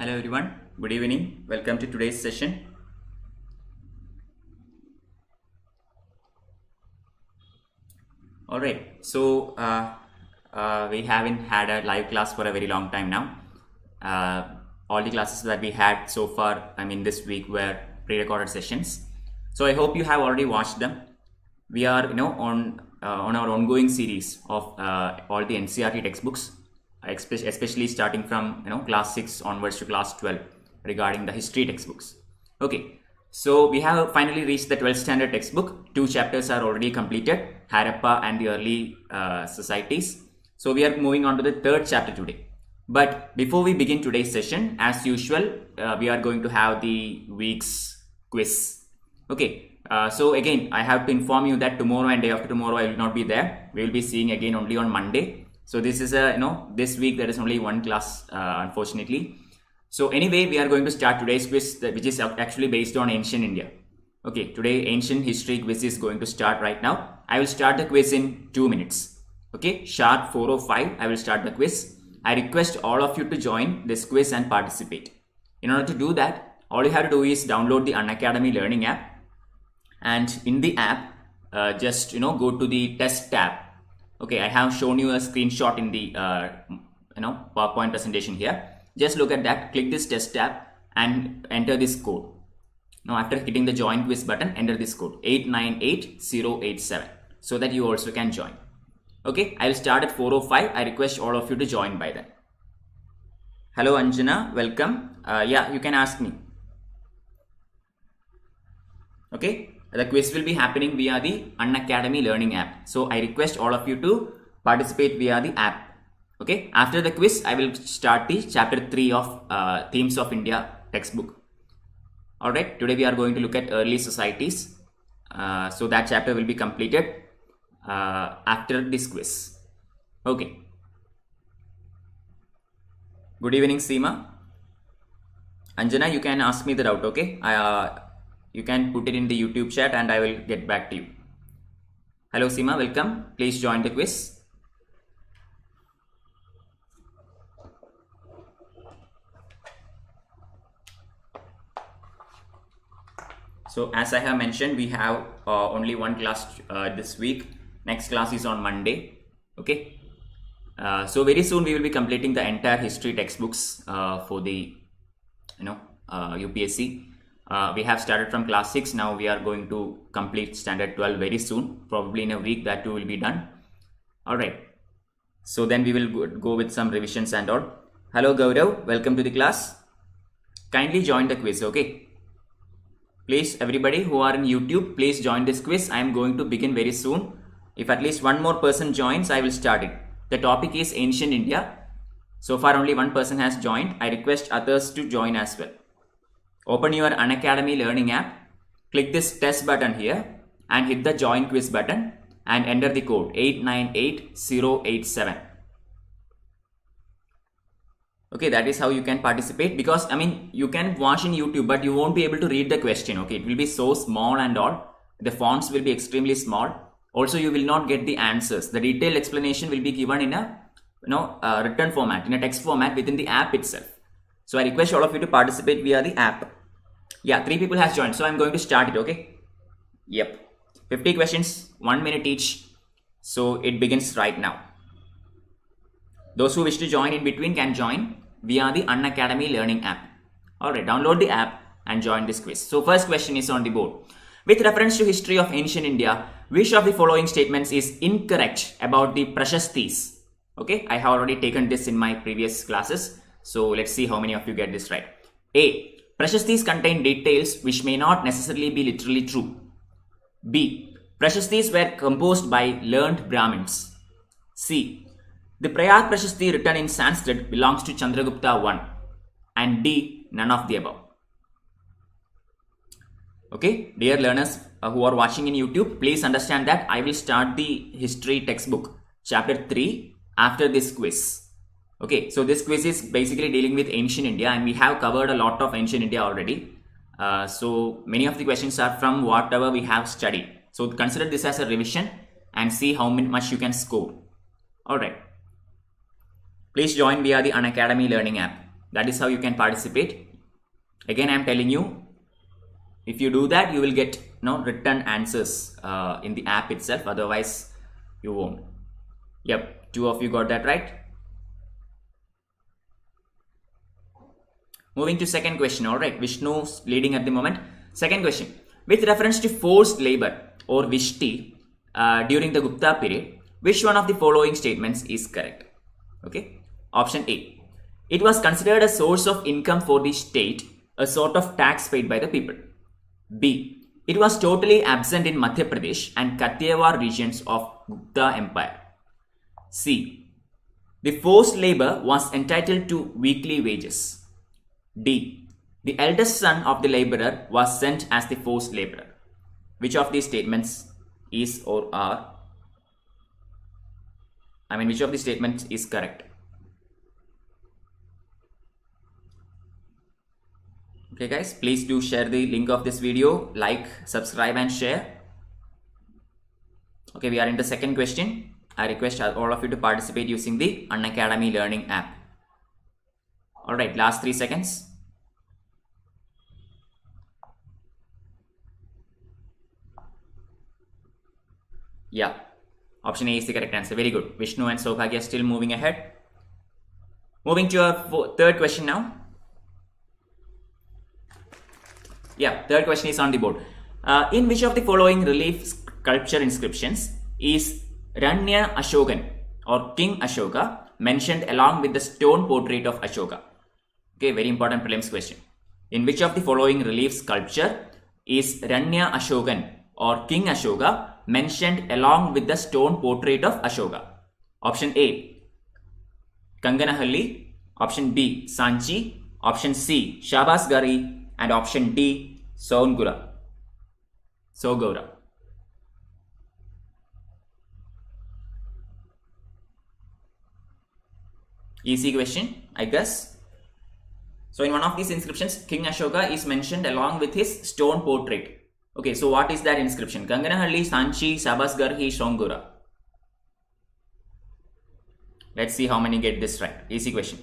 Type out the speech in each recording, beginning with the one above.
Hello everyone, good evening. Welcome to today's session. Alright, so we haven't had a live class for a very long time now. All the classes that we had so far, this week were pre-recorded sessions. So I hope you have already watched them. We are, on our ongoing series of all the NCERT textbooks, especially starting from class 6 onwards to class 12 regarding the history textbooks. Okay, so we have finally reached the 12th standard textbook. 2 chapters are already completed, Harappa and the early societies. So we are moving on to the 3rd chapter today. But before we begin today's session, as usual, we are going to have the week's quiz. Okay, so again, I have to inform you that tomorrow and day after tomorrow I will not be there. We will be seeing again only on Monday. So this is this week there is only one class, unfortunately. So anyway, we are going to start today's quiz, which is actually based on ancient India. Okay, today ancient history quiz is going to start right now. I will start the quiz in 2 minutes. Okay, sharp 4:05, I will start the quiz. I request all of you to join this quiz and participate. In order to do that, all you have to do is download the Unacademy learning app. And in the app, just go to the test tab. Okay, I have shown you a screenshot in the PowerPoint presentation here. Just look at that, click this test tab and enter this code. Now after hitting the join quiz button, enter this code 898087 so that you also can join. Okay, I will start at 4:05. I request all of you to join by then. Hello Anjana, welcome. Yeah, you can ask me. Okay, the quiz will be happening via the Unacademy learning app. So I request all of you to participate via the app. Okay, after the quiz, I will start the chapter 3 of Themes of India textbook. Alright, today we are going to look at early societies. So that chapter will be completed after this quiz. Okay. Good evening, Seema. Anjana, you can ask me the doubt, okay? You can put it in the YouTube chat and I will get back to you. Hello Seema, welcome. Please join the quiz. So as I have mentioned, we have only one class this week. Next class is on Monday. Okay. So very soon we will be completing the entire history textbooks for the UPSC. We have started from class 6. Now we are going to complete standard 12 very soon. Probably in a week that too will be done. Alright. So then we will go with some revisions and all. Hello Gaurav. Welcome to the class. Kindly join the quiz. Okay. Please, everybody who are in YouTube, please join this quiz. I am going to begin very soon. If at least one more person joins, I will start it. The topic is ancient India. So far only one person has joined. I request others to join as well. Open your Unacademy learning app. Click this test button here and hit the join quiz button and enter the code 898087. Okay, that is how you can participate, because you can watch in YouTube but you won't be able to read the question. Okay, it will be so small and all. The fonts will be extremely small. Also, you will not get the answers. The detailed explanation will be given in a written format, in a text format within the app itself. So I request all of you to participate via the app. Yeah, 3 people has joined, so I'm going to start it. Okay. Yep. 50 questions, 1 minute each. So it begins right now. Those who wish to join in between can join via the Unacademy learning app. Alright, download the app and join this quiz. So first question is on the board. With reference to history of ancient India, which of the following statements is incorrect about the Prashastis? Okay, I have already taken this in my previous classes. So let's see how many of you get this right. A. Prashastis contain details which may not necessarily be literally true. B. Prashastis were composed by learned Brahmins. C. The Prayag Prashasti written in Sanskrit belongs to Chandragupta I. And D. None of the above. Okay, dear learners who are watching in YouTube, please understand that I will start the history textbook, chapter 3, after this quiz. Okay, so this quiz is basically dealing with ancient India and we have covered a lot of ancient India already. So many of the questions are from whatever we have studied. So consider this as a revision and see how much you can score. Alright. Please join via the Unacademy learning app. That is how you can participate. Again, I am telling you, if you do that, you will get written answers in the app itself. Otherwise, you won't. Yep, 2 of you got that right. Moving to second question. All right, Vishnu's leading at the moment. Second question. With reference to forced labor or Vishti during the Gupta period, which one of the following statements is correct? Okay. Option A. It was considered a source of income for the state, a sort of tax paid by the people. B. It was totally absent in Madhya Pradesh and Kathiawar regions of Gupta Empire. C. The forced labor was entitled to weekly wages. D. The eldest son of the laborer was sent as the forced laborer. Which of these statements is or are? Which of these statements is correct? Okay guys, please do share the link of this video, like, subscribe and share. Okay, we are in the second question. I request all of you to participate using the Unacademy learning app. Alright, last 3 seconds. Yeah, option A is the correct answer. Very good. Vishnu and Saubhagya still moving ahead. Moving to our third question now. Yeah, third question is on the board. In which of the following relief sculpture inscriptions is Ranya Ashokan or King Ashoka mentioned along with the stone portrait of Ashoka? Okay, very important prelims question. In which of the following relief sculpture is Ranya Ashokan or King Ashoka mentioned along with the stone portrait of Ashoka? Option A, Kanganahalli. Option B, Sanchi. Option C, Shabasgari. And option D, Songura. Easy question, I guess. So in one of these inscriptions, King Ashoka is mentioned along with his stone portrait. Okay, so what is that inscription? Kanganahalli, Sanchi, Sabasgarhi, Songura. Let's see how many get this right. Easy question.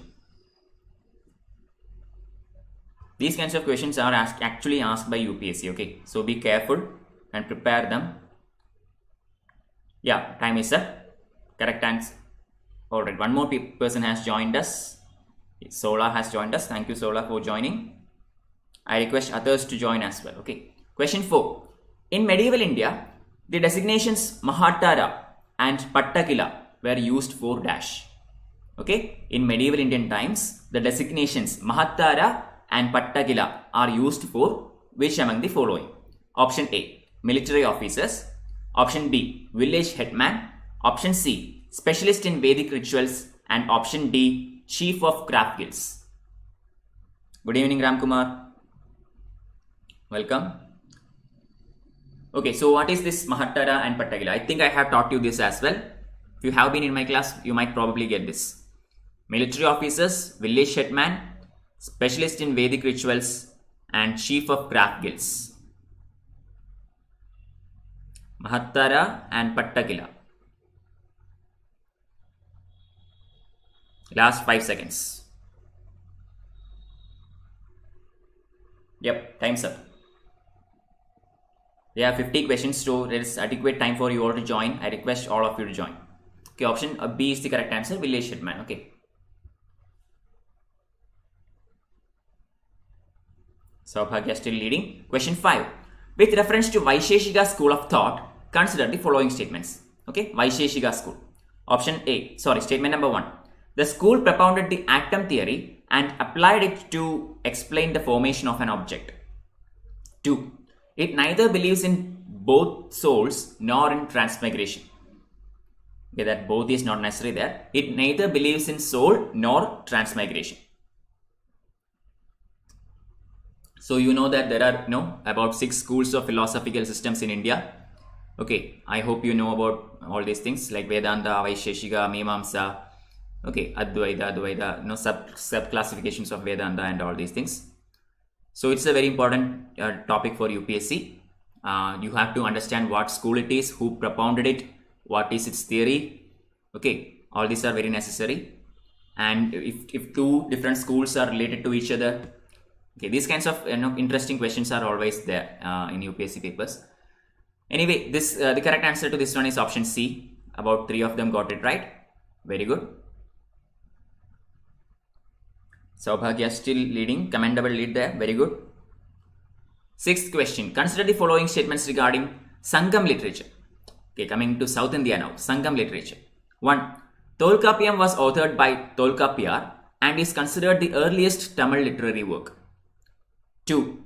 These kinds of questions are actually asked by UPSC. Okay, so be careful and prepare them. Yeah, time is up. Correct answer. Alright, one more person has joined us. Sola has joined us. Thank you, Sola, for joining. I request others to join as well. Okay. Question 4. In medieval India, the designations Mahabharata and Pattakila were used for dash. Okay. In medieval Indian times, the designations Mahabharata and Pattakila are used for which among the following? Option A, military officers. Option B, village headman. Option C, specialist in Vedic rituals. And option D, chief of craft guilds. Good evening, Ramkumar. Welcome. Okay, so what is this Mahabharata and Pattakila? I think I have taught you this as well. If you have been in my class, you might probably get this. Military officers, village headman, specialist in Vedic rituals, and chief of craft guilds. Mahabharata and Pattakila. Last 5 seconds. Yep, time's up. There are 50 questions, so there is adequate time for you all to join. I request all of you to join. Okay, option B is the correct answer, village headman. Okay. Saubhagya still leading. Question 5. With reference to Vaisheshika school of thought, consider the following statements. Okay, Vaisheshika school. Statement number 1. The school propounded the atom theory and applied it to explain the formation of an object. 2. It neither believes in both souls nor in transmigration. Okay, that both is not necessary there. It neither believes in soul nor transmigration. So you know that there are about 6 schools of philosophical systems in India. Okay, I hope you know about all these things like Vedanta, Vaisheshika, Mimamsa. Okay, Advaita, sub classifications of Vedanta and all these things. So it's a very important topic for UPSC. You have to understand what school it is, who propounded it, what is its theory. Okay, all these are very necessary. and if two different schools are related to each other. Okay, these kinds of interesting questions are always there in UPSC papers. Anyway, this the correct answer to this one is option C. About 3 of them got it right. Very good. Saubhagya still leading, commendable lead there. Very good. 6th question. Consider the following statements regarding Sangam literature. Okay, coming to South India now. Sangam literature. 1. Tolkappiyam was authored by Tolkappiyar and is considered the earliest Tamil literary work. 2.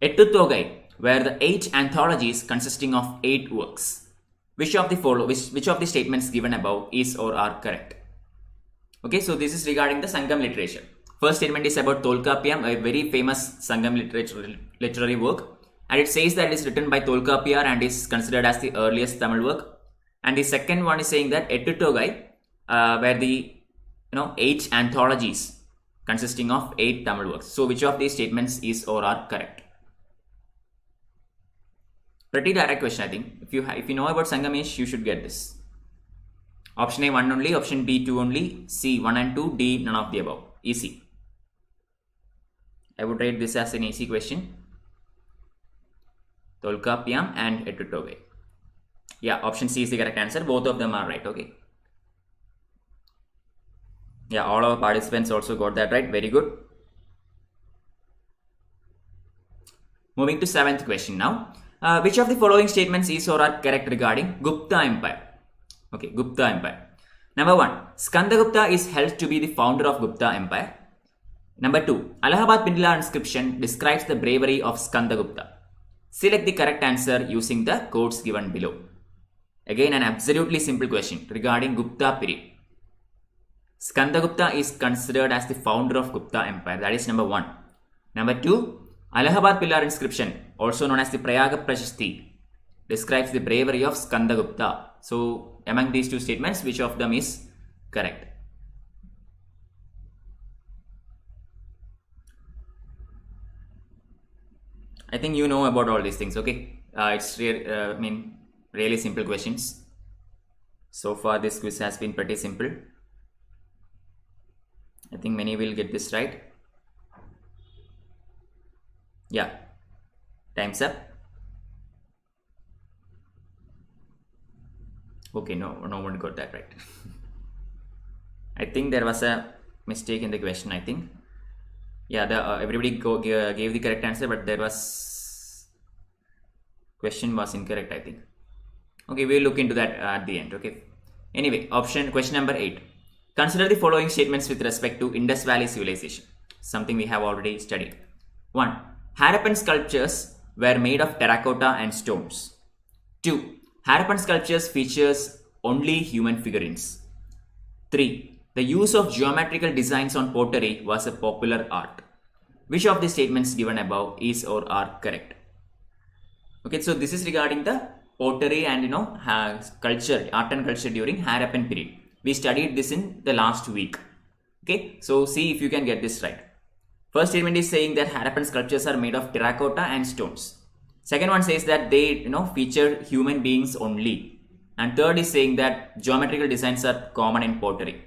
Ettutogai were the 8 anthologies consisting of 8 works. Which of the statements given above is or are correct? Okay, so this is regarding the Sangam literature. First statement is about Tolkappiyam, a very famous Sangam literary work, and it says that it is written by Tolkappiyar and is considered as the earliest Tamil work. And the second one is saying that Ettutogai were the 8 anthologies consisting of 8 Tamil works. So which of these statements is or are correct? Pretty direct question, I think. If you know about Sangamish, you should get this. Option A 1 only, option B 2 only, C 1 and 2, D none of the above. Easy. I would rate this as an easy question. Tolkappiyam and Ettutogai. Yeah, option C is the correct answer. Both of them are right. Okay. Yeah, all our participants also got that right. Very good. Moving to 7th question now. Which of the following statements is or are correct regarding Gupta Empire? Okay, Gupta Empire. Number 1. Skandagupta is held to be the founder of Gupta Empire. Number 2. Allahabad Pindla inscription describes the bravery of Skandagupta. Select the correct answer using the codes given below. Again, an absolutely simple question regarding Gupta period. Skandagupta is considered as the founder of Gupta Empire. That is number 1. Number 2. Allahabad Pillar inscription, also known as the Prayaga Prashasti, describes the bravery of Skandagupta. So, among these two statements, which of them is correct? I think you know about all these things, okay? It's really simple questions. So far, this quiz has been pretty simple. I think many will get this right. Yeah, time's up. Okay, no one got that right. I think there was a mistake in the question, I think. Yeah, everybody gave the correct answer, but there was question was incorrect, I think. Okay, we'll look into that at the end, okay. Anyway, question number 8. Consider the following statements with respect to Indus Valley civilization, something we have already studied. 1. Harappan sculptures were made of terracotta and stones. 2. Harappan sculptures features only human figurines. 3. The use of geometrical designs on pottery was a popular art. Which of the statements given above is or are correct? Okay, so this is regarding the pottery and culture, art and culture during Harappan period. We studied this in the last week. Okay, so see if you can get this right. First statement is saying that Harappan sculptures are made of terracotta and stones. Second one says that they feature human beings only. And third is saying that geometrical designs are common in pottery.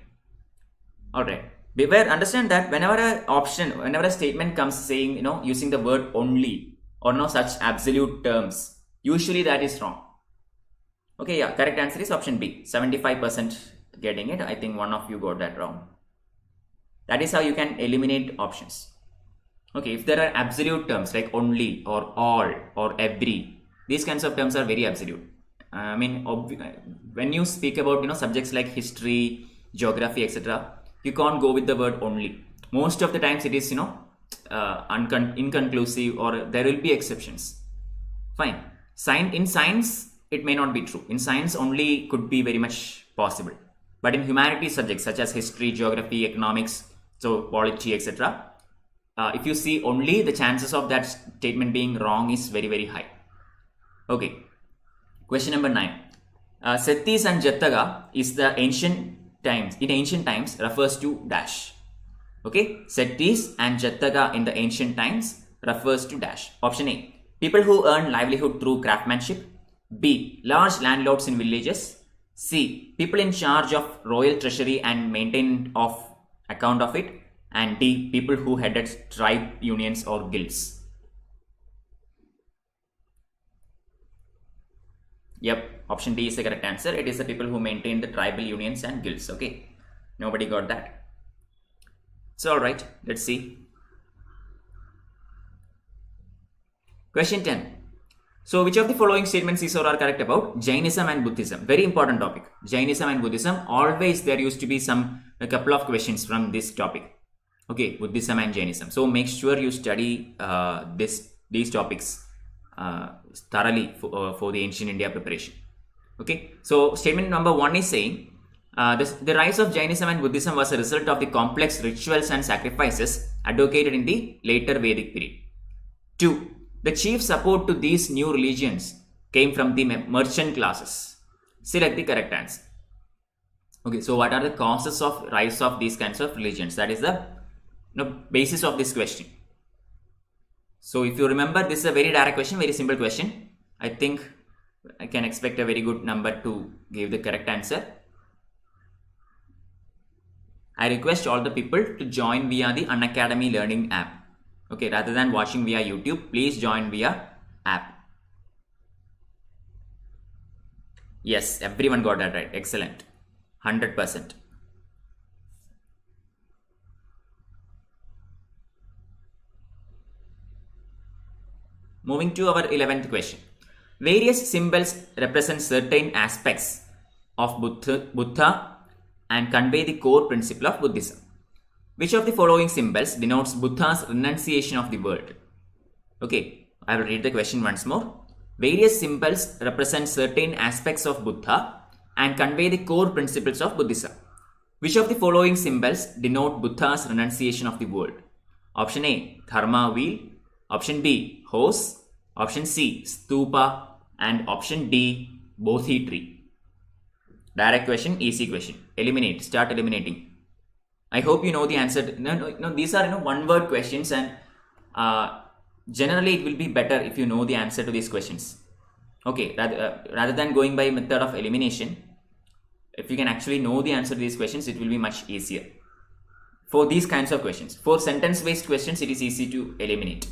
Alright. Beware, understand that whenever a statement comes saying, using the word only or no such absolute terms, usually that is wrong. Okay, yeah, correct answer is option B. 75% getting it. I think one of you got that wrong. That is how you can eliminate options. Okay, if there are absolute terms like only or all or every, these kinds of terms are very absolute. When you speak about subjects like history, geography, etc., you can't go with the word only. Most of the times it is inconclusive, or there will be exceptions. Fine. In science, it may not be true. In science, only could be very much possible. But in humanities subjects such as history, geography, economics, so polity, etc., if you see only, the chances of that statement being wrong is very, very high. Okay. Question number 9. Jatis and Jataga is in ancient times refers to dash. Okay. Jatis and Jataga in the ancient times refers to dash. Option A. People who earn livelihood through craftsmanship. B. Large landlords in villages. C. People in charge of royal treasury and maintenance of account of it, and D, people who headed tribe unions or guilds. Yep, option D is the correct answer. It is the people who maintain the tribal unions and guilds. Okay, nobody got that. So alright, let's see. Question 10. So which of the following statements is or are correct about Jainism and Buddhism? Very important topic. Jainism and Buddhism. Always there used to be a couple of questions from this topic. Okay, Buddhism and Jainism. So make sure you study these topics thoroughly for the ancient India preparation. Okay, so statement number 1 is saying the rise of Jainism and Buddhism was a result of the complex rituals and sacrifices advocated in the later Vedic period. 2. The chief support to these new religions came from the merchant classes. Select the correct answer. Okay, so what are the causes of rise of these kinds of religions? That is the basis of this question. So if you remember, this is a very direct question, very simple question. I think I can expect a very good number to give the correct answer. I request all the people to join via the Unacademy learning app. Okay, rather than watching via YouTube, please join via app. Yes, everyone got that right. Excellent. 100%. Moving to our 11th question. Various symbols represent certain aspects of Buddha and convey the core principle of Buddhism. Which of the following symbols denotes Buddha's renunciation of the world? Okay, I will read the question once more. Various symbols represent certain aspects of Buddha and convey the core principles of Buddhism. Which of the following symbols denote Buddha's renunciation of the world? Option A, Dharma wheel. Option B, horse. Option C, stupa. And option D, Bodhi tree. Direct question, easy question. Eliminate, start eliminating. I hope you know the answer. No, these are one word questions, and generally it will be better if you know the answer to these questions. Okay, rather than going by method of elimination, if you can actually know the answer to these questions, it will be much easier. For these kinds of questions, for sentence based questions, it is easy to eliminate.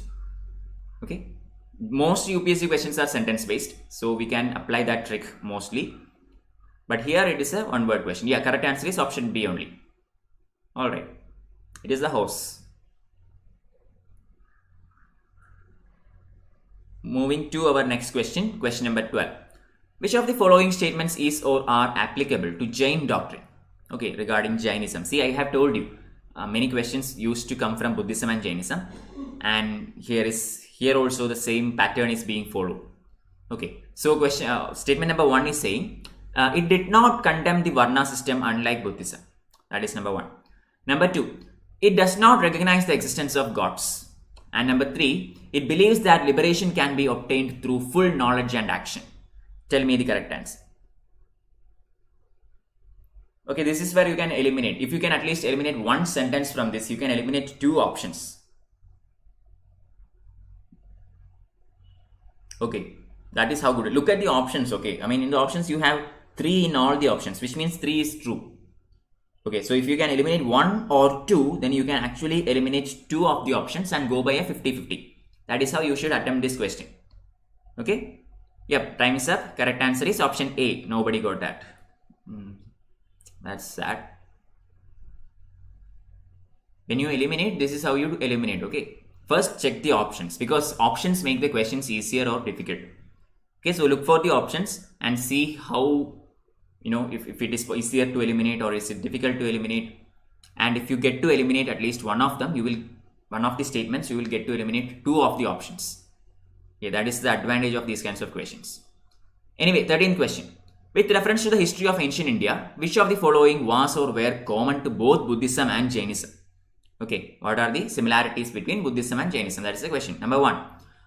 Okay, most UPSC questions are sentence based, so we can apply that trick mostly. But here it is a one word question. Yeah, correct answer is option B only. Alright, it is the horse. Moving to our next question, question number 12. Which of the following statements is or are applicable to Jain doctrine? Okay, regarding Jainism. See, I have told you, many questions used to come from Buddhism and Jainism, and here also the same pattern is being followed. Okay, so statement number 1 is saying, it did not condemn the Varna system unlike Buddhism. That is number 1. Number 2, it does not recognize the existence of gods. And number 3, it believes that liberation can be obtained through full knowledge and action. Tell me the correct answer. Okay, this is where you can eliminate. If you can at least eliminate one sentence from this, you can eliminate 2 options. Okay, that is how good. Look at the options, okay. I mean, in the options you have 3 in all the options, which means 3 is true. Okay, so if you can eliminate 1 or 2, then you can actually eliminate 2 of the options and go by a 50-50. That is how you should attempt this question. Okay? Yep, time is up. Correct answer is option A. Nobody got that. That's sad. When you eliminate, this is how you eliminate, okay? First, check the options, because options make the questions easier or difficult. Okay, so look for the options and see how, if it is easier to eliminate or is it difficult to eliminate. And if you get to eliminate at least one of them, one of the statements, you will get to eliminate 2 of the options. Yeah, that is the advantage of these kinds of questions. Anyway, 13th question. With reference to the history of ancient India, which of the following was or were common to both Buddhism and Jainism? Okay, what are the similarities between Buddhism and Jainism? That is the question. Number 1,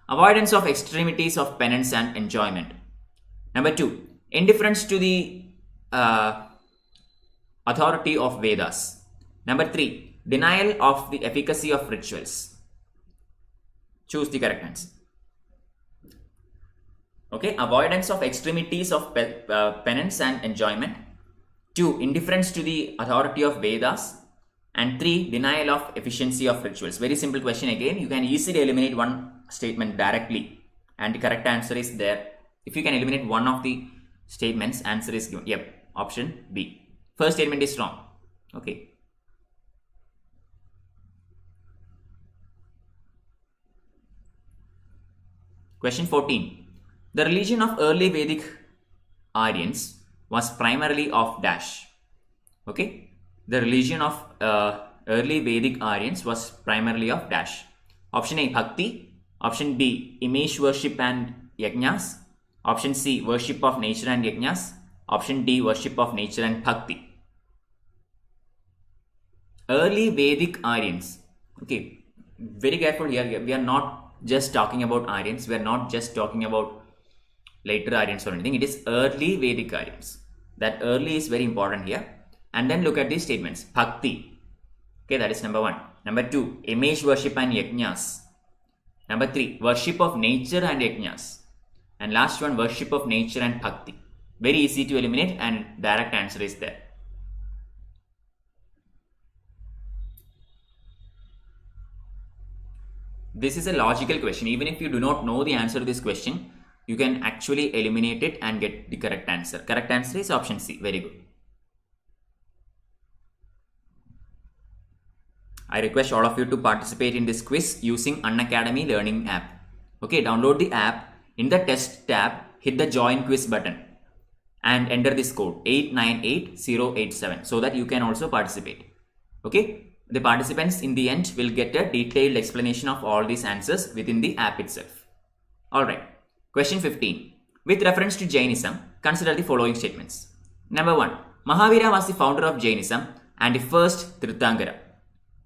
avoidance of extremities of penance and enjoyment. Number 2, indifference to the authority of Vedas. Number 3, denial of the efficacy of rituals. Choose the correct answer. Okay, avoidance of extremities of penance and enjoyment. 2, indifference to the authority of Vedas. And 3, denial of efficiency of rituals. Very simple question again. You can easily eliminate one statement directly and the correct answer is there. If you can eliminate one of the statements, answer is given. Yep, option B. First statement is wrong. Okay. Question 14. The religion of early Vedic Aryans was primarily of dash. Okay. The religion of early Vedic Aryans was primarily of dash. Option A, Bhakti. Option B, image worship and yajnas. Option C, worship of nature and yajnas. Option D, worship of nature and Bhakti. Early Vedic Aryans. Okay, very careful here. We are not just talking about Aryans. We are not just talking about later Aryans or anything. It is early Vedic Aryans. That early is very important here. And then look at these statements. Bhakti. Okay, that is number 1. Number 2, image worship and yajnas. Number 3, worship of nature and yajnas. And last one, worship of nature and Bhakti. Very easy to eliminate and direct answer is there. This is a logical question. Even if you do not know the answer to this question, you can actually eliminate it and get the correct answer. Correct answer is option C. Very good. I request all of you to participate in this quiz using Unacademy learning app. Okay, download the app. In the test tab, hit the join quiz button and enter this code 898087 so that you can also participate. Okay, the participants in the end will get a detailed explanation of all these answers within the app itself. Alright, question 15. With reference to Jainism, consider the following statements. Number 1. Mahavira was the founder of Jainism and the first Tirthankara.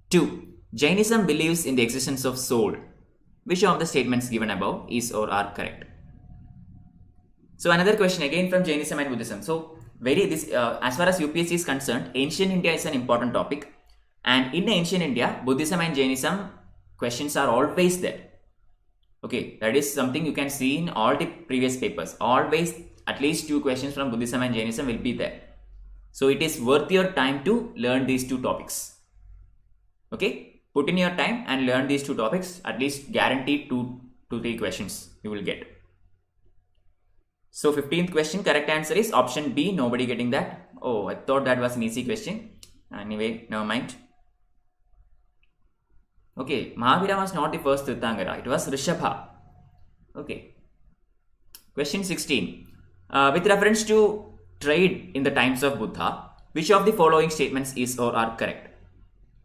2. Jainism believes in the existence of soul. Which of the statements given above is or are correct? So another question again from Jainism and Buddhism. So as far as UPSC is concerned, ancient India is an important topic. And in ancient India, Buddhism and Jainism questions are always there. Okay, that is something you can see in all the previous papers. Always at least 2 questions from Buddhism and Jainism will be there. So it is worth your time to learn these 2 topics. Okay, put in your time and learn these 2 topics. At least guaranteed 2 to 3 questions you will get. So 15th question, correct answer is option B. Nobody getting that. Oh, I thought that was an easy question. Anyway, never mind. Okay, Mahavira was not the first Tirthankara. It was Rishabha. Okay. Question 16. With reference to trade in the times of Buddha, which of the following statements is or are correct?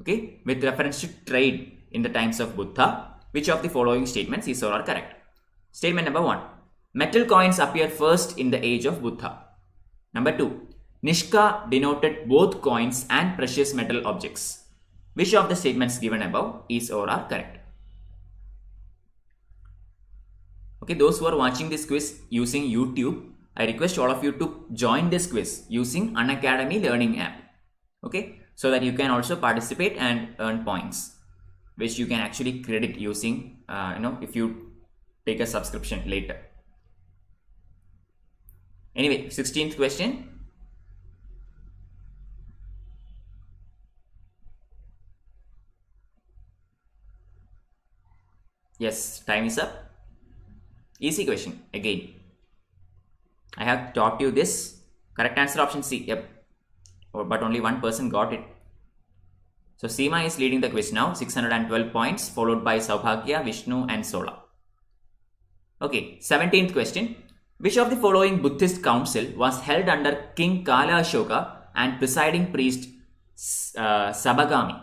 Okay, with reference to trade in the times of Buddha, which of the following statements is or are correct? Statement number 1. Metal coins appeared first in the age of Buddha. Number 2. Nishka denoted both coins and precious metal objects. Which of the statements given above is or are correct? Okay, those who are watching this quiz using YouTube, I request all of you to join this quiz using Unacademy learning app. Okay, so that you can also participate and earn points, which you can actually credit using, if you take a subscription later. Anyway, 16th question. Yes, time is up. Easy question again. I have taught you this. Correct answer option C. Yep. But only one person got it. So Seema is leading the quiz now, 612 points, followed by Saubhagya, Vishnu and Sola. Okay, 17th question. Which of the following Buddhist council was held under King Kala Ashoka and presiding priest Sabagami?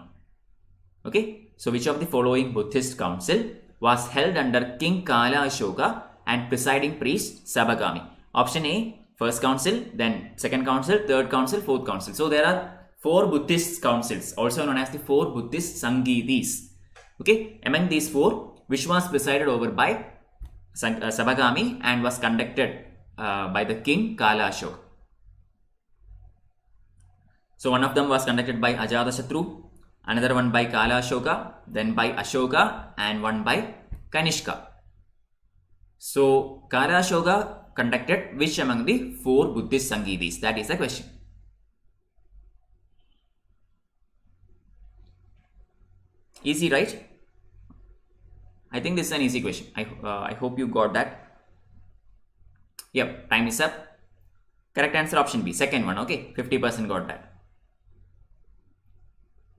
Okay, so which of the following Buddhist council was held under King Kala Ashoka and presiding priest Sabagami? Option A, first council, then second council, third council, fourth council. So there are 4 Buddhist councils, also known as the 4 Buddhist Sanghidis. Okay, among these 4, which was presided over by Sabagami and was conducted by the king Kala Ashoka. So one of them was conducted by Ajatashatru, another one by Kala Ashoka, then by Ashoka, and one by Kanishka. So Kala Ashoka conducted which among the 4 Buddhist Sanghidis? That is the question. Easy, right? I think this is an easy question. I hope you got that. Yep, time is up. Correct answer option B, second one. Okay, 50% got that.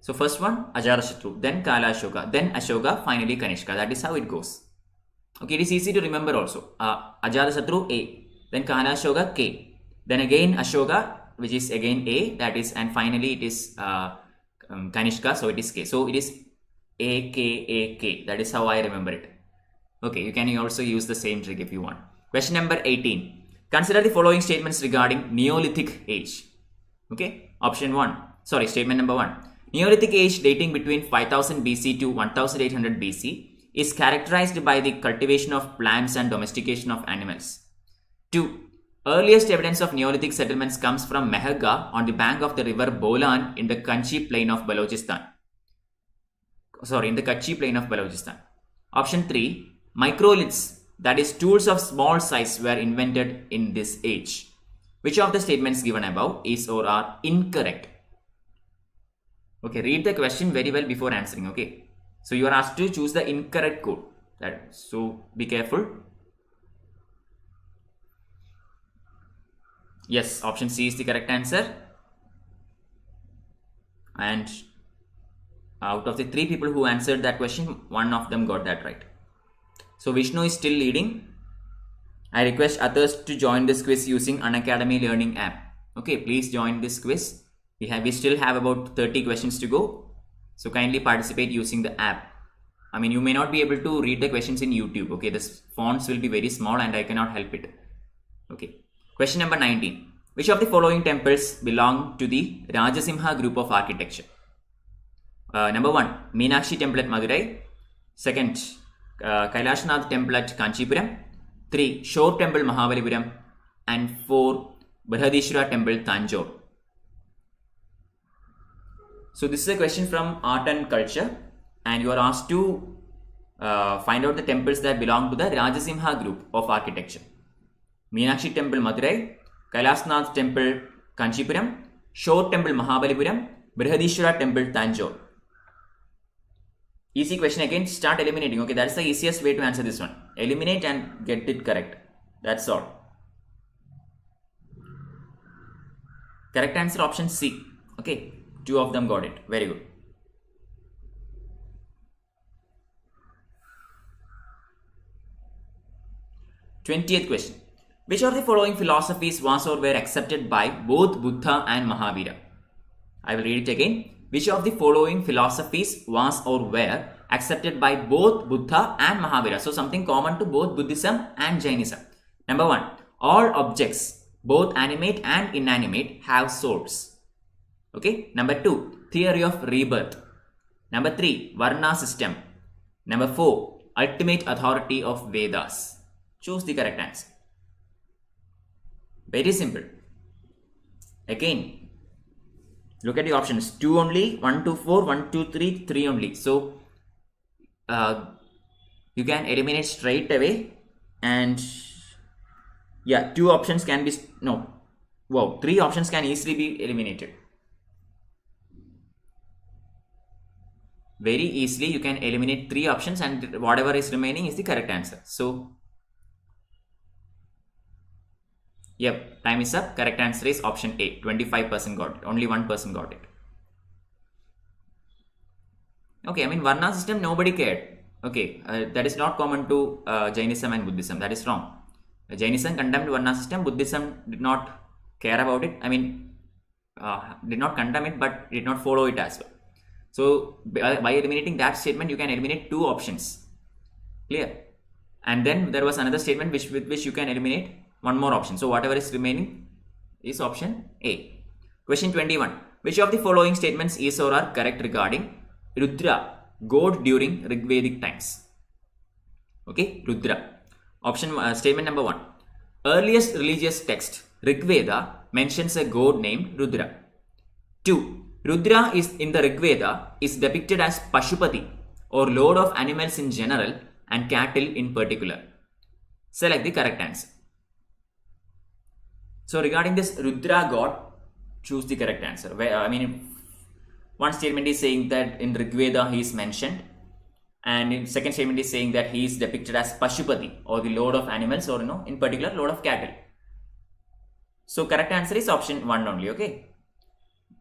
So first one Ajatashatru, then Kala Ashoka, then Ashoka, finally Kanishka. That is how it goes. Okay, it is easy to remember also. Ajatashatru A, then Kala Ashoka K, then again Ashoka, which is again A, that is, and finally it is Kanishka, so it is K. So it is A K A K. That is how I remember it. Okay, you can also use the same trick if you want. Question number 18. Consider the following statements regarding Neolithic age. Okay, statement number 1. Neolithic age dating between 5000 BC to 1800 BC is characterized by the cultivation of plants and domestication of animals. 2. Earliest evidence of Neolithic settlements comes from Meherga on the bank of the river Bolan in the Kinship plain of Balochistan. Option 3. Microliths, that is tools of small size, were invented in this age. Which of the statements given above is or are incorrect? Okay, read the question very well before answering. Okay, so you are asked to choose the incorrect code. So be careful. Yes, option C is the correct answer. And out of the 3 people who answered that question, 1 of them got that right. So Vishnu is still leading. I request others to join this quiz using Unacademy learning app. Okay, please join this quiz. We still have about 30 questions to go. So kindly participate using the app. I mean, you may not be able to read the questions in YouTube. Okay, the fonts will be very small and I cannot help it. Okay. Question number 19. Which of the following temples belong to the Rajasimha group of architecture? Number 1, Meenakshi temple at Madurai. Second, Kailashnath temple at Kanchipuram. 3, Shore temple Mahabalipuram. And 4, Brihadishwara temple Tanjore. So this is a question from art and culture, and you are asked to find out the temples that belong to the Rajasimha group of architecture. Meenakshi temple Madurai, Kailashnath temple Kanchipuram, Shore temple Mahabalipuram, Brihadishwara temple Tanjore. Easy question again, start eliminating. Okay, that's the easiest way to answer this one. Eliminate and get it correct. That's all. Correct answer option C. Okay, 2 of them got it. Very good. _20th question. Which of the following philosophies was or were accepted by both Buddha and Mahavira? I will read it again. Which of the following philosophies was or were accepted by both Buddha and Mahavira? So something common to both Buddhism and Jainism. Number 1. All objects, both animate and inanimate, have souls. Okay. Number 2. Theory of rebirth. Number 3. Varna system. Number 4. Ultimate authority of Vedas. Choose the correct answer. Very simple. Again, look at the options. 2 only, 1, 2, 4, 1, 2, 3, 3 only. So you can eliminate straight away, and yeah, 2 options can be, no, wow, 3 options can easily be eliminated. Very easily you can eliminate 3 options, and whatever is remaining is the correct answer. So yep, time is up. Correct answer is option A. 25% got it. Only 1% got it. Okay, I mean Varna system nobody cared. Okay, that is not common to Jainism and Buddhism. That is wrong. Jainism condemned Varna system. Buddhism did not care about it. I mean, did not condemn it, but did not follow it as well. So by eliminating that statement, you can eliminate 2 options. Clear? And then there was another statement with which you can eliminate 1 more option. So whatever is remaining is option A. Question 21. Which of the following statements is or are correct regarding Rudra, god during Rigvedic times? Okay, Rudra. Statement number 1. Earliest religious text, Rigveda, mentions a god named Rudra. 2. Rudra is in the Rigveda is depicted as Pashupati, or lord of animals in general and cattle in particular. Select the correct answer. So regarding this Rudra god, choose the correct answer. One statement is saying that in Rigveda he is mentioned, and in second statement is saying that he is depicted as Pashupati, or the lord of animals, or in particular lord of cattle. So correct answer is option 1 only. Okay,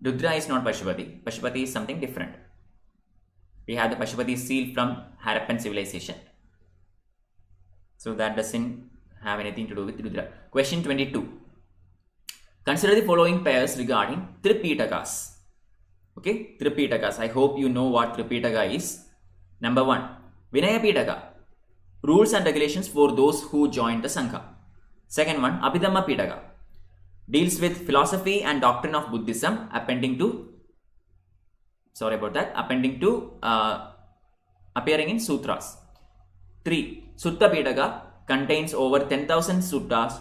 Rudra is not Pashupati. Pashupati is something different. We have the Pashupati seal from Harappan civilization, so that doesn't have anything to do with Rudra. Question 22. Consider the following pairs regarding Tripitakas. Okay, Tripitakas. I hope you know what Tripitaka is. Number 1, Vinaya Pitaka, rules and regulations for those who join the Sangha. Second one, Abhidhamma Pitaka, deals with philosophy and doctrine of Buddhism, appending to appearing in sutras. 3, Sutta Pitaka, contains over 10,000 suttas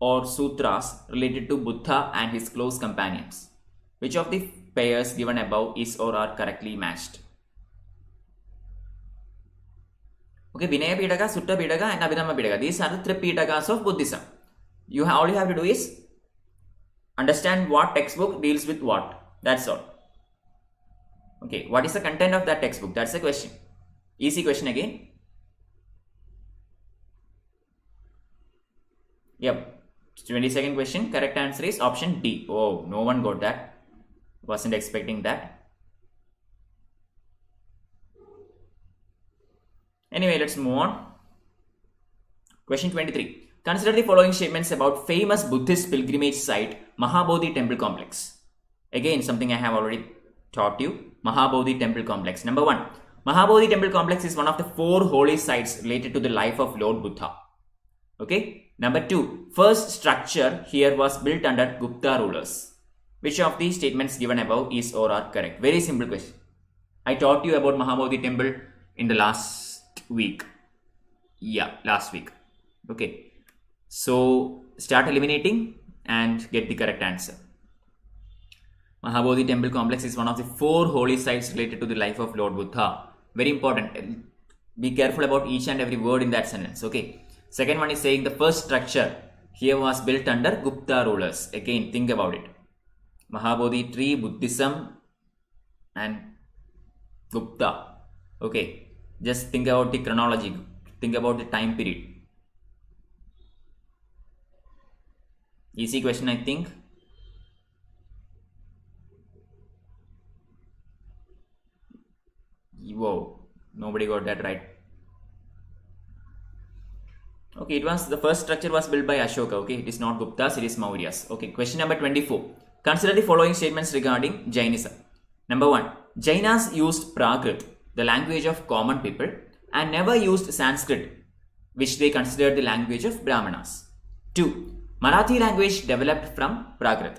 or sutras related to Buddha and his close companions. Which of the pairs given above is or are correctly matched? Okay, Vinaya Pitaka, Sutta Pitaka and Abhidhamma Pitaka. These are the Tripitakas of Buddhism. All you have to do is understand what textbook deals with what. That's all. Okay, what is the content of that textbook? That's the question. Easy question again. Yep. 22nd question. Correct answer is option D. Oh, no one got that. Wasn't expecting that. Anyway, let's move on. Question 23. Consider the following statements about famous Buddhist pilgrimage site, Mahabodhi Temple Complex. Again, something I have already taught you. Mahabodhi Temple Complex. Number 1. Mahabodhi Temple Complex is one of the 4 holy sites related to the life of Lord Buddha. Okay. Number 2. First structure here was built under Gupta rulers. Which of these statements given above is or are correct? Very simple question. I taught you about Mahabodhi Temple in the last week. Yeah, last week. Okay. So start eliminating and get the correct answer. Mahabodhi Temple Complex is one of the 4 holy sites related to the life of Lord Buddha. Very important. Be careful about each and every word in that sentence. Okay. Second one is saying the first structure here was built under Gupta rulers. Again, think about it. Mahabodhi tree, Buddhism and Gupta. Okay. Just think about the chronology. Think about the time period. Easy question, I think. Whoa, nobody got that right. Okay, it was the first structure was built by Ashoka. Okay, it is not Guptas, it is Mauryas. Okay, question number 24. Consider the following statements regarding Jainism. Number 1. Jainas used Prakrit, the language of common people, and never used Sanskrit, which they considered the language of Brahmanas. 2. Marathi language developed from Prakrit.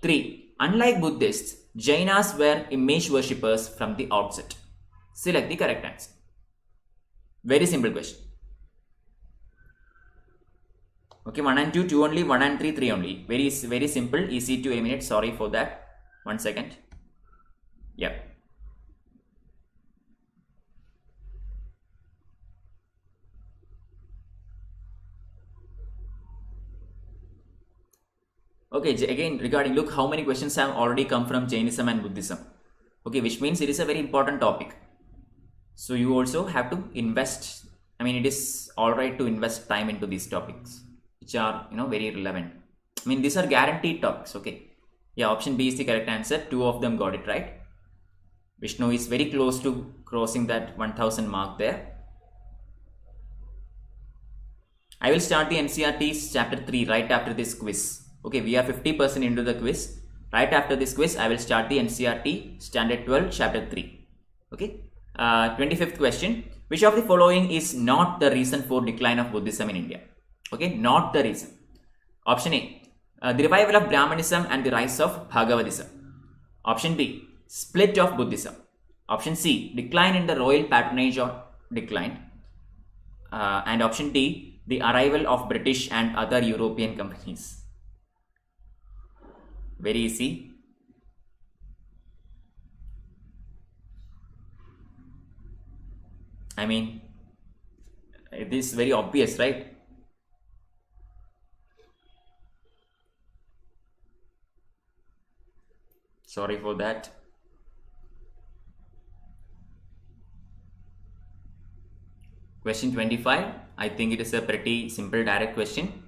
3. Unlike Buddhists, Jainas were image worshippers from the outset. Select the correct answer. Very simple question. Okay, 1 and 2, 2 only, 1 and 3, 3 only. Very simple, easy to eliminate. Sorry for that. 1 second. Yep. Okay, again regarding, look how many questions have already come from Jainism and Buddhism. Okay, which means it is a very important topic. So you also have to invest. I mean, it is alright to invest time into these topics, which are very relevant. I mean, these are guaranteed topics. Okay, yeah, option B is the correct answer. 2 of them got it right. Vishnu is very close to crossing that 1000 mark there. I will start the NCERT chapter 3 right after this quiz. Okay, we are 50% into the quiz. Right after this quiz, I will start the NCERT Standard 12 chapter 3. Okay, 25th question. Which of the following is not the reason for decline of Buddhism in India? Okay, not the reason. Option A, the revival of Brahmanism and the rise of Bhagavatism. Option B, split of Buddhism. Option C, decline in the royal patronage or decline. And option D, the arrival of British and other European companies. Very easy. I mean, it is very obvious, right? Sorry for that. Question 25. I think it is a pretty simple direct question.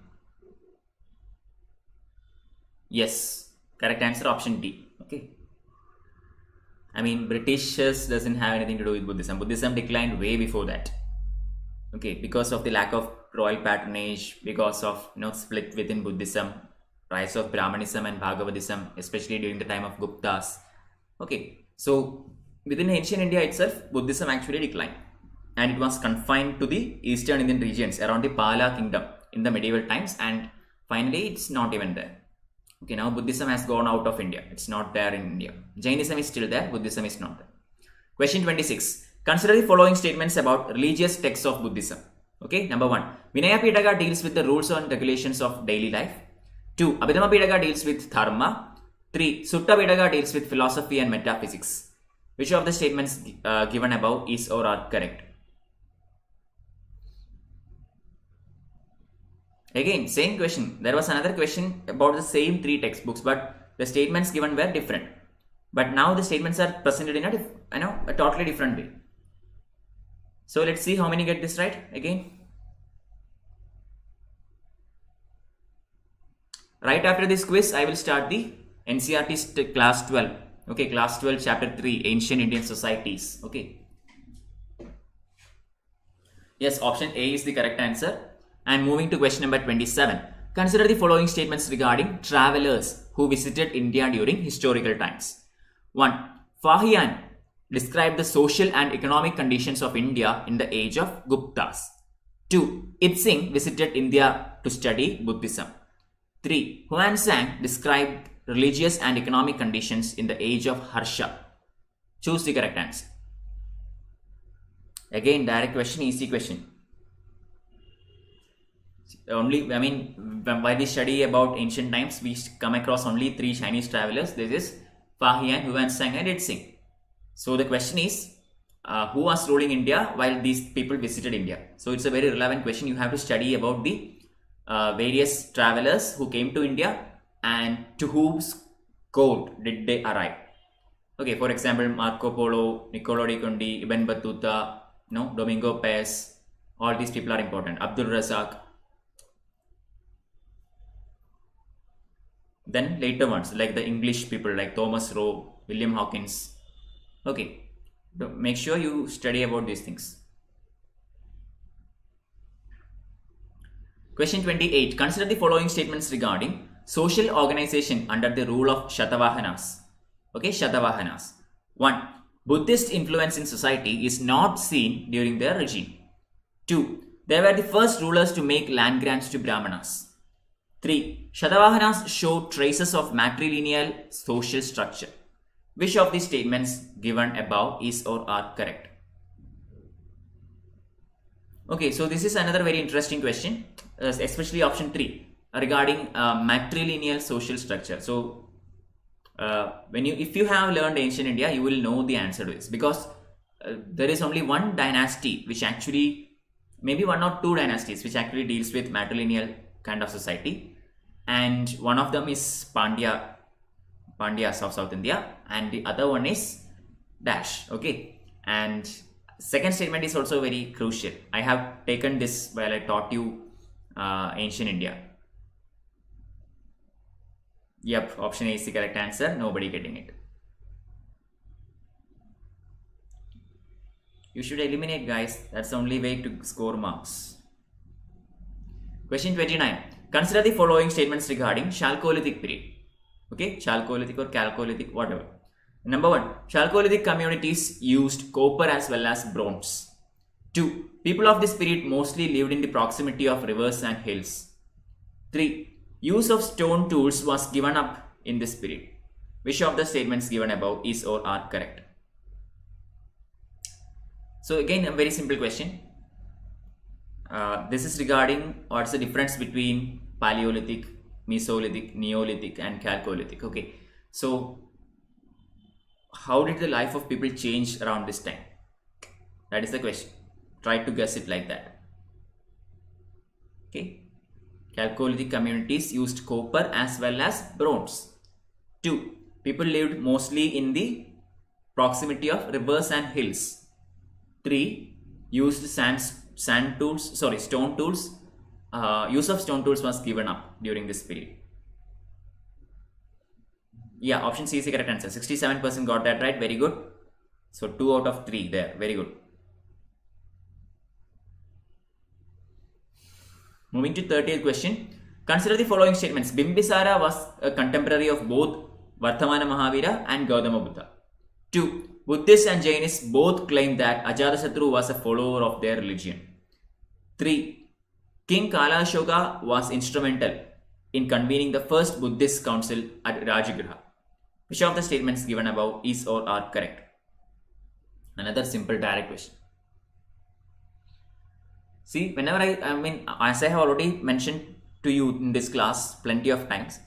Yes, correct answer option D. Okay. I mean, Britishers doesn't have anything to do with Buddhism. Buddhism declined way before that. Okay, because of the lack of royal patronage, because of split within Buddhism, rise of Brahmanism and Bhagavatism, especially during the time of Guptas. Okay, so within ancient India itself, Buddhism actually declined, and it was confined to the eastern Indian regions around the Pala kingdom in the medieval times, and finally it's not even there. Okay, now Buddhism has gone out of India. It's not there in India. Jainism is still there. Buddhism is not there. Question 26. Consider the following statements about religious texts of Buddhism. Okay, number 1. Vinaya Pitaka deals with the rules and regulations of daily life. 2. Abhidhamma Pitaka deals with dharma. 3. Sutta Pitaka deals with philosophy and metaphysics. Which of the statements given above is or are correct? Again, same question. There was another question about the same 3 textbooks, but the statements given were different. But now the statements are presented in a totally different way. So let's see how many get this right again. Right after this quiz, I will start the NCERT class 12. Okay, class 12 chapter 3, Ancient Indian Societies. Okay. Yes, option A is the correct answer. And moving to question number 27. Consider the following statements regarding travelers who visited India during historical times. 1. Fahian described the social and economic conditions of India in the age of Guptas. 2. Itsing visited India to study Buddhism. 3. Huansang described religious and economic conditions in the age of Harsha. Choose the correct answer. Again, direct question, easy question. While we study about ancient times, we come across only 3 Chinese travelers. This is Fahian, Huansang and Itsing. So the question is, who was ruling India while these people visited India? So it's a very relevant question. You have to study about the various travelers who came to India and to whose court did they arrive. Okay, for example, Marco Polo, Niccolo di Conti, Ibn Battuta, Domingo Paz. All these people are important. Abdul Razak. Then later ones like the English people like Thomas Roe, William Hawkins. Okay, make sure you study about these things. Question 28. Consider the following statements regarding social organization under the rule of Shatavahanas. Okay, Shatavahanas. 1. Buddhist influence in society is not seen during their regime. 2. They were the first rulers to make land grants to Brahmanas. 3. Shatavahanas show traces of matrilineal social structure. Which of these statements given above is or are correct? Okay, so this is another very interesting question, especially option 3 regarding matrilineal social structure. So, if you have learned ancient India, you will know the answer to this, because there is only one dynasty which actually, maybe 1 or 2 dynasties which actually deals with matrilineal kind of society, and one of them is Pandyas of South India, and the other one is Dash. Okay, and second statement is also very crucial. I have taken this while I taught you ancient India. Yep, option A is the correct answer. Nobody getting it. You should eliminate, guys. That's the only way to score marks. Question 29. Consider the following statements regarding Chalcolithic period. Okay, Chalcolithic or Chalcolithic, whatever. Number 1. Chalcolithic communities used copper as well as bronze. 2. People of this period mostly lived in the proximity of rivers and hills. 3. Use of stone tools was given up in this period. Which of the statements given above is or are correct? So again, a very simple question. This is regarding what's the difference between Paleolithic, Mesolithic, Neolithic and Chalcolithic. Okay, so how did the life of people change around this time? That is the question. Try to guess it like that. Okay. Chalcolithic communities used copper as well as bronze. 2. People lived mostly in the proximity of rivers and hills. 3. Used stone tools. Use of stone tools was given up during this period. Yeah, option C is the correct answer. 67% got that right. Very good. So 2 out of 3 there. Very good. Moving to 30th question. Consider the following statements. Bimbisara was a contemporary of both Vardhamana Mahavira and Gautama Buddha. 2. Buddhists and Jainists both claim that Ajatasattu was a follower of their religion. 3. King Kalashoka was instrumental in convening the first Buddhist council at Rajagriha. Which of the statements given above is or are correct? Another simple direct question. See, whenever as I have already mentioned to you in this class plenty of times,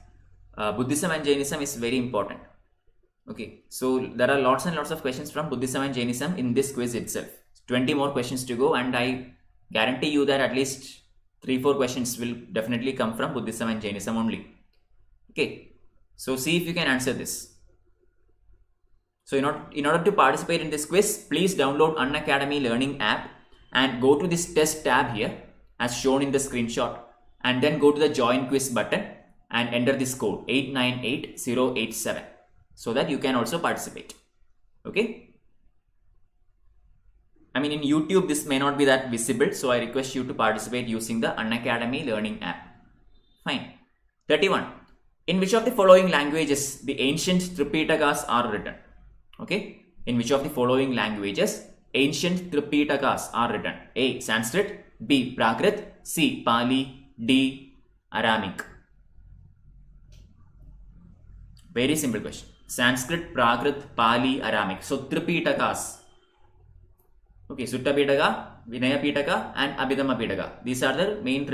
Buddhism and Jainism is very important. Okay, so there are lots and lots of questions from Buddhism and Jainism in this quiz itself. 20 more questions to go, and I guarantee you that at least 3-4 questions will definitely come from Buddhism and Jainism only. Okay, so see if you can answer this. So in order to participate in this quiz, please download Unacademy learning app and go to this test tab here as shown in the screenshot, and then go to the join quiz button and enter this code 898087 so that you can also participate. Okay. I mean, in YouTube this may not be that visible, so I request you to participate using the Unacademy learning app. Fine. 31. In which of the following languages the ancient Tripitakas are written? Okay, in which of the following languages ancient Tripitakas are written? A. Sanskrit, B. Prakrit, C. Pali, D. Aramaic. Very simple question. Sanskrit, Prakrit, Pali, Aramaic. So Tripitakas. Okay, Sutta Pitaka, Vinaya Pitaka and Abhidhamma Pitaka. These are the main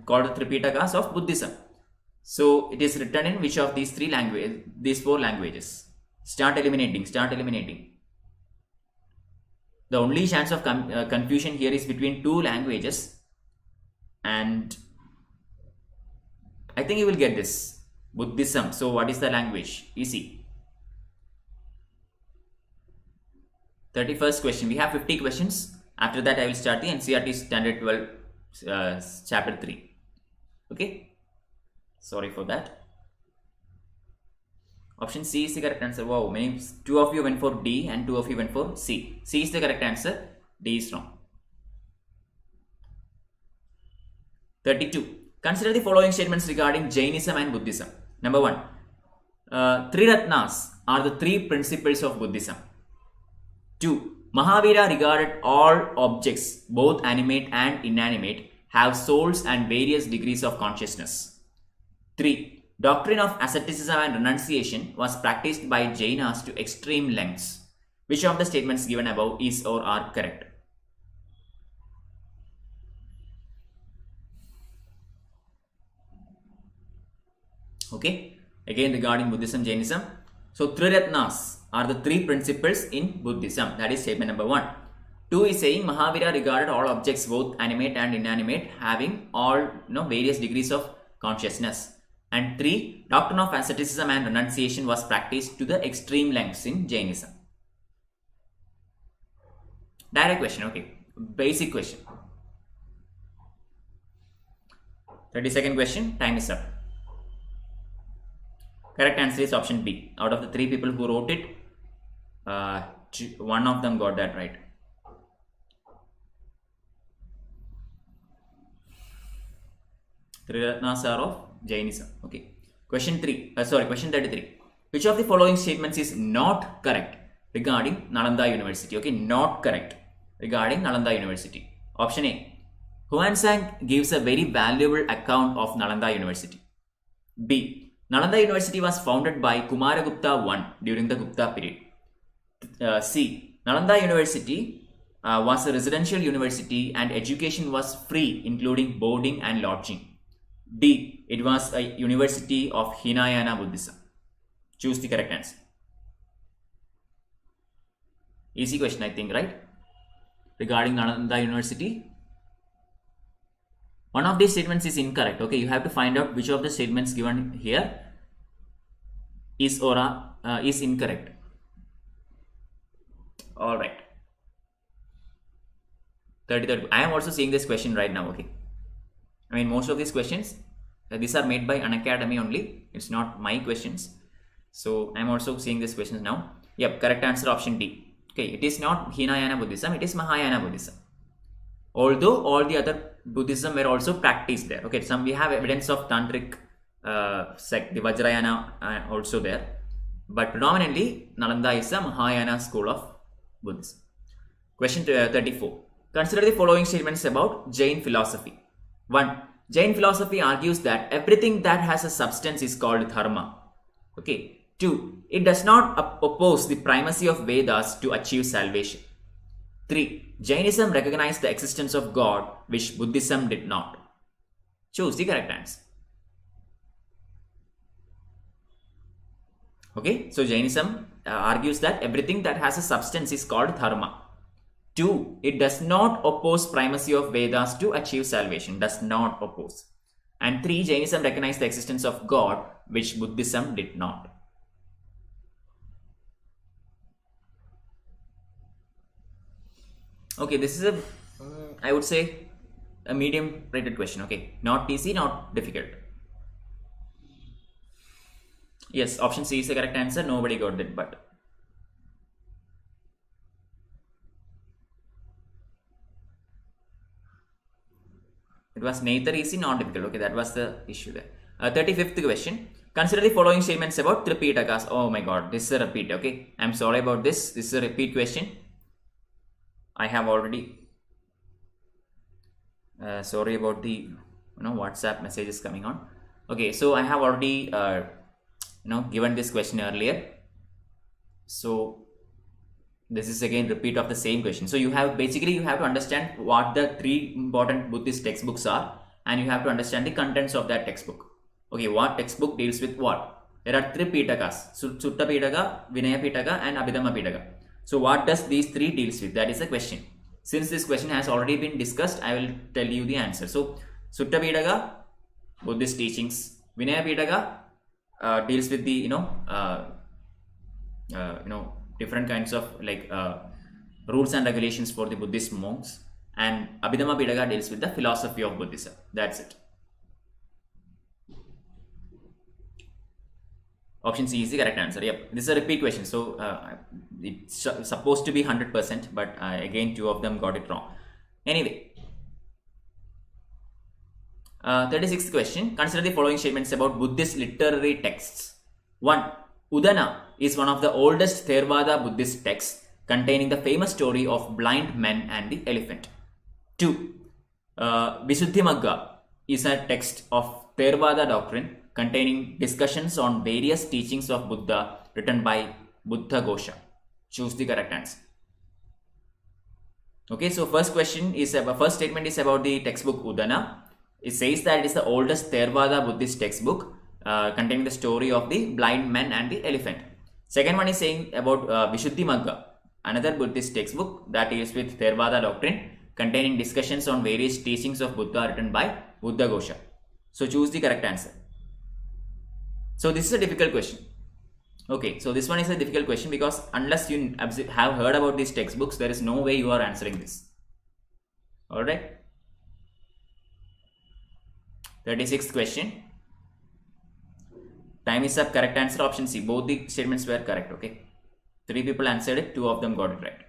called Tripitakas of Buddhism. So it is written in which of these 4 languages? Start eliminating. The only chance of confusion here is between 2 languages, and I think you will get this. Buddhism. So what is the language? Easy. 31st question. We have 50 questions. After that I will start the NCERT Standard 12 chapter 3. Okay. Sorry for that. Option C is the correct answer. Wow, 2 of you went for D and 2 of you went for C. C is the correct answer. D is wrong. 32. Consider the following statements regarding Jainism and Buddhism. Number 1. 3 Ratnas are the 3 principles of Buddhism. 2. Mahavira regarded all objects, both animate and inanimate, have souls and various degrees of consciousness. 3. Doctrine of asceticism and renunciation was practiced by Jainas to extreme lengths. Which of the statements given above is or are correct? Okay, again regarding Buddhism, Jainism. So Triratnas are the 3 principles in Buddhism. That is statement number 1. 2 is saying Mahavira regarded all objects, both animate and inanimate, having all various degrees of consciousness. And 3, doctrine of asceticism and renunciation was practiced to the extreme lengths in Jainism. Direct question, okay. Basic question. 32nd question, time is up. Correct answer is option B. Out of the 3 people who wrote it, 1 of them got that right. Triratnas are of Jainism. Okay. Question 33. Which of the following statements is not correct regarding Nalanda University? Okay, not correct regarding Nalanda University. Option A. Huansang gives a very valuable account of Nalanda University. B. Nalanda University was founded by Kumaragupta I during the Gupta period. C. Nalanda University was a residential university and education was free, including boarding and lodging. D. It was a university of Hinayana Buddhism. Choose the correct answer. Easy question, I think, right? Regarding Nalanda University. One of these statements is incorrect. Okay, you have to find out which of the statements given here is incorrect. All right. 30. I am also seeing this question right now. Okay. I mean, most of these questions, these are made by Unacademy only. It's not my questions. So I'm also seeing these questions now. Yep, correct answer option D. Okay, it is not Hinayana Buddhism, it is Mahayana Buddhism. Although all the other Buddhism were also practiced there. Okay, we have evidence of Tantric sect, the Vajrayana also there. But predominantly, Nalanda is a Mahayana school of Buddhism. Question 34. Consider the following statements about Jain philosophy. 1. Jain philosophy argues that everything that has a substance is called dharma. Okay. 2. It does not oppose the primacy of Vedas to achieve salvation. 3. Jainism recognized the existence of God, which Buddhism did not. Choose the correct answer. Okay, so Jainism argues that everything that has a substance is called dharma. 2. It does not oppose primacy of Vedas to achieve salvation. Does not oppose. And 3. Jainism recognized the existence of God, which Buddhism did not. Okay, this is I would say a medium rated question. Okay, not easy, not difficult. Yes, option C is the correct answer. Nobody got it, but it was neither easy nor difficult. Okay, that was the issue there. 35th question. Consider the following statements about Tripitakas. Oh my god, this is a repeat. Okay, I'm sorry about this. This is a repeat question. I have already sorry about the WhatsApp messages coming on. Okay, so I have already given this question earlier. So this is again repeat of the same question. So you have to understand what the 3 important Buddhist textbooks are, and you have to understand the contents of that textbook. Okay, what textbook deals with what? There are 3 Pitakas: Sutta Pitaka, Vinaya Pitaka, and Abhidhamma Pitaka. So what does these 3 deals with? That is the question. Since this question has already been discussed, I will tell you the answer. So Sutta Pitaka, Buddhist teachings. Vinaya Pitaka deals with the different kinds of rules and regulations for the Buddhist monks, and Abhidhamma Pitaka deals with the philosophy of Buddhism. That's it. Option C is the correct answer. Yep, this is a repeat question, so it's supposed to be 100%, but again 2 of them got it wrong. Anyway, 36th question. Consider the following statements about Buddhist literary texts. 1. Udana is one of the oldest Theravada Buddhist texts, containing the famous story of blind men and the elephant. 2. Visuddhimagga is a text of Theravada doctrine containing discussions on various teachings of Buddha written by Buddha Ghosha. Choose the correct answer. Okay, so first statement is about the textbook Udana. It says that it is the oldest Theravada Buddhist textbook containing the story of the blind man and the elephant. Second one is saying about Visuddhimagga, another Buddhist textbook that deals with Theravada doctrine containing discussions on various teachings of Buddha written by Buddha Ghosha. So choose the correct answer. So this is a difficult question. Okay, so this one is a difficult question because unless you have heard about these textbooks, there is no way you are answering this. Alright. 36th question. Time is up. Correct answer option C. Both the statements were correct. Okay. 3 people answered it. 2 of them got it right.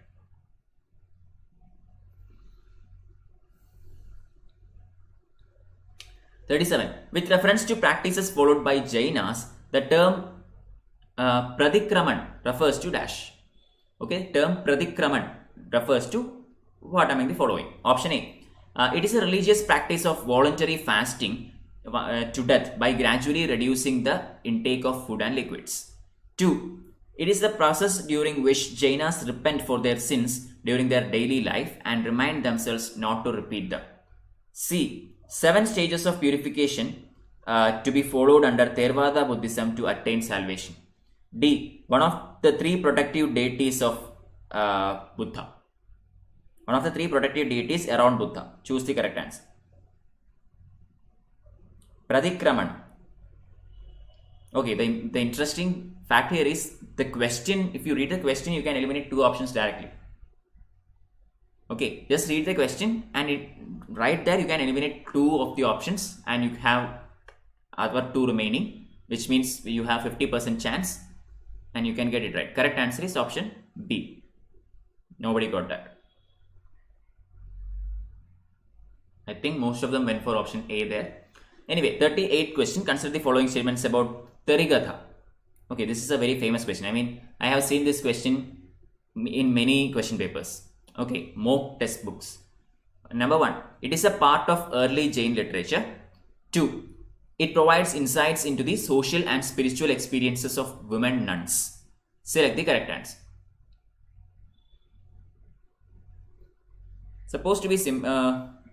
(37) With reference to practices followed by Jainas, the term Pradikraman refers to dash. Okay, term Pradikraman refers to what among the following? Option A. It is a religious practice of voluntary fasting to death by gradually reducing the intake of food and liquids. 2. It is the process during which Jainas repent for their sins during their daily life and remind themselves not to repeat them. C. 7 stages of purification to be followed under Theravada Buddhism to attain salvation. D. One of the 3 protective deities of Buddha. One of the 3 protective deities around Buddha. Choose the correct answer. Pradikraman. Okay, the interesting fact here is the question. If you read the question, you can eliminate 2 options directly. Okay, just read the question and right there you can eliminate 2 of the options and you have other 2 remaining, which means you have 50% chance and you can get it right. Correct answer is option B. Nobody got that. I think most of them went for option A there. Anyway, 38th question. Consider the following statements about Tarigatha. Okay, this is a very famous question. I mean, I have seen this question in many question papers. Okay, mock test books. Number 1, it is a part of early Jain literature. 2, it provides insights into the social and spiritual experiences of women nuns. Select the correct answer. Supposed to be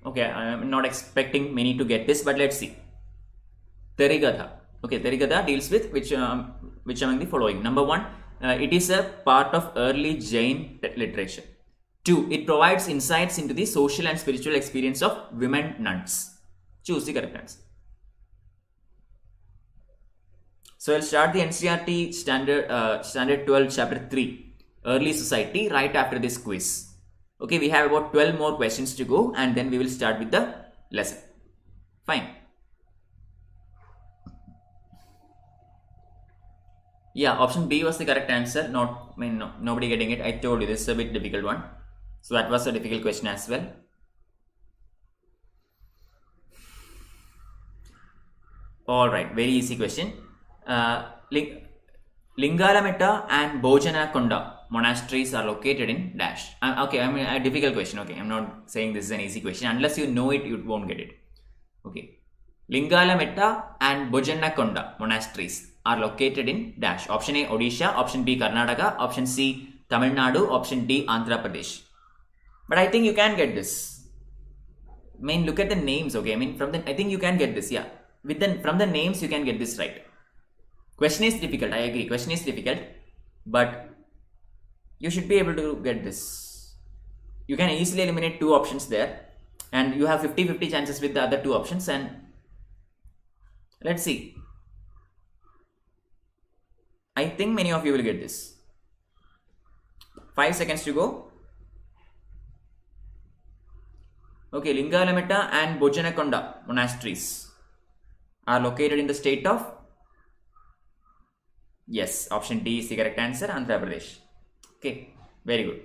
okay, I am not expecting many to get this, but let's see. Tarigatha. Okay, Tarigatha deals with which among the following? Number 1, it is a part of early Jain literature. 2, it provides insights into the social and spiritual experience of women nuns. Choose the correct answer. So I'll start the NCERT standard 12 chapter 3 early society right after this quiz. Okay, we have about 12 more questions to go and then we will start with the lesson. Fine. Yeah, option B was the correct answer. Nobody getting it. I told you this is a bit difficult one. So that was a difficult question as well. Alright, very easy question. Lingalametta and Bojanakonda monasteries are located in dash. Okay, I mean a difficult question. Okay, I'm not saying this is an easy question. Unless you know it, you won't get it. Okay. Lingalametta and Bojanakonda monasteries are located in dash. Option A, Odisha. Option B, Karnataka. Option C, Tamil Nadu. Option D, Andhra Pradesh. But I think you can get this. I mean, look at the names. Okay, I mean, I think you can get this. Yeah, from the names you can get this right. Question is difficult. I agree. Question is difficult, but you should be able to get this. You can easily eliminate 2 options there, and you have 50-50 chances with the other 2 options. And let's see. I think many of you will get this. 5 seconds to go. Okay, Lingalametta and Bojanakonda monasteries are located in the state of, yes, option D is the correct answer, Andhra Pradesh. Okay, very good.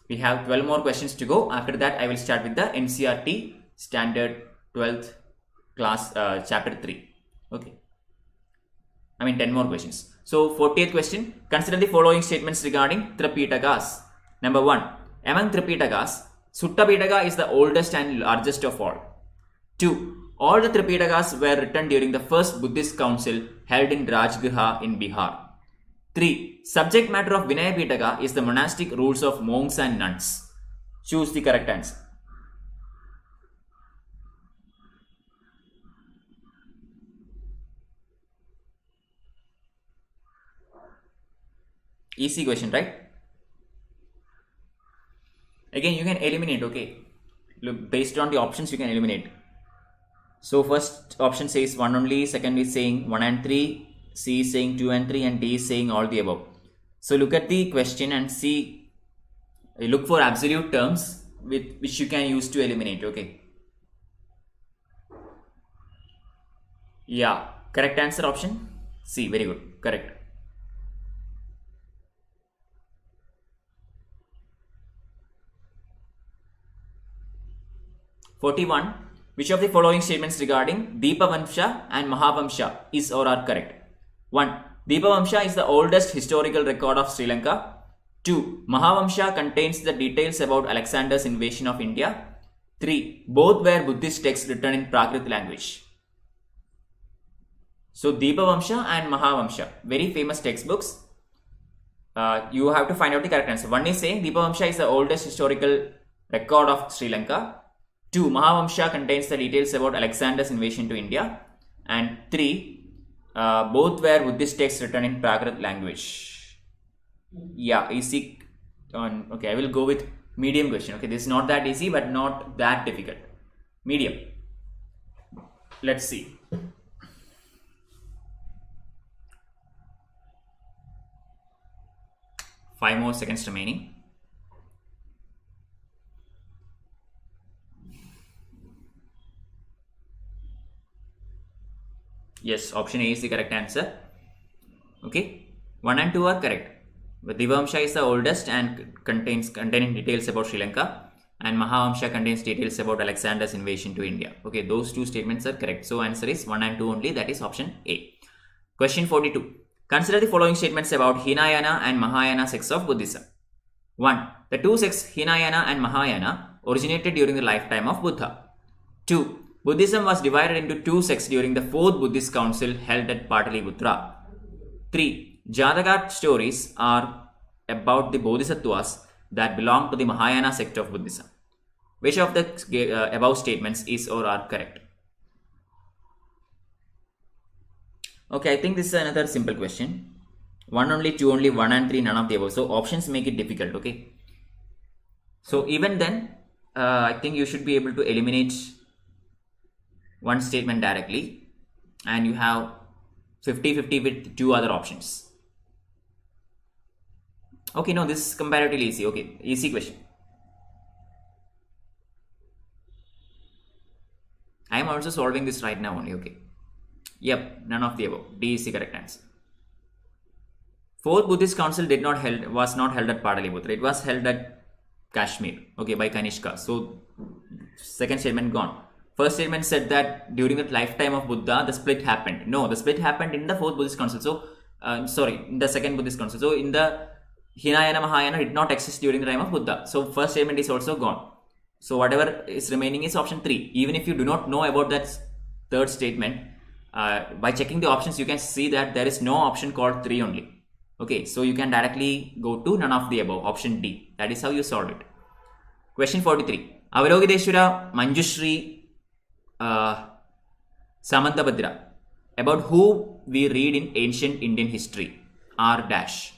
We have 12 more questions to go. After that, I will start with the NCERT standard 12th class chapter 3. Okay. I mean 10 more questions. So 40th question. Consider the following statements regarding Tripitakas. Number 1. Among Tripitakas, Sutta Pitaka is the oldest and largest of all. 2. All the Tripitakas were written during the first Buddhist council held in Rajgriha in Bihar. 3. Subject matter of Vinaya Pitaka is the monastic rules of monks and nuns. Choose the correct answer. Easy question, right? Again, you can eliminate, okay? Look, based on the options, you can eliminate. So first option says 1 only, second is saying 1 and 3, C is saying 2 and 3, and D is saying all the above. So look at the question and see, look for absolute terms which you can use to eliminate, okay? Yeah, correct answer option C, very good, correct. (41) Which of the following statements regarding Deepavamsha and Mahavamsha is or are correct? 1. Deepavamsha is the oldest historical record of Sri Lanka. 2. Mahavamsha contains the details about Alexander's invasion of India. 3. Both were Buddhist texts written in Prakrit language. So Deepavamsha and Mahavamsha, very famous textbooks. You have to find out the correct answer. 1 is saying Deepavamsha is the oldest historical record of Sri Lanka. 2. Mahavamsha contains the details about Alexander's invasion to India. And 3. Both were Buddhist texts written in Prakrit language. Yeah, easy. Okay, I will go with medium question. Okay, this is not that easy, but not that difficult. Medium. Let's see. 5 more seconds remaining. Yes, option A is the correct answer. Okay, 1 and 2 are correct. But Divamsha is the oldest and containing details about Sri Lanka, and Mahavamsha contains details about Alexander's invasion to India. Okay, those two statements are correct. So answer is 1 and 2 only, that is option A. Question 42. Consider the following statements about Hinayana and Mahayana sects of Buddhism. 1. The two sects Hinayana and Mahayana originated during the lifetime of Buddha. 2. Buddhism was divided into two sects during the 4th Buddhist Council held at Pataliputra. 3. Jataka stories are about the Bodhisattvas that belong to the Mahayana sect of Buddhism. Which of the above statements is or are correct? Okay, I think this is another simple question. 1 only, 2 only, 1 and 3, none of the above. So options make it difficult, okay? So even then, I think you should be able to eliminate one statement directly, and you have 50-50 with 2 other options. Okay, no, this is comparatively easy. Okay, easy question. I am also solving this right now only, okay. Yep, none of the above. D is the correct answer. 4th Buddhist Council was not held at Pataliputra. It was held at Kashmir, okay, by Kanishka. So, second statement gone. First statement said that during the lifetime of Buddha, the split happened. No, the split happened in the 4th Buddhist Council. So, in the 2nd Buddhist Council. So, in the Hinayana Mahayana did not exist during the time of Buddha. So, first statement is also gone. So, whatever is remaining is option 3. Even if you do not know about that third statement, by checking the options, you can see that there is no option called 3 only. Okay, so you can directly go to none of the above, option D. That is how you solve it. Question 43. Avalokiteshwara Manjushri Samantabhadra, about who we read in ancient Indian history, R dash.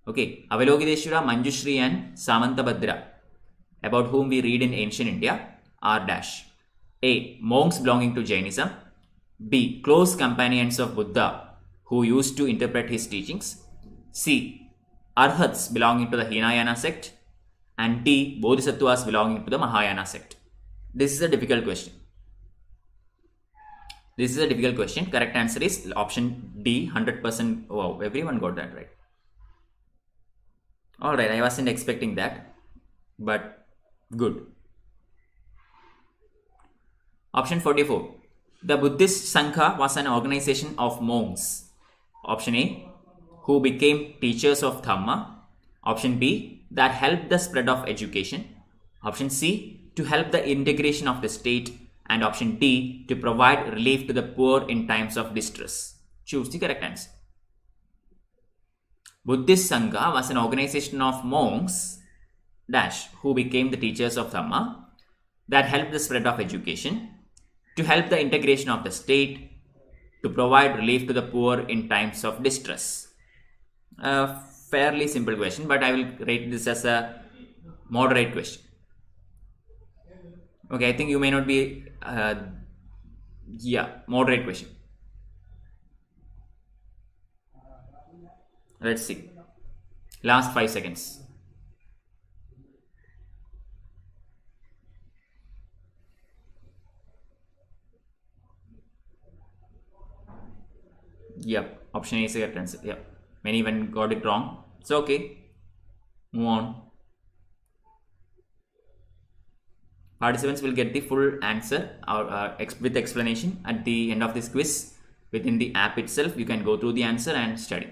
Okay, Avalokiteshwara, Manjushri and Samantabhadra, about whom we read in ancient India, R dash. A. Monks belonging to Jainism. B. Close companions of Buddha who used to interpret his teachings. C. Arhats belonging to the Hinayana sect. And D. Bodhisattvas belonging to the Mahayana sect. This is a difficult question. Correct answer is option D, 100%. Wow, everyone got that right. Alright, I wasn't expecting that, but good. Option 44. The Buddhist Sangha was an organization of monks. Option A, who became teachers of Dhamma. Option B, that helped the spread of education. Option C, to help the integration of the state. And option D, to provide relief to the poor in times of distress. Choose the correct answer. Buddhist Sangha was an organization of monks dash who became the teachers of Dhamma, that helped the spread of education, to help the integration of the state, to provide relief to the poor in times of distress. A fairly simple question, but I will rate this as a moderate question. Okay, I think you may not be, moderate question. Let's see. Last 5 seconds. Yep, option A is the correct answer. Yep, many even got it wrong. It's okay. Move on. Participants will get the full answer with explanation at the end of this quiz within the app itself. You can go through the answer and study.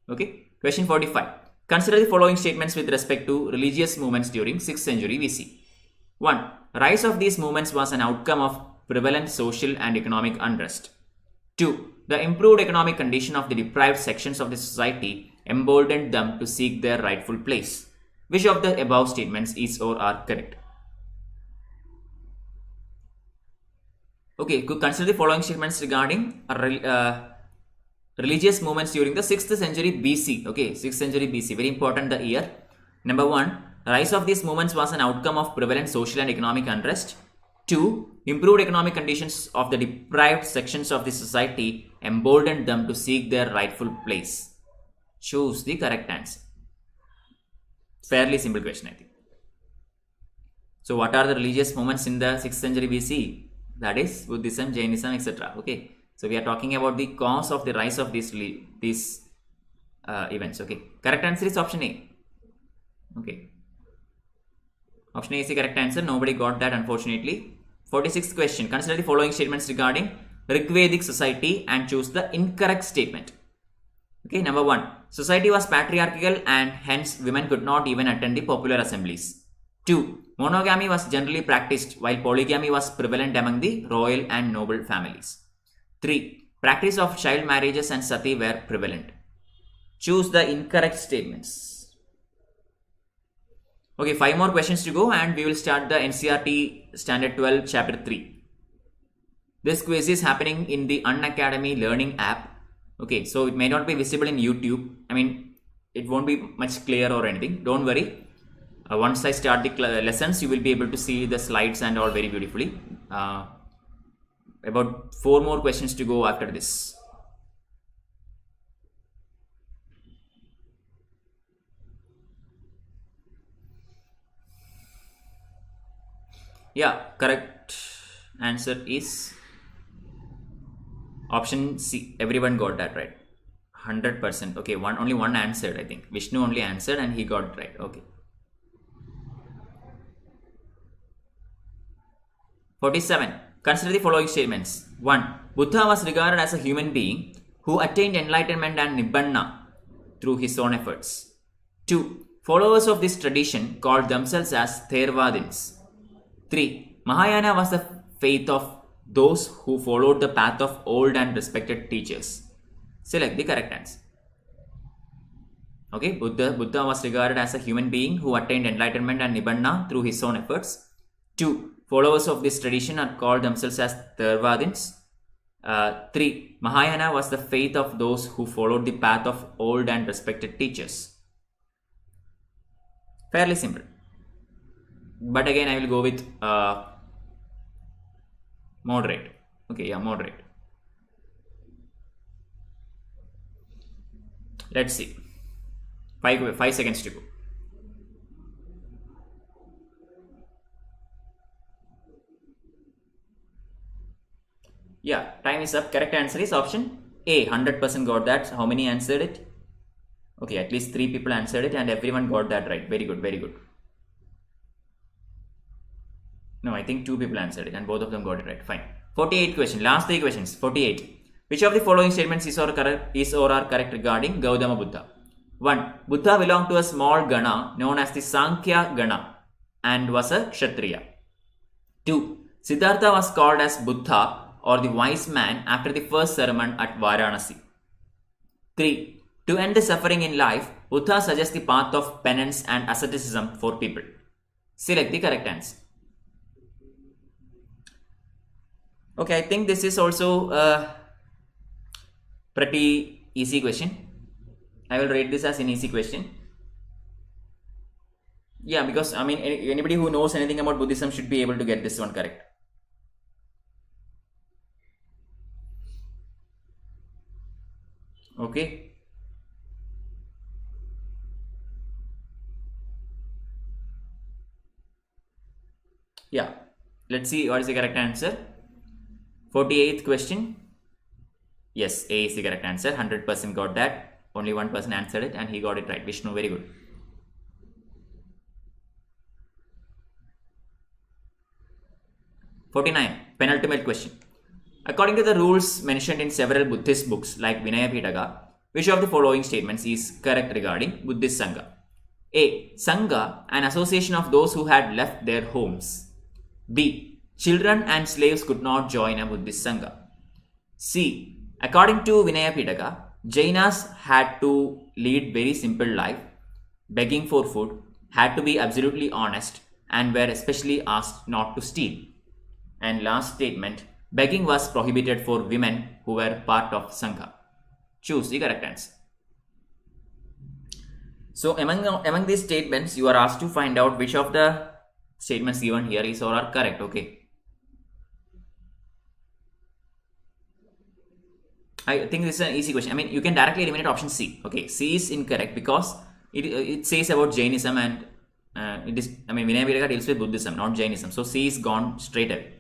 Okay. Question 45. Consider the following statements with respect to religious movements during 6th century BC. 1. Rise of these movements was an outcome of prevalent social and economic unrest. 2. The improved economic condition of the deprived sections of the society emboldened them to seek their rightful place. Which of the above statements is or are correct? Okay, consider the following statements regarding religious movements during the 6th century BC. Okay, 6th century BC, very important the year. Number 1, rise of these movements was an outcome of prevalent social and economic unrest. 2. Improved economic conditions of the deprived sections of the society emboldened them to seek their rightful place. Choose the correct answer. Fairly simple question, I think. So what are the religious movements in the 6th century BC? That is Buddhism, Jainism, etc. Okay. So we are talking about the cause of the rise of these events. Okay. Correct answer is option A. Okay. Option A is the correct answer. Nobody got that, unfortunately. 46th question. Consider the following statements regarding Rigvedic society and choose the incorrect statement. Okay. Number 1. Society was patriarchal and hence women could not even attend the popular assemblies. 2. Monogamy was generally practiced while polygamy was prevalent among the royal and noble families. 3. Practice of child marriages and sati were prevalent. Choose the incorrect statements. Okay, 5 more questions to go and we will start the NCERT Standard 12 Chapter 3. This quiz is happening in the Unacademy learning app. Okay, so it may not be visible in YouTube. I mean, it won't be much clear or anything. Don't worry. Once I start the lessons, you will be able to see the slides and all very beautifully. About 4 more questions to go after this. Yeah, correct answer is option C. Everyone got that right. 100%. Okay, only one answered, I think. Vishnu only answered and he got it right. Okay. 47. Consider the following statements. 1. Buddha was regarded as a human being who attained enlightenment and nibbana through his own efforts. 2. Followers of this tradition called themselves as Theravadins. 3. Mahayana was the faith of those who followed the path of old and respected teachers. Select the correct answer. Okay, Buddha was regarded as a human being who attained enlightenment and nibbana through his own efforts. 2. Followers of this tradition are called themselves as Theravadins. 3. Mahayana was the faith of those who followed the path of old and respected teachers. Fairly simple. But again, I will go with moderate. Okay, yeah, moderate. Let's see. 5 seconds to go. Yeah, time is up. Correct answer is option A. 100% got that. So how many answered it? Okay, at least 3 people answered it and everyone got that right. Very good, very good. No, I think 2 people answered it and both of them got it right. Fine. 48 question. Last 3 questions. 48. Which of the following statements is or are correct regarding Gautama Buddha? 1. Buddha belonged to a small Gana known as the Sankhya Gana and was a Kshatriya. 2. Siddhartha was called as Buddha or the wise man after the first sermon at Varanasi. 3. To end the suffering in life, Buddha suggests the path of penance and asceticism for people. Select the correct answer. Okay, I think this is also a pretty easy question. I will rate this as an easy question. Yeah, because I mean anybody who knows anything about Buddhism should be able to get this one correct. Okay. Yeah, let's see what is the correct answer. 48th question. Yes, A is the correct answer. 100% got that. Only one person answered it and he got it right. Vishnu, very good. 49. Penultimate question. According to the rules mentioned in several Buddhist books like Vinaya Pitaka, which of the following statements is correct regarding Buddhist Sangha? A. Sangha, an association of those who had left their homes. B. Children and slaves could not join a Buddhist Sangha. C. According to Vinaya Pitaka, Jainas had to lead very simple life, begging for food, had to be absolutely honest, and were especially asked not to steal. And last statement, begging was prohibited for women who were part of Sangha. Choose the correct answer. So among these statements, you are asked to find out which of the statements given here is or are correct. Okay. I think this is an easy question. I mean, you can directly eliminate option C. Okay, C is incorrect because it says about Jainism, and it is, I mean, Vinaya Viraka deals with Buddhism, not Jainism. So C is gone straight away.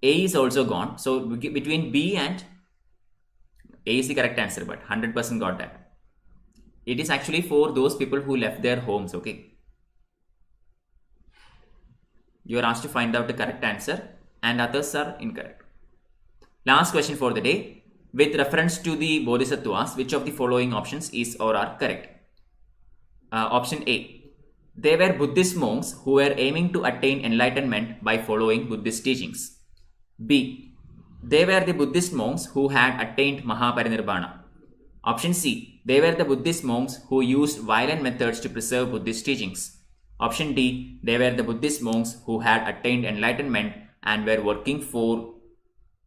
A is also gone. So between B and A is the correct answer, but 100% got that. It is actually for those people who left their homes, okay? You are asked to find out the correct answer and others are incorrect. Last question for the day. With reference to the Bodhisattvas, which of the following options is or are correct? Option A. They were Buddhist monks who were aiming to attain enlightenment by following Buddhist teachings. B. They were the Buddhist monks who had attained Mahaparinirvana. Option C. They were the Buddhist monks who used violent methods to preserve Buddhist teachings. Option D. They were the Buddhist monks who had attained enlightenment and were working for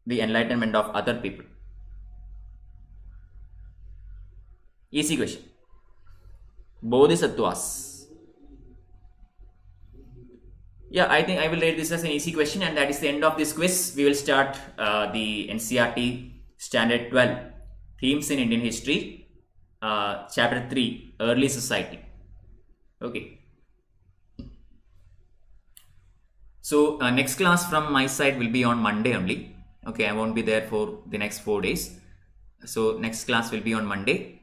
the enlightenment of other people. Easy question. Bodhisattvas. Yeah, I think I will rate this as an easy question, and that is the end of this quiz. We will start the NCERT Standard 12 Themes in Indian History, Chapter 3 Early Society. Okay. So next class from my side will be on Monday only. Okay, I won't be there for the next 4 days. So next class will be on Monday.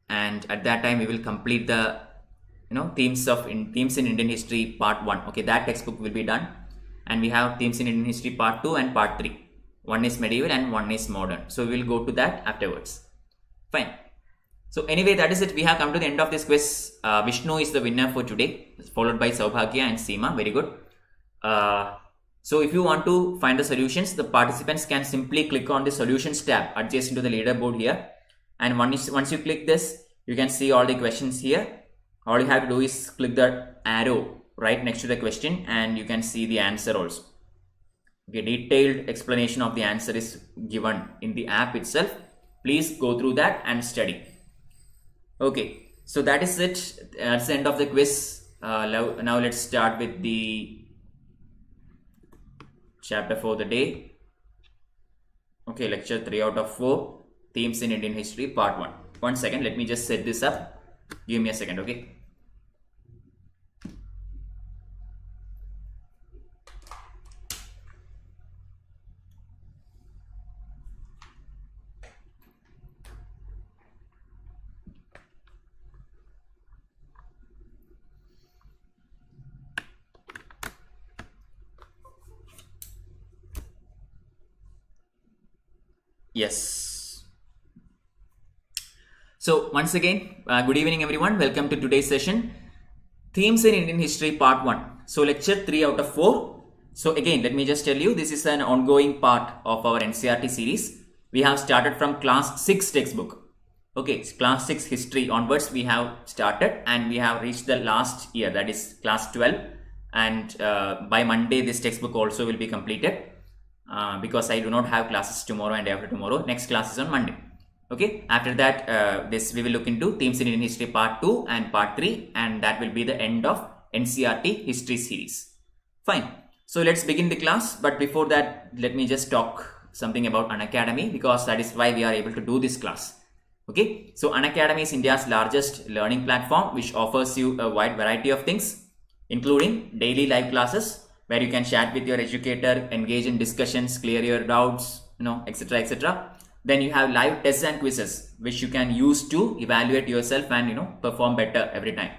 And at that time we will complete the themes in Indian history part 1. Okay, that textbook will be done, and we have themes in Indian history part 2 and part 3. One is medieval and one is modern, so we will go to that afterwards. Fine. So anyway, that is it. We have come to the end of this quiz. Vishnu is the winner for today, followed by Saubhagya and Seema. Very good. So if you want to find the solutions, the participants can simply click on the solutions tab adjacent to the leaderboard here. And once you click this, you can see all the questions here. All you have to do is click the arrow right next to the question and you can see the answer also. Okay, detailed explanation of the answer is given in the app itself. Please go through that and study. Okay, so that is it. That's the end of the quiz. Now let's start with the chapter for the day. Okay, lecture 3 out of 4. Themes in Indian History, Part 1. 1 second, let me just set this up. Give me a second, okay? Yes. So once again, good evening everyone. Welcome to today's session. Themes in Indian History Part 1. So lecture 3 out of 4. So again, let me just tell you, this is an ongoing part of our NCERT series. We have started from class 6 textbook. Okay, class 6 history onwards we have started and we have reached the last year, that is class 12. And by Monday this textbook also will be completed because I do not have classes tomorrow and day after tomorrow. Next class is on Monday. Okay, after that we will look into Themes in Indian History Part 2 and Part 3, and that will be the end of NCERT History series. Fine. So let's begin the class, but before that let me just talk something about Unacademy, because that is why we are able to do this class. Okay, so Unacademy is India's largest learning platform which offers you a wide variety of things, including daily live classes where you can chat with your educator, engage in discussions, clear your doubts, etc, etc. Then you have live tests and quizzes which you can use to evaluate yourself and perform better every time.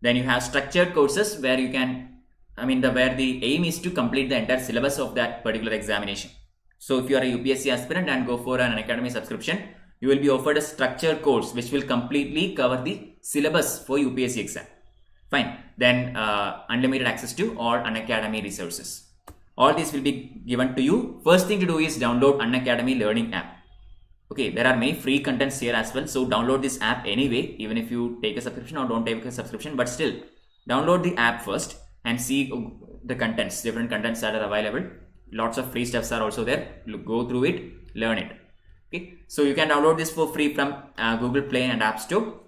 Then you have structured courses where you can, where the aim is to complete the entire syllabus of that particular examination. So if you are a UPSC aspirant and go for an Unacademy subscription, you will be offered a structured course which will completely cover the syllabus for UPSC exam. Fine. Then unlimited access to all Unacademy resources. All this will be given to you. First thing to do is download Unacademy learning app. Okay, there are many free contents here as well. So download this app anyway, even if you take a subscription or don't take a subscription, but still download the app first and see the contents, different contents that are available. Lots of free stuffs are also there. Go through it, learn it. Okay, so you can download this for free from Google Play and App Store.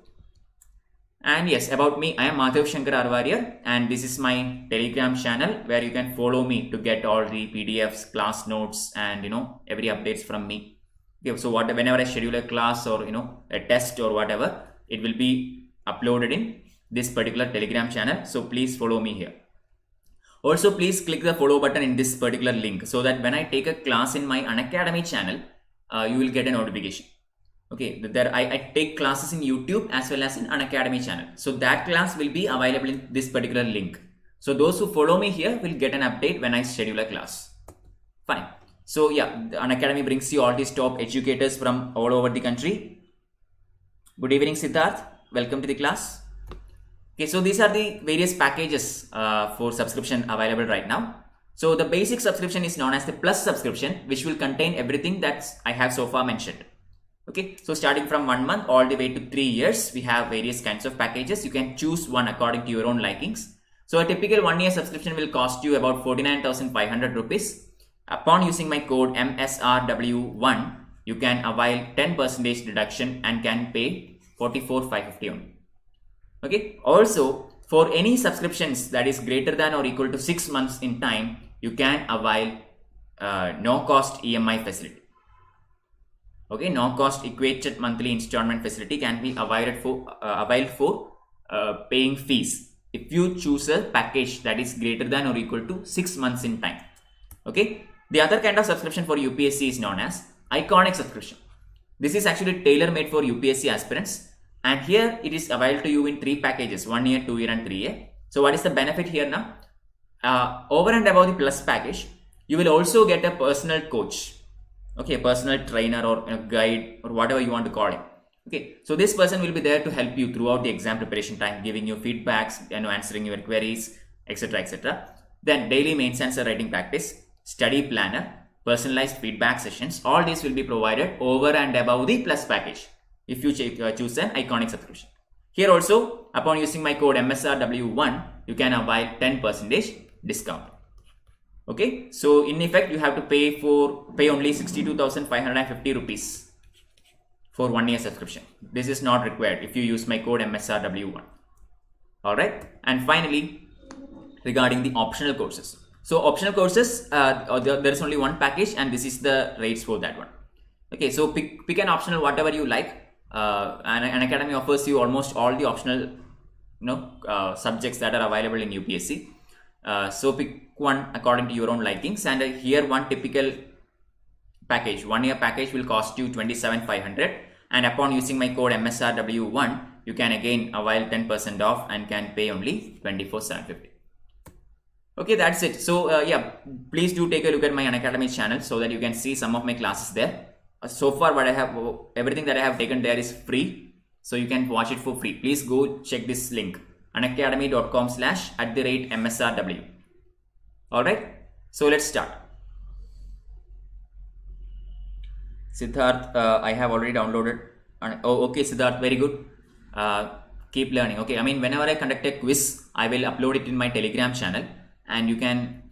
And yes, about me, I am Madhav Sankar R Warrier, and this is my Telegram channel where you can follow me to get all the PDFs, class notes, and every updates from me. Okay, so whenever I schedule a class or a test or whatever, it will be uploaded in this particular Telegram channel. So please follow me here. Also, please click the follow button in this particular link so that when I take a class in my Unacademy channel, you will get a notification. Okay, I take classes in YouTube as well as in Unacademy channel. So that class will be available in this particular link. So those who follow me here will get an update when I schedule a class. Fine. So yeah, Unacademy brings you all these top educators from all over the country. Good evening, Siddharth. Welcome to the class. Okay, so these are the various packages for subscription available right now. So the basic subscription is known as the Plus subscription, which will contain everything that I have so far mentioned. Okay, so starting from 1 month all the way to 3 years, we have various kinds of packages. You can choose one according to your own likings. So a typical 1 year subscription will cost you about 49,500 rupees. Upon using my code MSRW1, you can avail 10% deduction and can pay 44,550 only. Okay, also for any subscriptions that is greater than or equal to 6 months in time, you can avail no cost EMI facility. Okay, no cost equated monthly installment facility can be availed for paying fees if you choose a package that is greater than or equal to 6 months in time. Okay, the other kind of subscription for UPSC is known as iconic subscription. This is actually tailor made for UPSC aspirants, and here it is available to you in 3 packages: 1 year, 2 year and 3 year. So what is the benefit here now? Over and above the Plus package, you will also get a personal coach. Okay, a personal trainer or a guide or whatever you want to call it. Okay, so this person will be there to help you throughout the exam preparation time, giving you feedbacks, answering your queries, etc., etc. Then daily mains answer writing practice, study planner, personalized feedback sessions. All these will be provided over and above the Plus package if you choose an iconic subscription. Here also, upon using my code MSRW1, you can avail 10% discount. Okay, so in effect, you have to pay only 62,550 rupees for 1 year subscription. This is not required if you use my code MSRW1. Alright, and finally, regarding the optional courses. So optional courses, there is only one package and this is the rates for that one. Okay, so pick an optional whatever you like. Unacademy offers you almost all the optional subjects that are available in UPSC. So pick one according to your own likings, and here one typical package, 1 year package will cost you 27,500, and upon using my code MSRW1, you can again avail 10% off and can pay only 24,750. Okay, that's it. So yeah, please do take a look at my Unacademy channel so that you can see some of my classes there. So far everything that I have taken there is free, so you can watch it for free. Please go check this link, unacademy.com/@MSRW. Alright, so let's start. Siddharth, I have already downloaded. Oh, okay, Siddharth, very good. Keep learning. Okay, I mean, whenever I conduct a quiz, I will upload it in my Telegram channel, and you can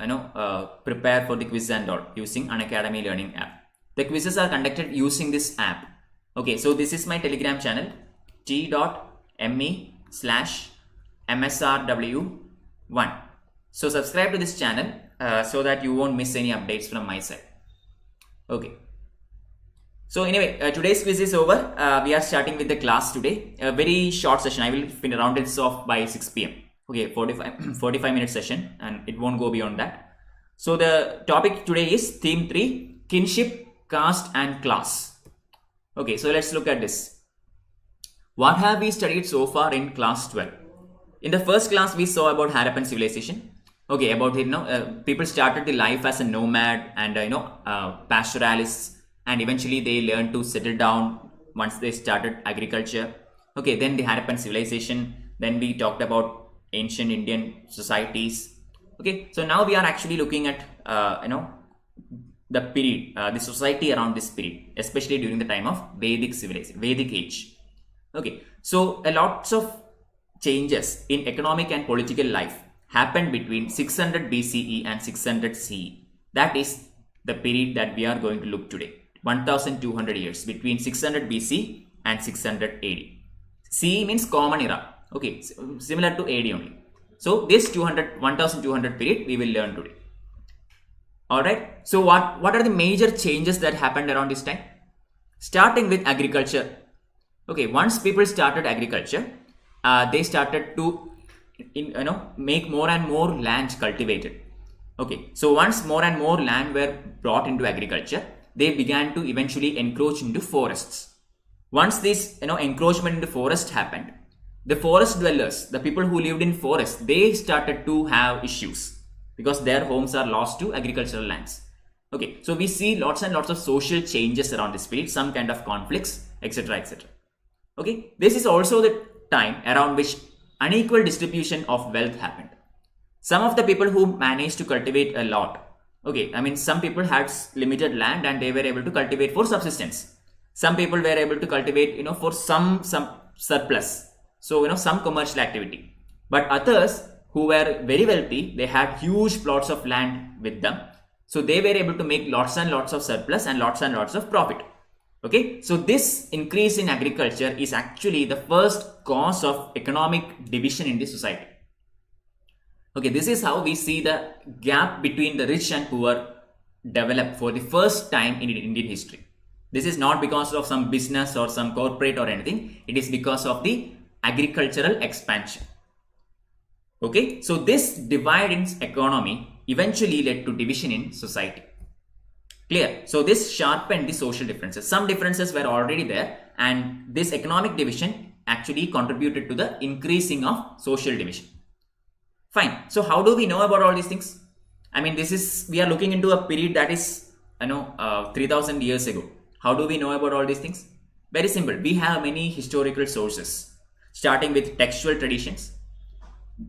prepare for the quiz and all using Unacademy Learning app. The quizzes are conducted using this app. Okay, so this is my Telegram channel, t.me/MSRW1. So subscribe to this channel so that you won't miss any updates from my side. Okay. So anyway, today's quiz is over. We are starting with the class today. A very short session. I will round this off by 6 p.m. Okay, 45 minute session, and it won't go beyond that. So the topic today is theme 3, kinship, caste and class. Okay, so let's look at this. What have we studied so far in class 12? In the first class, we saw about Harappan civilization. Okay, about people started the life as a nomad and pastoralists, and eventually they learned to settle down once they started agriculture. Okay, then the Harappan civilization. Then we talked about ancient Indian societies. Okay, so now we are actually looking at the period, the society around this period, especially during the time of Vedic civilization, Vedic age. Okay, so a lots of changes in economic and political life happened between 600 BCE and 600 CE. That is the period that we are going to look today. 1200 years between 600 BC and 600 AD. CE means common era. Okay, similar to AD only. So this 1200 period we will learn today. Alright, so what are the major changes that happened around this time? Starting with agriculture. Okay, once people started agriculture, they started to make more and more land cultivated. Okay, so once more and more land were brought into agriculture, they began to eventually encroach into forests. Once this encroachment into forest happened, the forest dwellers, the people who lived in forest, they started to have issues because their homes are lost to agricultural lands. Okay, so we see lots and lots of social changes around this period, some kind of conflicts, etc., etc. Okay, this is also the time around which unequal distribution of wealth happened. Some of the people who managed to cultivate a lot, okay, I mean, some people had limited land and they were able to cultivate for subsistence. Some people were able to cultivate, for some surplus. So, some commercial activity. But others who were very wealthy, they had huge plots of land with them. So they were able to make lots and lots of surplus and lots of profit. Okay, so this increase in agriculture is actually the first cause of economic division in the society. Okay, this is how we see the gap between the rich and poor develop for the first time in Indian history. This is not because of some business or some corporate or anything. It is because of the agricultural expansion. Okay, so this divide in economy eventually led to division in society. Clear? So this sharpened the social differences. Some differences were already there, and this economic division actually contributed to the increasing of social division. Fine. So how do we know about all these things? I mean, we are looking into a period that is 3000 years ago. How do we know about all these things? Very simple. We have many historical sources, starting with textual traditions,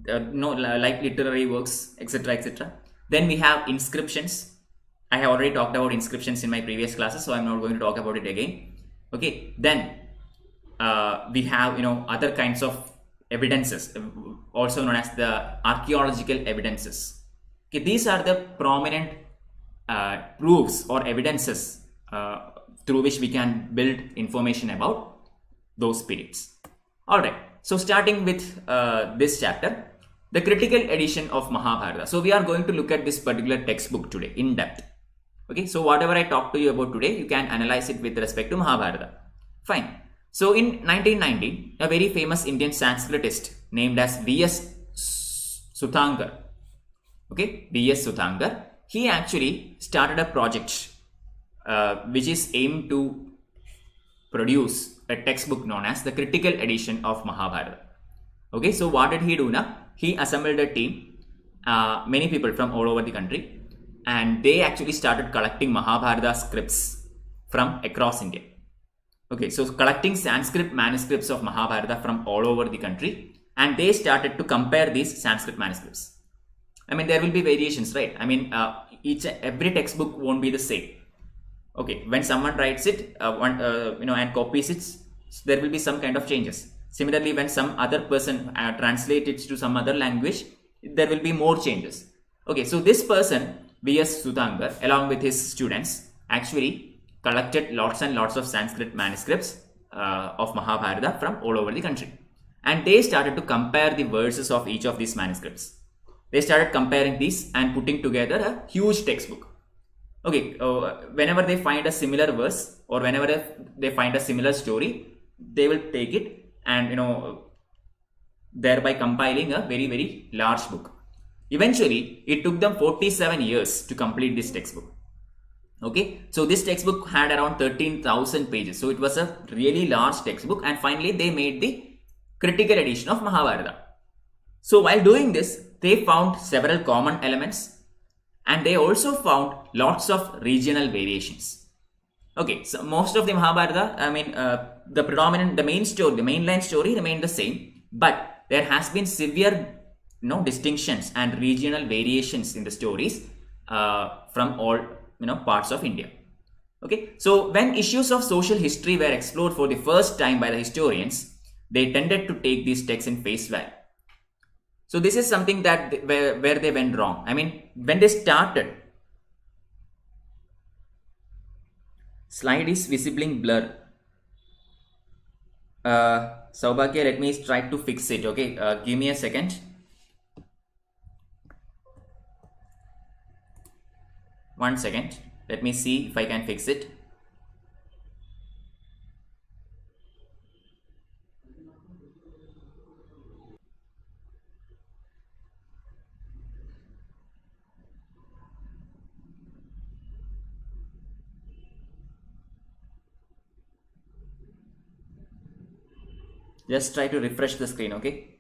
like literary works, etc., etc. Then we have inscriptions. I have already talked about inscriptions in my previous classes, so I'm not going to talk about it again. Okay. Then we have other kinds of evidences, also known as the archaeological evidences. Okay, these are the prominent proofs or evidences through which we can build information about those periods. Alright, so starting with this chapter, the critical edition of Mahabharata. So we are going to look at this particular textbook today in depth. Okay, so whatever I talk to you about today, you can analyze it with respect to Mahabharata. Fine. So in 1990, a very famous Indian Sanskritist named as V.S. Suthankar, okay, V.S. Suthankar, he actually started a project which is aimed to produce a textbook known as the critical edition of Mahabharata. Okay, so what did he do now? He assembled a team, many people from all over the country, and they actually started collecting Mahabharata scripts from across India. Okay, so collecting Sanskrit manuscripts of Mahabharata from all over the country, and they started to compare these Sanskrit manuscripts. I mean, there will be variations, right? I mean, every textbook won't be the same. Okay, when someone writes it, and copies it, there will be some kind of changes. Similarly, when some other person translates it to some other language, there will be more changes. Okay, so this person, V.S. Suthankar, along with his students, actually collected lots and lots of Sanskrit manuscripts of Mahabharata from all over the country. And they started to compare the verses of each of these manuscripts. They started comparing these and putting together a huge textbook. Okay, whenever they find a similar verse or whenever they find a similar story, they will take it and thereby compiling a very, very large book. Eventually, it took them 47 years to complete this textbook. Okay, so this textbook had around 13,000 pages. So it was a really large textbook, and finally they made the critical edition of Mahabharata. So while doing this, they found several common elements, and they also found lots of regional variations. Okay, so most of the Mahabharata, I mean, the mainline story remained the same, but there has been severe distinctions and regional variations in the stories from all parts of India. Okay, so when issues of social history were explored for the first time by the historians, they tended to take these texts in face value. So this is something that where they went wrong. I mean, when they started, slide is visibly blur. Saubhagya, let me try to fix it. Okay, give me a second. One second. Let me see if I can fix it. Just try to refresh the screen, okay?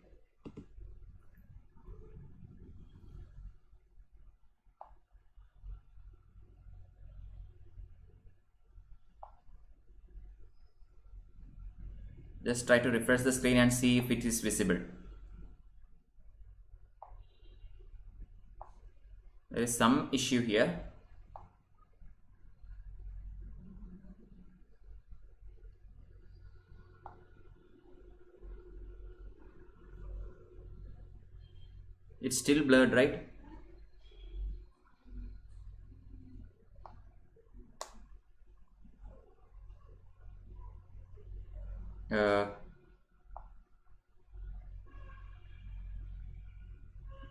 Just try to refresh the screen and see if it is visible. There is some issue here. It's still blurred, right?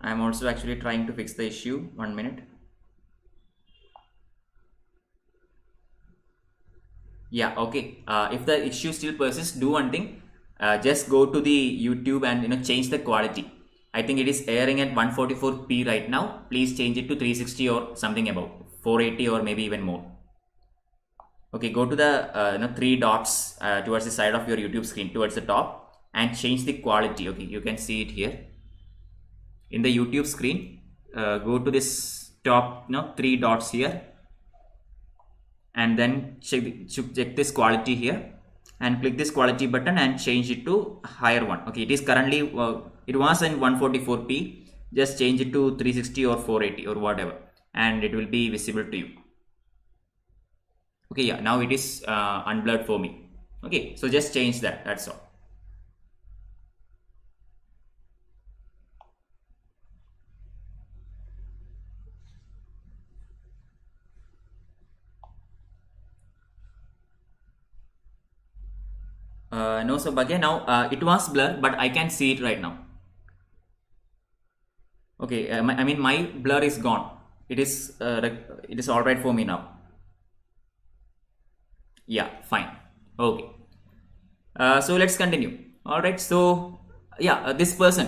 I'm also actually trying to fix the issue. 1 minute. Yeah, okay. If the issue still persists, do one thing. Just go to the YouTube and change the quality. I think it is airing at 144p right now. Please change it to 360 or something above 480 or maybe even more. Okay, go to the 3 dots towards the side of your YouTube screen, towards the top, and change the quality. Okay, you can see it here in the YouTube screen. Go to this top 3 dots here, and then check this quality here, and click this quality button and change it to higher one. Okay, it is currently it was in 144p. Just change it to 360 or 480 or whatever, and it will be visible to you. Okay, yeah, now it is unblurred for me. Okay, so just change that, that's all. No, so again, now it was blurred, but I can see it right now. Okay, I mean my blur is gone. It is all right for me now. Yeah, fine. Okay. So let's continue. All right. So yeah, this person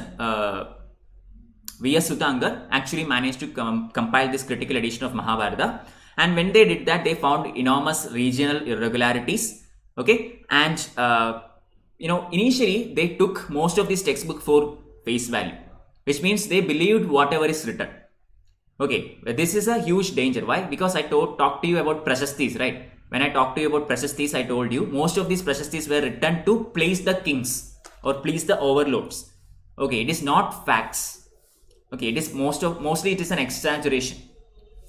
V.S. Sutankar actually managed to compile this critical edition of Mahabharata, and when they did that, they found enormous regional irregularities. Okay, and initially they took most of this textbook for face value, which means they believed whatever is written. Okay, this is a huge danger. Why? Because I talked to you about prashastis, right? When I talked to you about prashastis, I told you most of these prashastis were written to please the kings or please the overlords. Okay, it is not facts. Okay, it is mostly it is an exaggeration.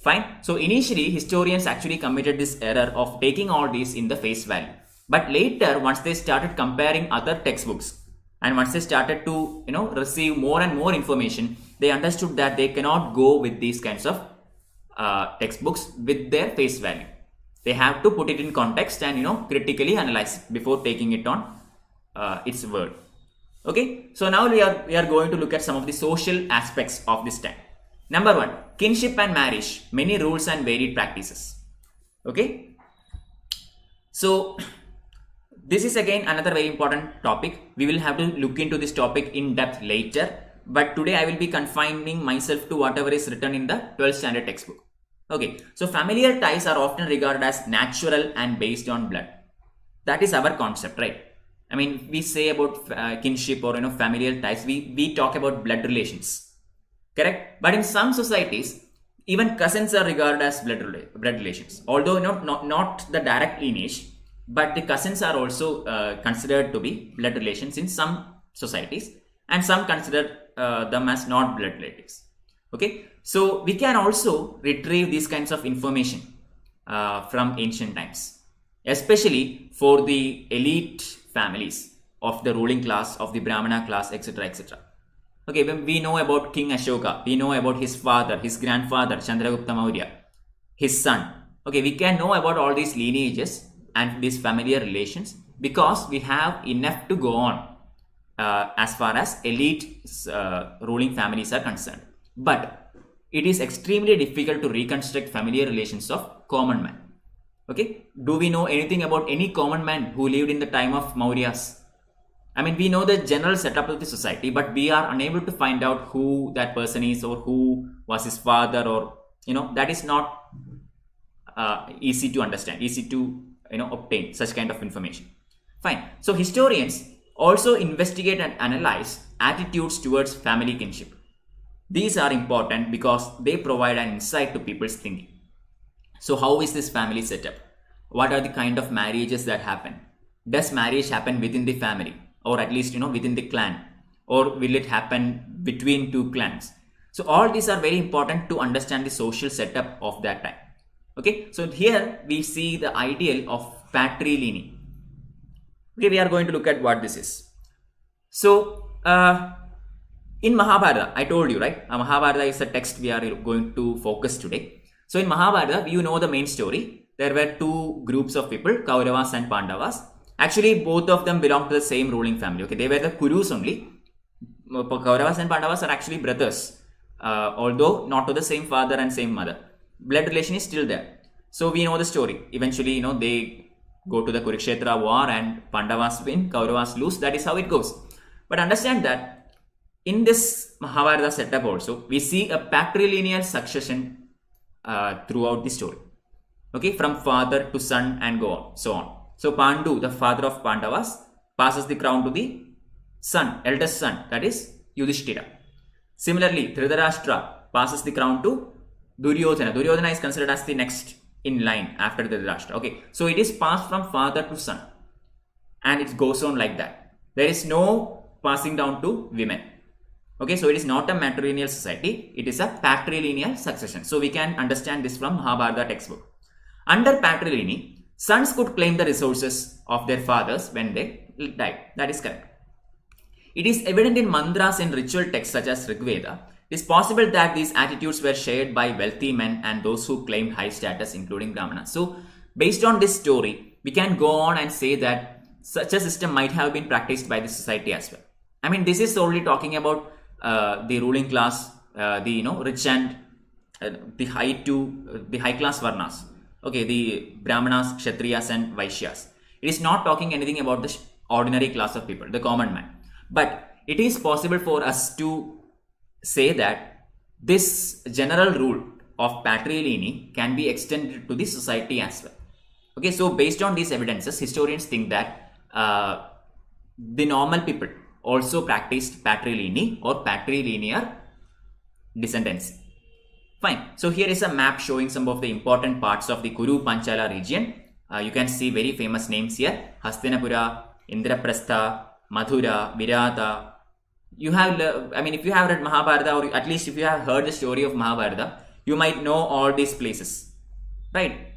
Fine. So initially historians actually committed this error of taking all these in the face value. But later, once they started comparing other textbooks and once they started to receive more and more information, they understood that they cannot go with these kinds of textbooks with their face value. They have to put it in context and critically analyze it before taking it on its word. Okay, so now we are going to look at some of the social aspects of this time. Number 1, kinship and marriage, many rules and varied practices. Okay, so this is again another very important topic. We will have to look into this topic in depth later, but today I will be confining myself to whatever is written in the 12th standard textbook. Okay, so familiar ties are often regarded as natural and based on blood. That is our concept, right? I mean, we say about kinship or familial ties, we talk about blood relations, correct? But in some societies, even cousins are regarded as blood relations. Although not the direct lineage, but the cousins are also considered to be blood relations in some societies, and some consider them as not blood relatives. Okay, so we can also retrieve these kinds of information from ancient times, especially for the elite families of the ruling class, of the Brahmana class, etc., etc. Okay, when we know about King Ashoka, we know about his father, his grandfather Chandragupta Maurya, his son. Okay, we can know about all these lineages and these familiar relations because we have enough to go on as far as elite ruling families are concerned. But it is extremely difficult to reconstruct familiar relations of common man. Okay, do we know anything about any common man who lived in the time of Mauryas? I mean, we know the general setup of the society, but we are unable to find out who that person is or who was his father, or that is not easy to understand, easy to obtain such kind of information. Fine. So historians Also investigate and analyze attitudes towards family kinship. These are important because they provide an insight to people's thinking. So how is this family set up? What are the kind of marriages that happen? Does marriage happen within the family, or at least within the clan, or will it happen between two clans? So all these are very important to understand the social setup of that time. Okay, so here we see the ideal of patrilineal. Okay, we are going to look at what this is. So in Mahabharata, I told you, right? Mahabharata is a text we are going to focus today. So in Mahabharata, you know the main story. There were two groups of people, Kauravas and Pandavas. Actually, both of them belong to the same ruling family. Okay, they were the Kurus only. Kauravas and Pandavas are actually brothers, although not to the same father and same mother. Blood relation is still there. So we know the story. Eventually, they go to the Kurukshetra war and Pandavas win, Kauravas lose. That is how it goes. But understand that in this Mahabharata setup also, we see a patrilineal succession throughout the story. Okay, from father to son and so on. So Pandu, the father of Pandavas, passes the crown to the son, eldest son, that is Yudhishthira. Similarly, Dhritarashtra passes the crown to Duryodhana. Duryodhana is considered as the next in line after Dhritarashtra. Okay, so it is passed from father to son, and it goes on like that. There is no passing down to women. Okay, so it is not a matrilineal society, it is a patrilineal succession. So we can understand this from Mahabharata textbook. Under patrilineal, sons could claim the resources of their fathers when they died. That is correct. It is evident in mantras and ritual texts such as Rig Veda. It is possible that these attitudes were shared by wealthy men and those who claimed high status, including Brahmanas. So based on this story, we can go on and say that such a system might have been practiced by the society as well. I mean, this is only talking about the ruling class, the rich and the high class Varnas. Okay, the Brahmanas, Kshatriyas and Vaishyas. It is not talking anything about the ordinary class of people, the common man. But it is possible for us to say that this general rule of patrilineal can be extended to the society as well. Okay, so based on these evidences, historians think that the normal people also practiced patrilineal or patrilinear descendancy. Fine. So here is a map showing some of the important parts of the Kuru Panchala region. You can see very famous names here: Hastinapura, Indraprastha, Madhura, Virata. You have, if you have read Mahabharata, or at least if you have heard the story of Mahabharata, you might know all these places, right?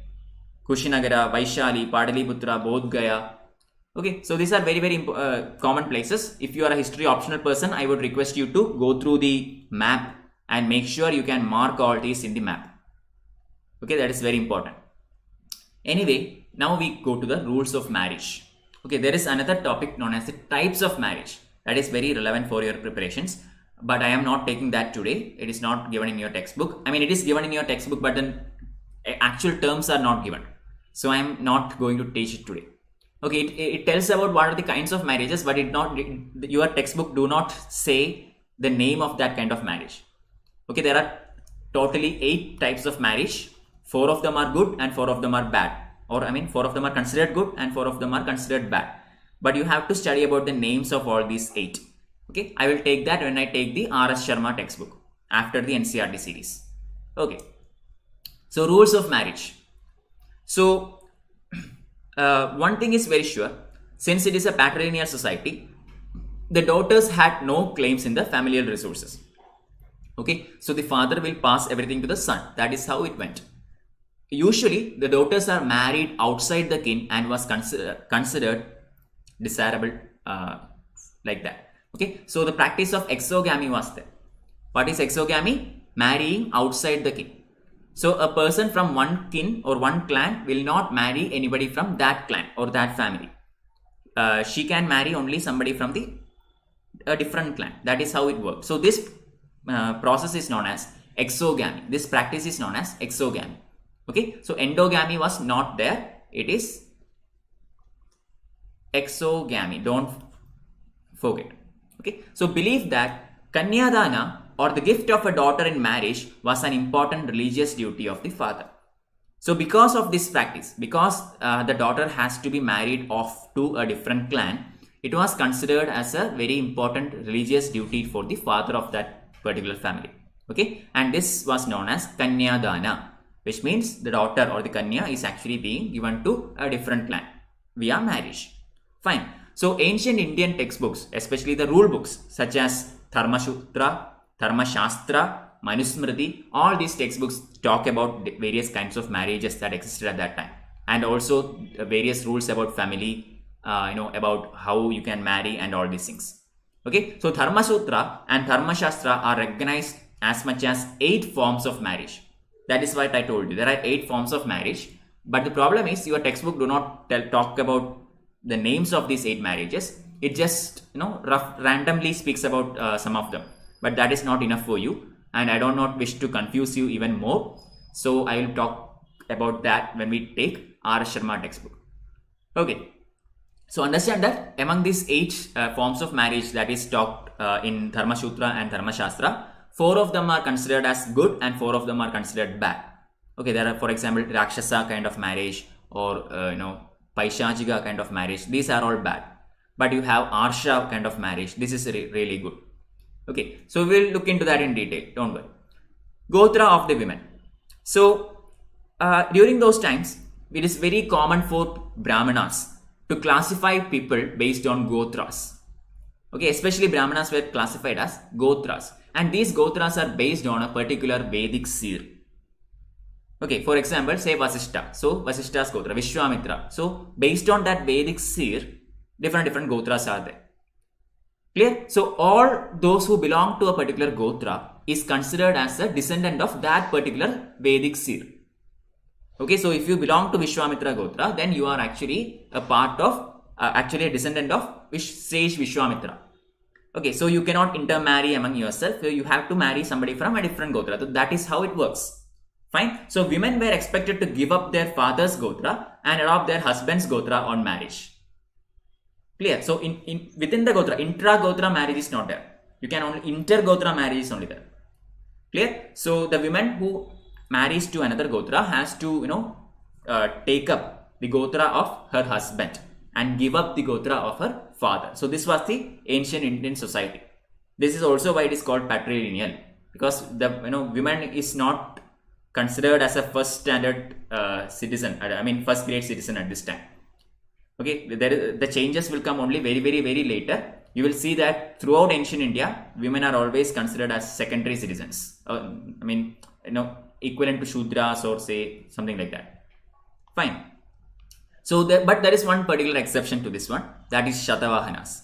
Kushinagara, Vaishali, Padaliputra, Bodh Gaya. Okay, so these are very, very common places. If you are a history optional person, I would request you to go through the map and make sure you can mark all these in the map. Okay, that is very important. Anyway, now we go to the rules of marriage. Okay, there is another topic known as the types of marriage. That is very relevant for your preparations, but I am not taking that today. It is not given in your textbook. I mean, it is given in your textbook, but then actual terms are not given. So I am not going to teach it today. Okay, it tells about what are the kinds of marriages, but your textbook do not say the name of that kind of marriage. Okay, there are totally 8 types of marriage. 4 of them are good and 4 of them are bad. Or 4 of them are considered good and 4 of them are considered bad. But you have to study about the names of all these 8. Okay, I will take that when I take the R.S. Sharma textbook after the NCERT series. Okay, so rules of marriage. So one thing is very sure, since it is a patrilineal society, the daughters had no claims in the familial resources. Okay, so the father will pass everything to the son. That is how it went. Usually, the daughters are married outside the kin and was considered desirable like that. Okay, so the practice of exogamy was there. What is exogamy? Marrying outside the kin. So a person from one kin or one clan will not marry anybody from that clan or that family. She can marry only somebody from a different clan. That is how it works. So this process is known as exogamy. This practice is known as exogamy. Okay, so endogamy was not there. It is exogamy. Don't forget. Okay, so believe that Kanyadana or the gift of a daughter in marriage was an important religious duty of the father. So because of this practice, because the daughter has to be married off to a different clan, it was considered as a very important religious duty for the father of that particular family. Okay, and this was known as Kanya Dana, which means the daughter or the Kanya is actually being given to a different clan via marriage. Fine. So ancient Indian textbooks, especially the rule books such as Dharma Sutra, Dharma Shastra, Manusmriti, all these textbooks talk about various kinds of marriages that existed at that time, and also various rules about family, about how you can marry and all these things. Okay, so Dharma Sutra and Dharma Shastra are recognized as much as 8 forms of marriage. That is what I told you. There are 8 forms of marriage, but the problem is your textbook do not talk about the names of these 8 marriages. It just randomly speaks about some of them, but that is not enough for you, and I do not wish to confuse you even more. So I will talk about that when we take R. Sharma textbook. Okay, so understand that among these 8 forms of marriage that is talked in Dharma Sutra and Dharma Shastra, 4 of them are considered as good and 4 of them are considered bad. Okay, there are, for example, Rakshasa kind of marriage or Paishajika kind of marriage. These are all bad. But you have Arsha kind of marriage. This is really good. Okay, so we'll look into that in detail. Don't worry. Gotra of the women. So during those times, it is very common for Brahmanas to classify people based on Gotras. Okay, especially Brahmanas were classified as Gotras. And these Gotras are based on a particular Vedic seer. Okay, for example, say Vasishta. So Vasishta's Gotra, Vishwamitra. So based on that Vedic seer, different Gotras are there. Clear? So all those who belong to a particular Gotra is considered as a descendant of that particular Vedic seer. Okay, so if you belong to Vishwamitra Gotra, then you are actually a part of, actually a descendant of sage Vishwamitra. Okay, so you cannot intermarry among yourself. So you have to marry somebody from a different Gotra. So that is how it works. Fine. So women were expected to give up their father's Gotra and adopt their husband's Gotra on marriage. Clear? So within the Gotra, intra-Gotra marriage is not there. You can only inter-Gotra marriage is only there. Clear? So the woman who marries to another Gotra has to, take up the Gotra of her husband and give up the Gotra of her father. So this was the ancient Indian society. This is also why it is called patrilineal, because the woman is not considered as a first standard citizen. First grade citizen at this time. Okay, the changes will come only very, very, very later. You will see that throughout ancient India, women are always considered as secondary citizens. Equivalent to Shudras or say something like that. Fine. So, but there is one particular exception to this one, that is Shatavahanas.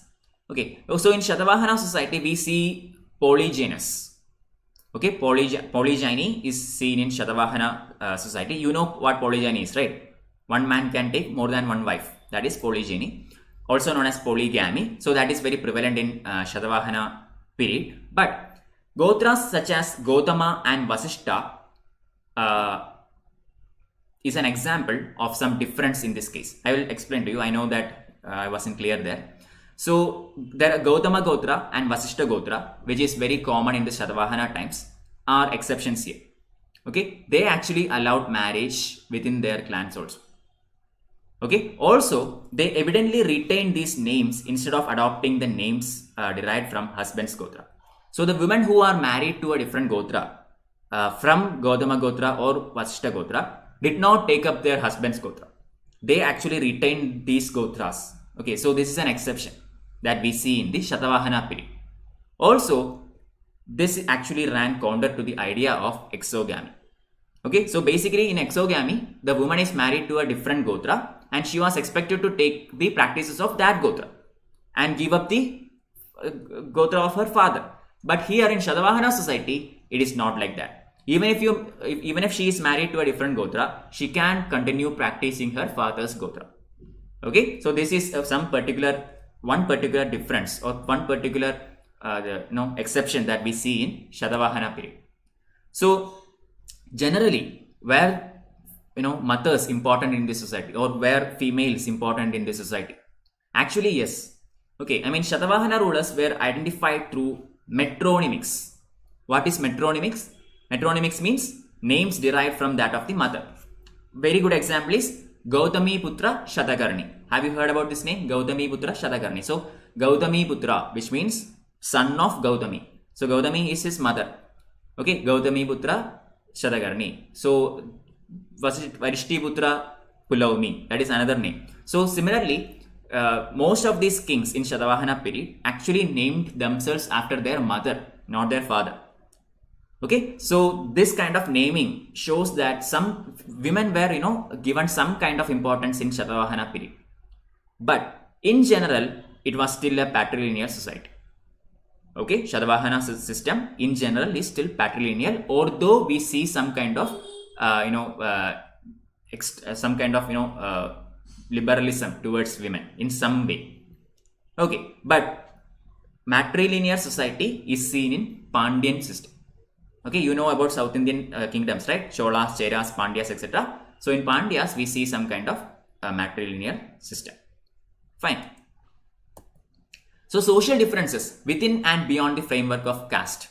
Okay, so in Shatavahana society, we see polygynous. Okay, polygyny is seen in Shatavahana society. You know what polygyny is, right? One man can take more than one wife. That is polygyny, also known as polygamy. So that is very prevalent in Shatavahana period. But Gotras such as Gotama and Vasishta is an example of some difference in this case. I will explain to you. I know that I wasn't clear there. So there are Gautama Gotra and Vasishta Gotra, which is very common in the Shatavahana times, are exceptions here. Okay, they actually allowed marriage within their clans also. Okay, also they evidently retained these names instead of adopting the names derived from husband's Gotra. So the women who are married to a different Gotra from Gautama Gotra or Vasishta Gotra did not take up their husband's Gotra. They actually retained these Gotras. Okay, so this is an exception that we see in the Shatavahana period. Also, this actually ran counter to the idea of exogamy. Okay, so basically in exogamy, the woman is married to a different Gotra and she was expected to take the practices of that Gotra and give up the Gotra of her father. But here in Shatavahana society, it is not like that. Even if she is married to a different Gotra, she can continue practicing her father's Gotra. Okay, so this is one particular difference or one particular exception that we see in Shatavahana period. So generally, where mothers important in this society or where females important in this society? Actually, yes. Okay, Shatavahana rulers were identified through metronymics. What is metronymics? Metronymics means names derived from that of the mother. Very good example is Gautami Putra Shatakarni. Have you heard about this name? Gautami Putra Shatakarni. So Gautami Putra, which means son of Gautami. So Gautami is his mother. Okay, Gautami Putra Shatakarni. So Varishti Putra Pulavni, that is another name. So similarly, most of these kings in Shatavahana period actually named themselves after their mother, not their father. Okay, so this kind of naming shows that some women were, given some kind of importance in Shatavahana period. But in general, it was still a patrilineal society. Okay, Shatavahana system in general is still patrilineal, although we see some kind of, liberalism towards women in some way. Okay, but matrilineal society is seen in Pandyan system. Okay, you know about South Indian kingdoms, right? Cholas, Cheras, Pandyas, etc. So in Pandyas, we see some kind of matrilineal system. Fine. So social differences within and beyond the framework of caste.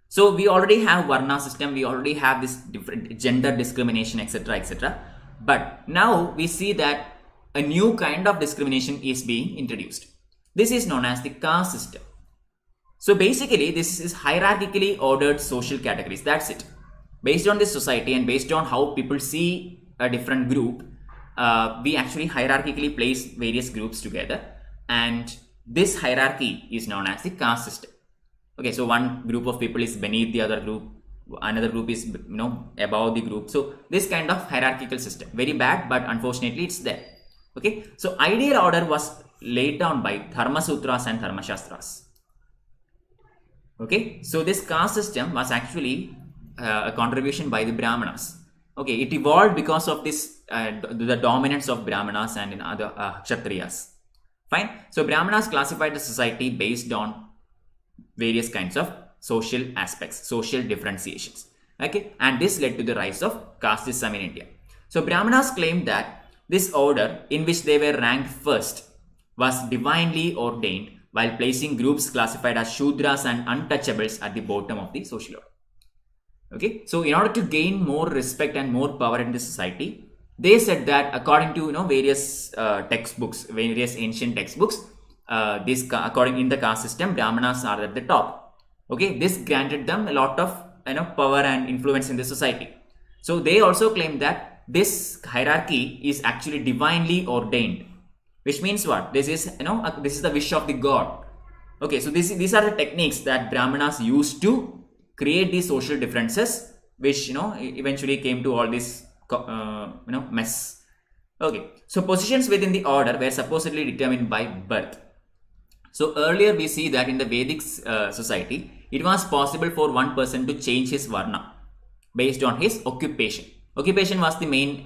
So we already have Varna system, we already have this different gender discrimination, etc., etc. But now we see that a new kind of discrimination is being introduced. This is known as the caste system. So basically, this is hierarchically ordered social categories. That's it. Based on this society and based on how people see a different group, we actually hierarchically place various groups together. And this hierarchy is known as the caste system. Okay, so one group of people is beneath the other group, another group is above the group. So this kind of hierarchical system, very bad, but unfortunately it's there. Okay, so ideal order was laid down by Dharma Sutras and Dharma Shastras. Okay, so this caste system was actually a contribution by the Brahmanas. Okay, it evolved because of this the dominance of Brahmanas and in other Kshatriyas. Fine. So Brahmanas classified the society based on various kinds of social aspects, social differentiations. Okay, and this led to the rise of casteism in India. So Brahmanas claimed that this order, in which they were ranked first, was divinely ordained, while placing groups classified as Shudras and untouchables at the bottom of the social order. Okay, so in order to gain more respect and more power in the society, they said that according to various textbooks, various ancient textbooks, according in the caste system, Brahmanas are at the top. Okay, this granted them a lot of power and influence in the society. So they also claim that this hierarchy is actually divinely ordained, which means what? This is this is the wish of the god. Okay, so these are the techniques that Brahmanas used to create these social differences, which eventually came to all this mess. Okay, so positions within the order were supposedly determined by birth. So earlier we see that in the Vedic society, it was possible for one person to change his Varna based on his occupation. Occupation was the main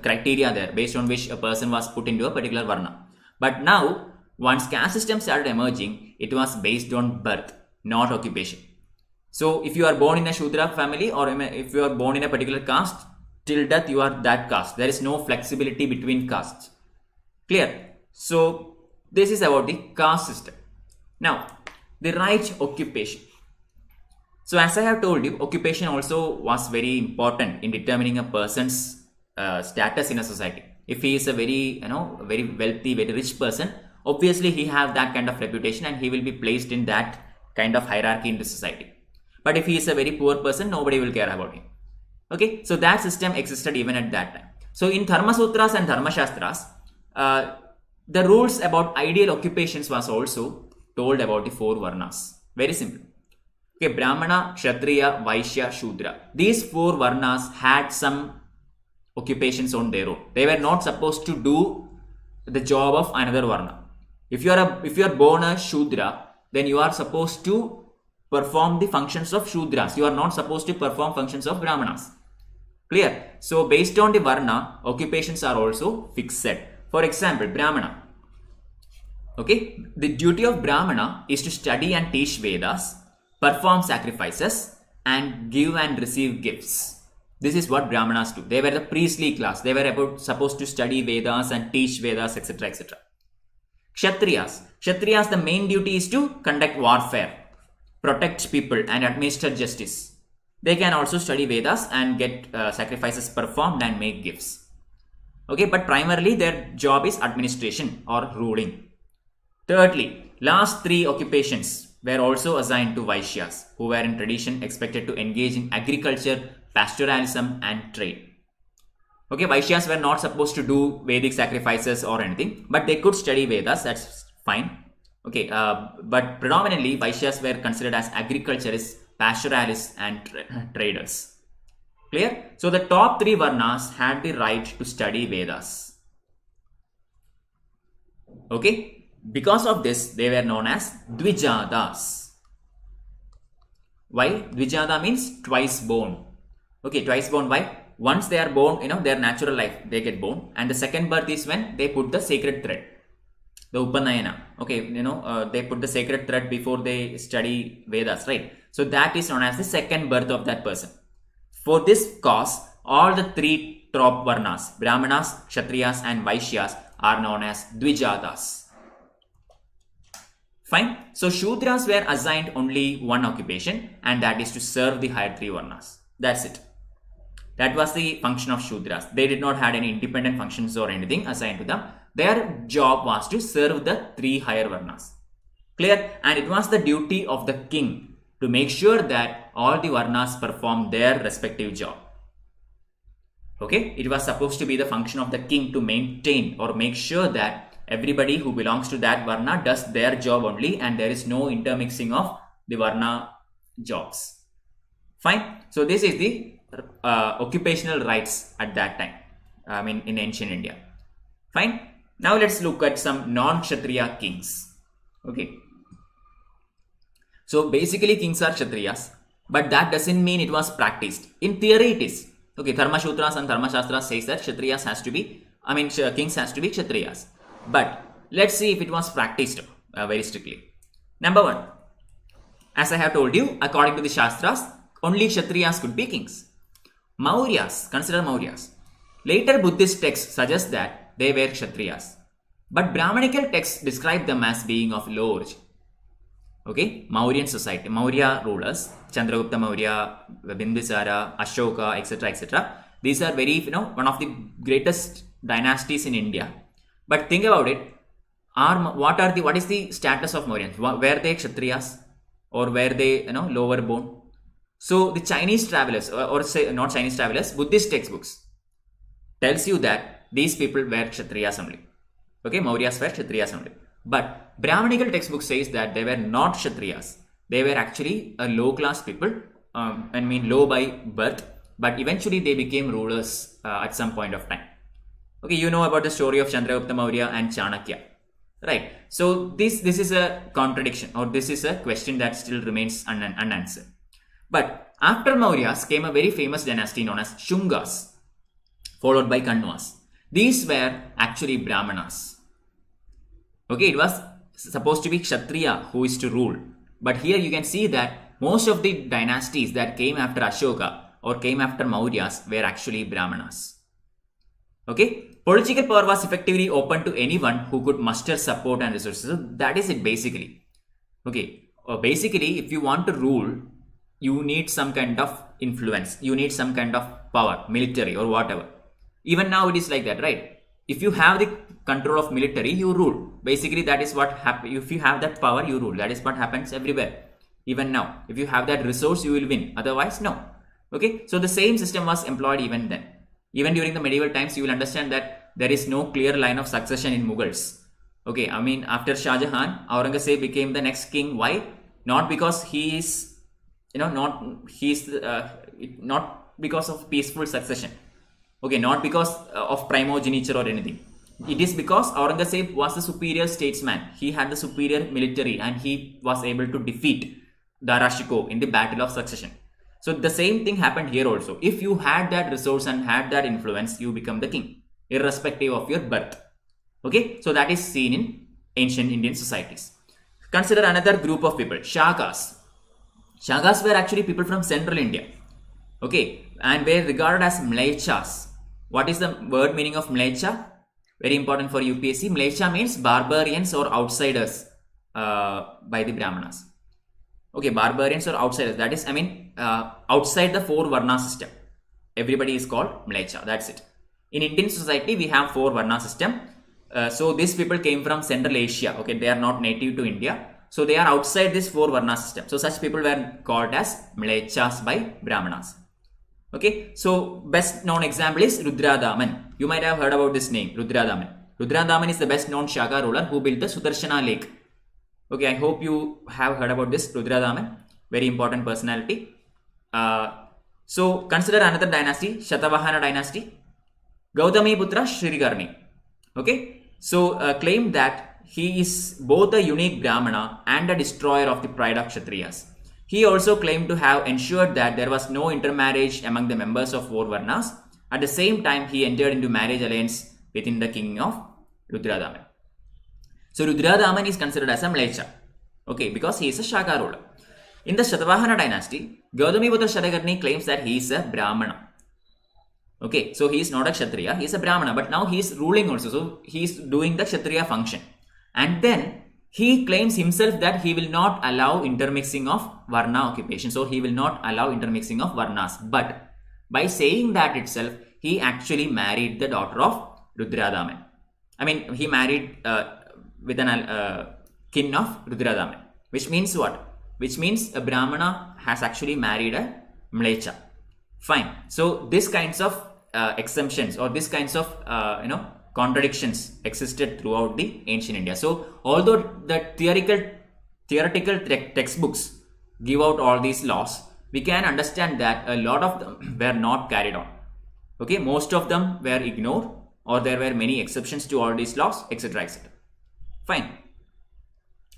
criteria there, based on which a person was put into a particular Varna. But now, once caste system started emerging, it was based on birth, not occupation. So if you are born in a Shudra family, or if you are born in a particular caste, till death you are that caste. There is no flexibility between castes. Clear? So this is about the caste system. Now, the right occupation. So as I have told you, occupation also was very important in determining a person's status in a society. If he is a very very wealthy, very rich person, obviously he have that kind of reputation and he will be placed in that kind of hierarchy in the society. But if he is a very poor person, nobody will care about him. Okay, so that system existed even at that time. So in Dharma Sutras and Dharma Shastras, the rules about ideal occupations was also told about the 4 Varnas. Very simple. Okay, Brahmana, Kshatriya, Vaishya, Shudra. These 4 Varnas had some occupations on their own. They were not supposed to do the job of another Varna. If you are born a Shudra, then you are supposed to perform the functions of Shudras. You are not supposed to perform functions of Brahmanas. Clear? So based on the Varna, occupations are also fixed. For example, Brahmana. Okay, the duty of Brahmana is to study and teach Vedas, perform sacrifices, and give and receive gifts. This is what Brahmanas do. They were the priestly class. They were supposed to study Vedas and teach Vedas, etc., etc. Kshatriyas, the main duty is to conduct warfare, protect people, and administer justice. They can also study Vedas and get sacrifices performed and make gifts. Okay, but primarily their job is administration or ruling. Thirdly, last three occupations were also assigned to Vaishyas, who were in tradition expected to engage in agriculture, pastoralism, and trade. Okay, Vaishyas were not supposed to do Vedic sacrifices or anything, but they could study Vedas, that's fine. Okay, but predominantly Vaishyas were considered as agriculturists, pastoralists, and traders. Clear? So the top three Varnas had the right to study Vedas. Okay, because of this, they were known as Dvijadas. Why? Dvijada means twice born. Okay, twice born. Why? Once they are born, their natural life, they get born, and the second birth is when they put the sacred thread, the Upanayana. Okay, they put the sacred thread before they study Vedas, right? So that is known as the second birth of that person. For this cause, all the three top Varnas, Brahmanas, Kshatriyas, and Vaishyas, are known as Dvijadas. Fine. So Shudras were assigned only one occupation, and that is to serve the higher three Varnas. That's it. That was the function of Shudras. They did not have any independent functions or anything assigned to them. Their job was to serve the three higher Varnas. Clear? And it was the duty of the king to make sure that all the Varnas performed their respective job. Okay? It was supposed to be the function of the king to maintain or make sure that everybody who belongs to that Varna does their job only, and there is no intermixing of the Varna jobs. Fine? So this is the occupational rights at that time, in ancient India. Fine. Now let's look at some non-Kshatriya kings. Okay. So basically kings are Kshatriyas, but that doesn't mean it was practiced. In theory it is. Okay, Dharma Sutras and Dharma Shastras says that Kshatriyas has to be, kings has to be Kshatriyas. But let's see if it was practiced very strictly. Number one, as I have told you, according to the Shastras, only Kshatriyas could be kings. Mauryas, consider Mauryas. Later Buddhist texts suggest that they were Kshatriyas, but Brahmanical texts describe them as being of low origin. Okay, Mauryan society, Maurya rulers, Chandragupta Maurya, Bindusara, Ashoka, etc., etc. These are very, one of the greatest dynasties in India. But think about it. What is the status of Mauryans? Were they Kshatriyas or were they, lower born? So the Chinese travelers, or say not Chinese travelers, Buddhist textbooks tells you that these people were Kshatriyas only. Okay, Mauryas were Kshatriyas only. But Brahmanical textbook says that they were not Kshatriyas. They were actually a low class people, low by birth, but eventually they became rulers at some point of time. Okay, you know about the story of Chandragupta Maurya and Chanakya, right? So this is a contradiction, or this is a question that still remains unanswered. But after Mauryas came a very famous dynasty known as Shungas, followed by Kanwas. These were actually Brahmanas. Okay, it was supposed to be Kshatriya who is to rule. But here you can see that most of the dynasties that came after Ashoka or came after Mauryas were actually Brahmanas. Okay, political power was effectively open to anyone who could muster support and resources. So that is it basically. Okay, basically if you want to rule, you need some kind of influence. You need some kind of power, military or whatever. Even now it is like that, right? If you have the control of military, you rule. Basically that is what happens. If you have that power, you rule. That is what happens everywhere. Even now, if you have that resource, you will win. Otherwise, no. Okay, so the same system was employed even then. Even during the medieval times, you will understand that there is no clear line of succession in Mughals. Okay, after Shah Jahan, Aurangzeb became the next king. Why? Not because he is, not because of peaceful succession. Okay, not because of primogeniture or anything. It is because Aurangzeb was the superior statesman. He had the superior military and he was able to defeat Dara Shikoh in the battle of succession. So the same thing happened here also. If you had that resource and had that influence, you become the king, irrespective of your birth. Okay, so that is seen in ancient Indian societies. Consider another group of people, Shakas. Shakas were actually people from central India. Okay, and were regarded as Mlechas. What is the word meaning of Mlecha? Very important for UPSC. Mlecha means barbarians or outsiders by the Brahmanas. Okay, barbarians or outsiders. That is, outside the four Varna system. Everybody is called Mlecha. That's it. In Indian society, we have 4 Varna system. So these people came from Central Asia. Okay, they are not native to India. So they are outside this 4 Varna system. So such people were called as Mlechas by Brahmanas. Okay, so best known example is Rudradaman. You might have heard about this name, Rudradaman. Rudradaman is the best known Shaka ruler who built the Sudarshana Lake. Okay, I hope you have heard about this Rudradaman. Very important personality. So consider another dynasty, Shatavahana dynasty. Gautami Putra Shrigarni. Okay, so claimed that he is both a unique Brahmana and a destroyer of the pride of Kshatriyas. He also claimed to have ensured that there was no intermarriage among the members of 4 Varnas. At the same time, he entered into marriage alliance within the king of Rudradaman. So Rudradaman is considered as a Mlecha. Okay, because he is a Shaka ruler. In the Shatavahana dynasty, Gautamiputra Shatakarni claims that he is a Brahmana. Okay, so he is not a Kshatriya, he is a Brahmana, but now he is ruling also. So he is doing the Kshatriya function. And then he claims himself that he will not allow intermixing of Varna occupation. So he will not allow intermixing of Varnas. But by saying that itself, he actually married the daughter of Rudradaman. I mean, he married with an kin of Rudradaman. Which means what? Which means a Brahmana has actually married a Mlecha. Fine. So this kinds of exemptions or this kinds of contradictions existed throughout the ancient India. So although the theoretical textbooks give out all these laws, we can understand that a lot of them were not carried on. Okay, most of them were ignored, or there were many exceptions to all these laws, etc. etc. Fine.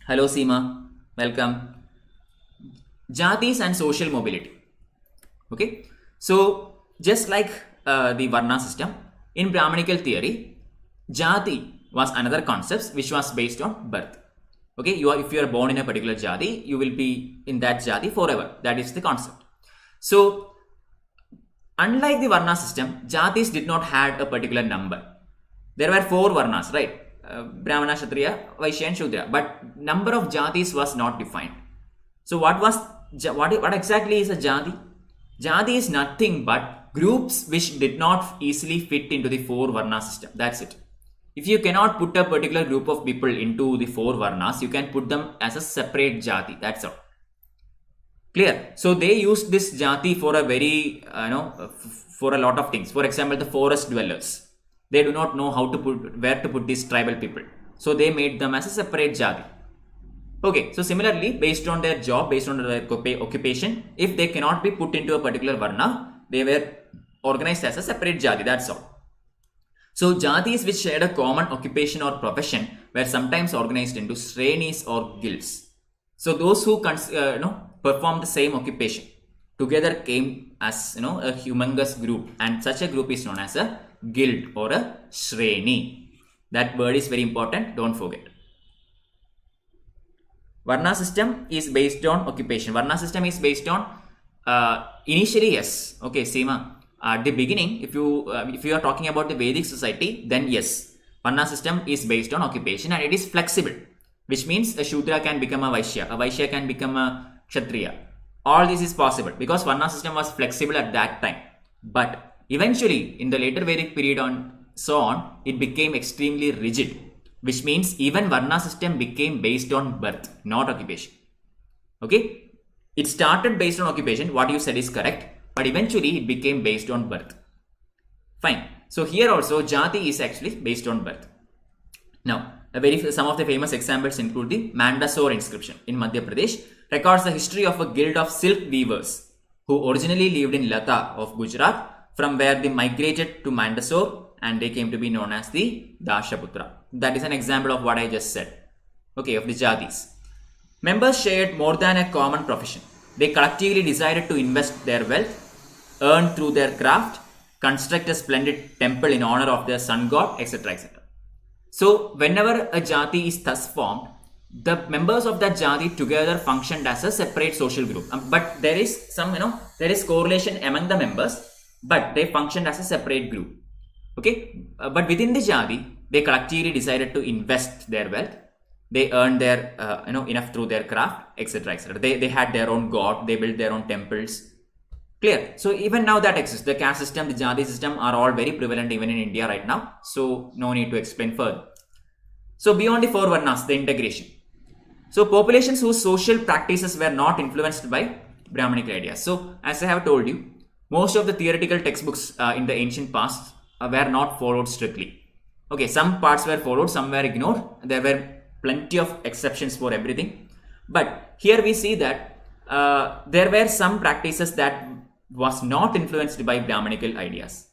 Hello Seema, welcome. Jatis and social mobility. Okay, so just like the Varna system, in Brahmanical theory, Jati was another concept which was based on birth. Okay, if you are born in a particular Jati, you will be in that Jati forever. That is the concept. So, unlike the Varna system, Jatis did not have a particular number. There were 4 Varnas, right? Brahmana, Kshatriya, Vaishya and Shudra. But number of Jatis was not defined. So, what exactly is a Jati? Jati is nothing but groups which did not easily fit into the 4 Varna system. That's it. If you cannot put a particular group of people into the 4 Varnas, you can put them as a separate Jati. That's all. Clear? So they used this Jati for a very, for a lot of things. For example, the forest dwellers. They do not know where to put these tribal people. So they made them as a separate Jati. Okay, so similarly, based on their job, based on their occupation, if they cannot be put into a particular Varna, they were organized as a separate Jati, that's all. So Jatis which shared a common occupation or profession were sometimes organized into Shrenis or guilds. So those who performed the same occupation together came as a humongous group, and such a group is known as a guild or a Shreni. That word is very important, don't forget. Varna system is based on occupation. Varna system is based on initially, yes. Okay, Seema. At the beginning, if you are talking about the Vedic society, then yes, Varna system is based on occupation and it is flexible, which means a Shudra can become a Vaishya can become a Kshatriya. All this is possible because Varna system was flexible at that time. But eventually, in the later Vedic period on so on, it became extremely rigid, which means even Varna system became based on birth, not occupation. Okay, it started based on occupation. What you said is correct. But eventually it became based on birth. Fine. So here also Jati is actually based on birth. Now, some of the famous examples include the Mandsaur inscription in Madhya Pradesh, records the history of a guild of silk weavers who originally lived in Lata of Gujarat, from where they migrated to Mandsaur and they came to be known as the Dashaputra. That is an example of what I just said. Okay, of the Jatis. Members shared more than a common profession. They collectively decided to invest their wealth, earn through their craft, construct a splendid temple in honor of their sun god, etc. etc. So, whenever a Jati is thus formed, the members of that Jati together functioned as a separate social group. But there is there is correlation among the members, but they functioned as a separate group. Okay, but within the Jati, they collectively decided to invest their wealth. They earned their enough through their craft, etc. etc. They had their own god. They built their own temples. Clear? So even now that exists. The caste system, the Jati system are all very prevalent even in India right now. So no need to explain further. So beyond the four Varnas, the integration. So populations whose social practices were not influenced by Brahmanic ideas. So as I have told you, most of the theoretical textbooks in the ancient past were not followed strictly. Okay, some parts were followed, some were ignored. There were plenty of exceptions for everything. But here we see that there were some practices that was not influenced by Brahmanical ideas.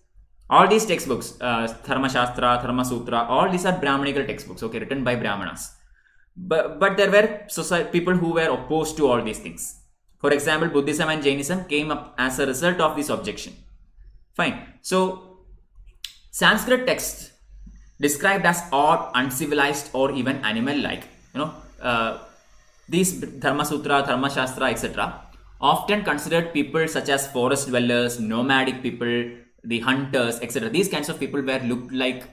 All these textbooks, Dharma Shastra, Dharma Sutra, all these are Brahmanical textbooks, okay, written by Brahmanas. But there were people who were opposed to all these things. For example, Buddhism and Jainism came up as a result of this objection. Fine. So, Sanskrit texts described as odd, uncivilized, or even animal-like, these Dharma Sutra, Dharma Shastra, etc. often considered people such as forest dwellers, nomadic people, the hunters, etc. These kinds of people were looked like,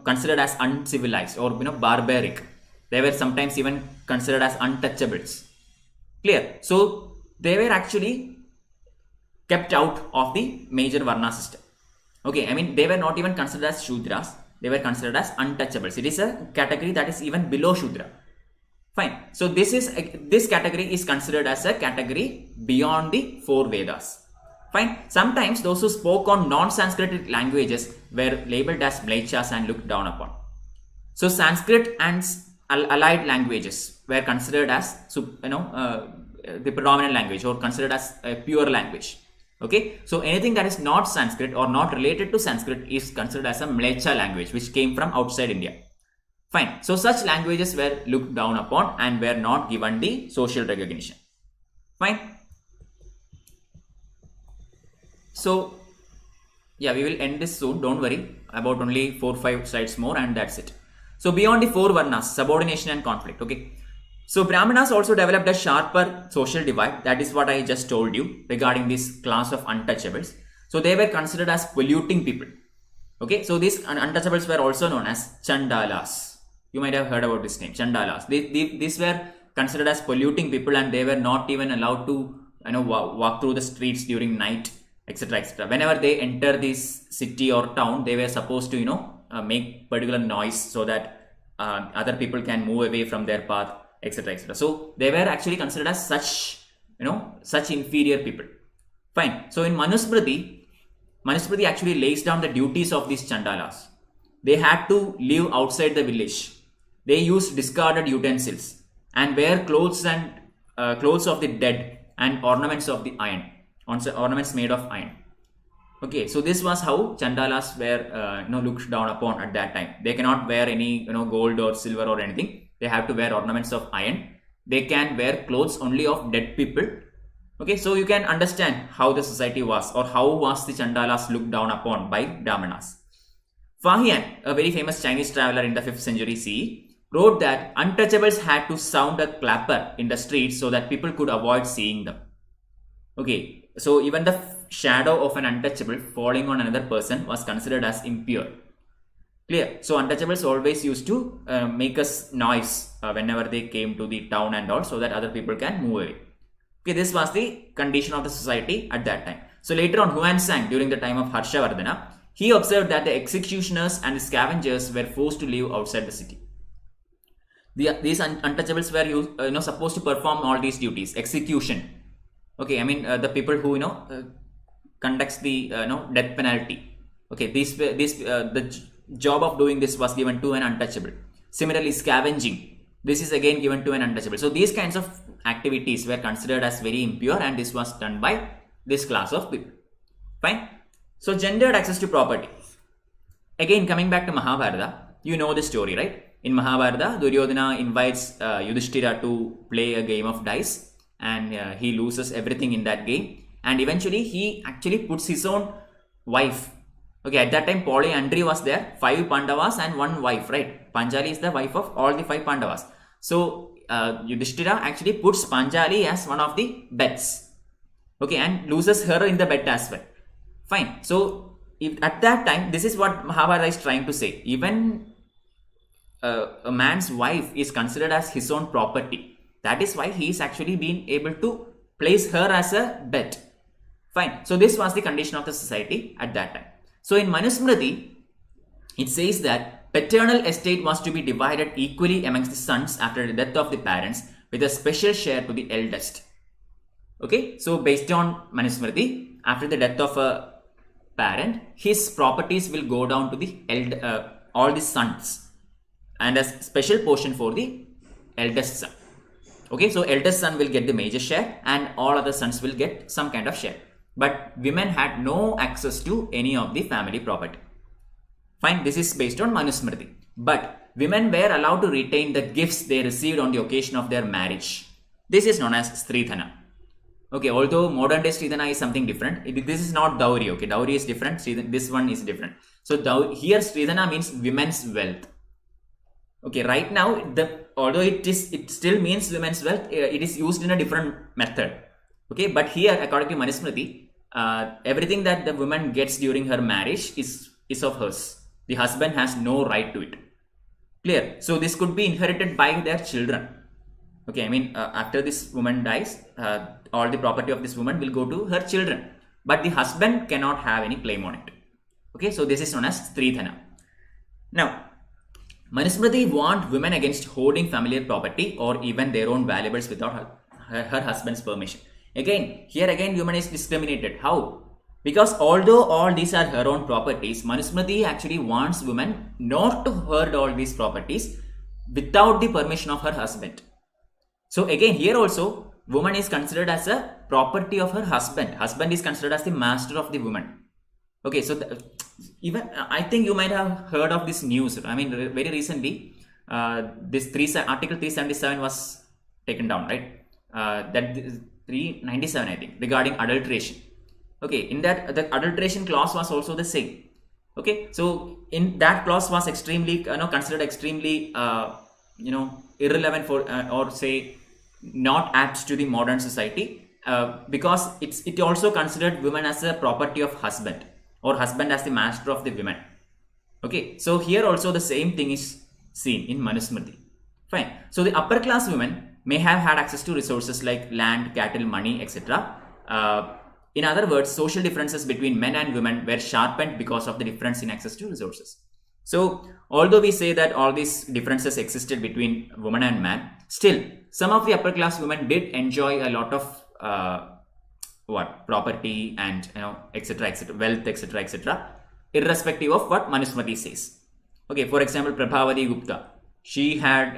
considered as uncivilized or barbaric. They were sometimes even considered as untouchables. Clear? So they were actually kept out of the major Varna system. Okay, I mean they were not even considered as Shudras. They were considered as untouchables. It is a category that is even below Shudra. Fine. So this category is considered as a category beyond the four Vedas. Fine. Sometimes those who spoke on non-Sanskrit languages were labeled as Mlechas and looked down upon. So Sanskrit and allied languages were considered as the predominant language or considered as a pure language. Okay, so anything that is not Sanskrit or not related to Sanskrit is considered as a Mlecha language which came from outside India. Fine, so such languages were looked down upon and were not given the social recognition. Fine. So yeah, we will end this soon, don't worry, about only 4-5 slides more and that's it. So beyond the four Varnas, subordination and conflict. Okay, so Brahmanas also developed a sharper social divide. That is what I just told you regarding this class of untouchables. So they were considered as polluting people. Okay, so these untouchables were also known as Chandalas. You might have heard about this name, Chandalas. These were considered as polluting people and they were not even allowed to walk through the streets during night, etc., etc. Whenever they enter this city or town, they were supposed to make particular noise so that other people can move away from their path, etc., etc. So they were actually considered as such inferior people. Fine. So in Manusmriti actually lays down the duties of these Chandalas. They had to live outside the village. They used discarded utensils and wear clothes of the dead and ornaments of the iron, ornaments made of iron. Okay, so this was how Chandalas were looked down upon at that time. They cannot wear any gold or silver or anything. They have to wear ornaments of iron. They can wear clothes only of dead people. Okay, so you can understand how the society was or how was the Chandalas looked down upon by Brahmanas. Fahian, a very famous Chinese traveler in the 5th century CE, wrote that untouchables had to sound a clapper in the streets so that people could avoid seeing them. Okay, so even the shadow of an untouchable falling on another person was considered as impure. Clear? So untouchables always used to make us noise whenever they came to the town and all so that other people can move away. Okay, this was the condition of the society at that time. So later on, Huansang, during the time of Harshavardhana, he observed that the executioners and the scavengers were forced to live outside the city. These untouchables were supposed to perform all these duties. Execution. Okay, I mean the people who conducts the death penalty. Okay, the job of doing this was given to an untouchable. Similarly, scavenging. This is again given to an untouchable. So these kinds of activities were considered as very impure and this was done by this class of people. Fine. So gendered access to property. Again, coming back to Mahabharata, you know the story, right? In Mahabharata, Duryodhana invites Yudhishthira to play a game of dice and he loses everything in that game. And eventually, he actually puts his own wife. Okay, at that time, polyandry was there. 5 Pandavas and 1 wife, right? Panchali is the wife of all the 5 Pandavas. So, Yudhishthira actually puts Panchali as one of the bets. Okay, and loses her in the bet as well. Fine. So, at that time, this is what Mahabharata is trying to say. Even a man's wife is considered as his own property. That is why he is actually being able to place her as a bet. Fine. So this was the condition of the society at that time. So in Manusmriti, it says that paternal estate was to be divided equally amongst the sons after the death of the parents, with a special share to the eldest. Okay, so based on Manusmriti, after the death of a parent, his properties will go down to the all the sons, and a special portion for the eldest son. Okay, so eldest son will get the major share, and all other sons will get some kind of share. But women had no access to any of the family property. Fine, this is based on Manusmriti. But women were allowed to retain the gifts they received on the occasion of their marriage. This is known as Stridhana. Okay, although modern day Stridhana is something different. This is not dowry. Okay, dowry is different. This one is different. So here Stridhana means women's wealth. Okay, right now although it still means women's wealth, it is used in a different method. Okay, but here according to Manusmriti, everything that the woman gets during her marriage is of hers. The husband has no right to it. Clear? So this could be inherited by their children. Okay, I mean after this woman dies, all the property of this woman will go to her children, but the husband cannot have any claim on it. Okay, so this is known as Stridhana. Now, Manusmriti warned women against hoarding familiar property or even their own valuables without her husband's permission. Again, here again woman is discriminated. How? Because although all these are her own properties, Manusmriti actually wants women not to hoard all these properties without the permission of her husband. So again, here also, woman is considered as a property of her husband. Husband is considered as the master of the woman. Okay, so even I think you might have heard of this news. I mean, very recently, this Article 377 was taken down, right? That 397, I think, regarding adulteration. Okay, in that the adulteration clause was also the same. Okay, so in that clause was extremely, considered extremely, irrelevant for or say not apt to the modern society, because it also considered women as a property of husband, or husband as the master of the women. Okay, so here also the same thing is seen in Manusmriti. Fine. So the upper class women may have had access to resources like land, cattle, money, etc. In other words, social differences between men and women were sharpened because of the difference in access to resources. So although we say that all these differences existed between woman and man, still some of the upper class women did enjoy a lot of property and etc., wealth, etc., irrespective of what Manusmriti says. Okay, for example, Prabhavati Gupta, she had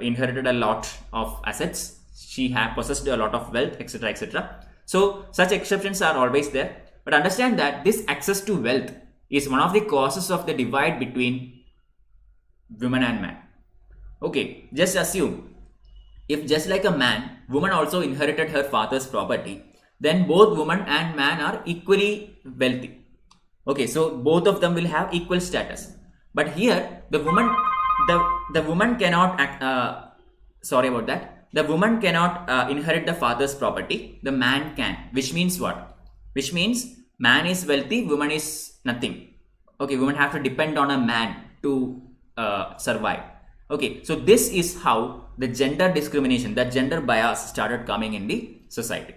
inherited a lot of assets, she had possessed a lot of wealth, etc. So such exceptions are always there, but understand that this access to wealth is one of the causes of the divide between women and man. Okay, just assume if just like a man, woman also inherited her father's property, then both woman and man are equally wealthy. Okay, so both of them will have equal status. But here the woman cannot the woman cannot inherit the father's property. The man can, which means what? Which means man is wealthy, woman is nothing. Okay, women have to depend on a man to survive. Okay, so this is how the gender discrimination, the gender bias started coming in the society.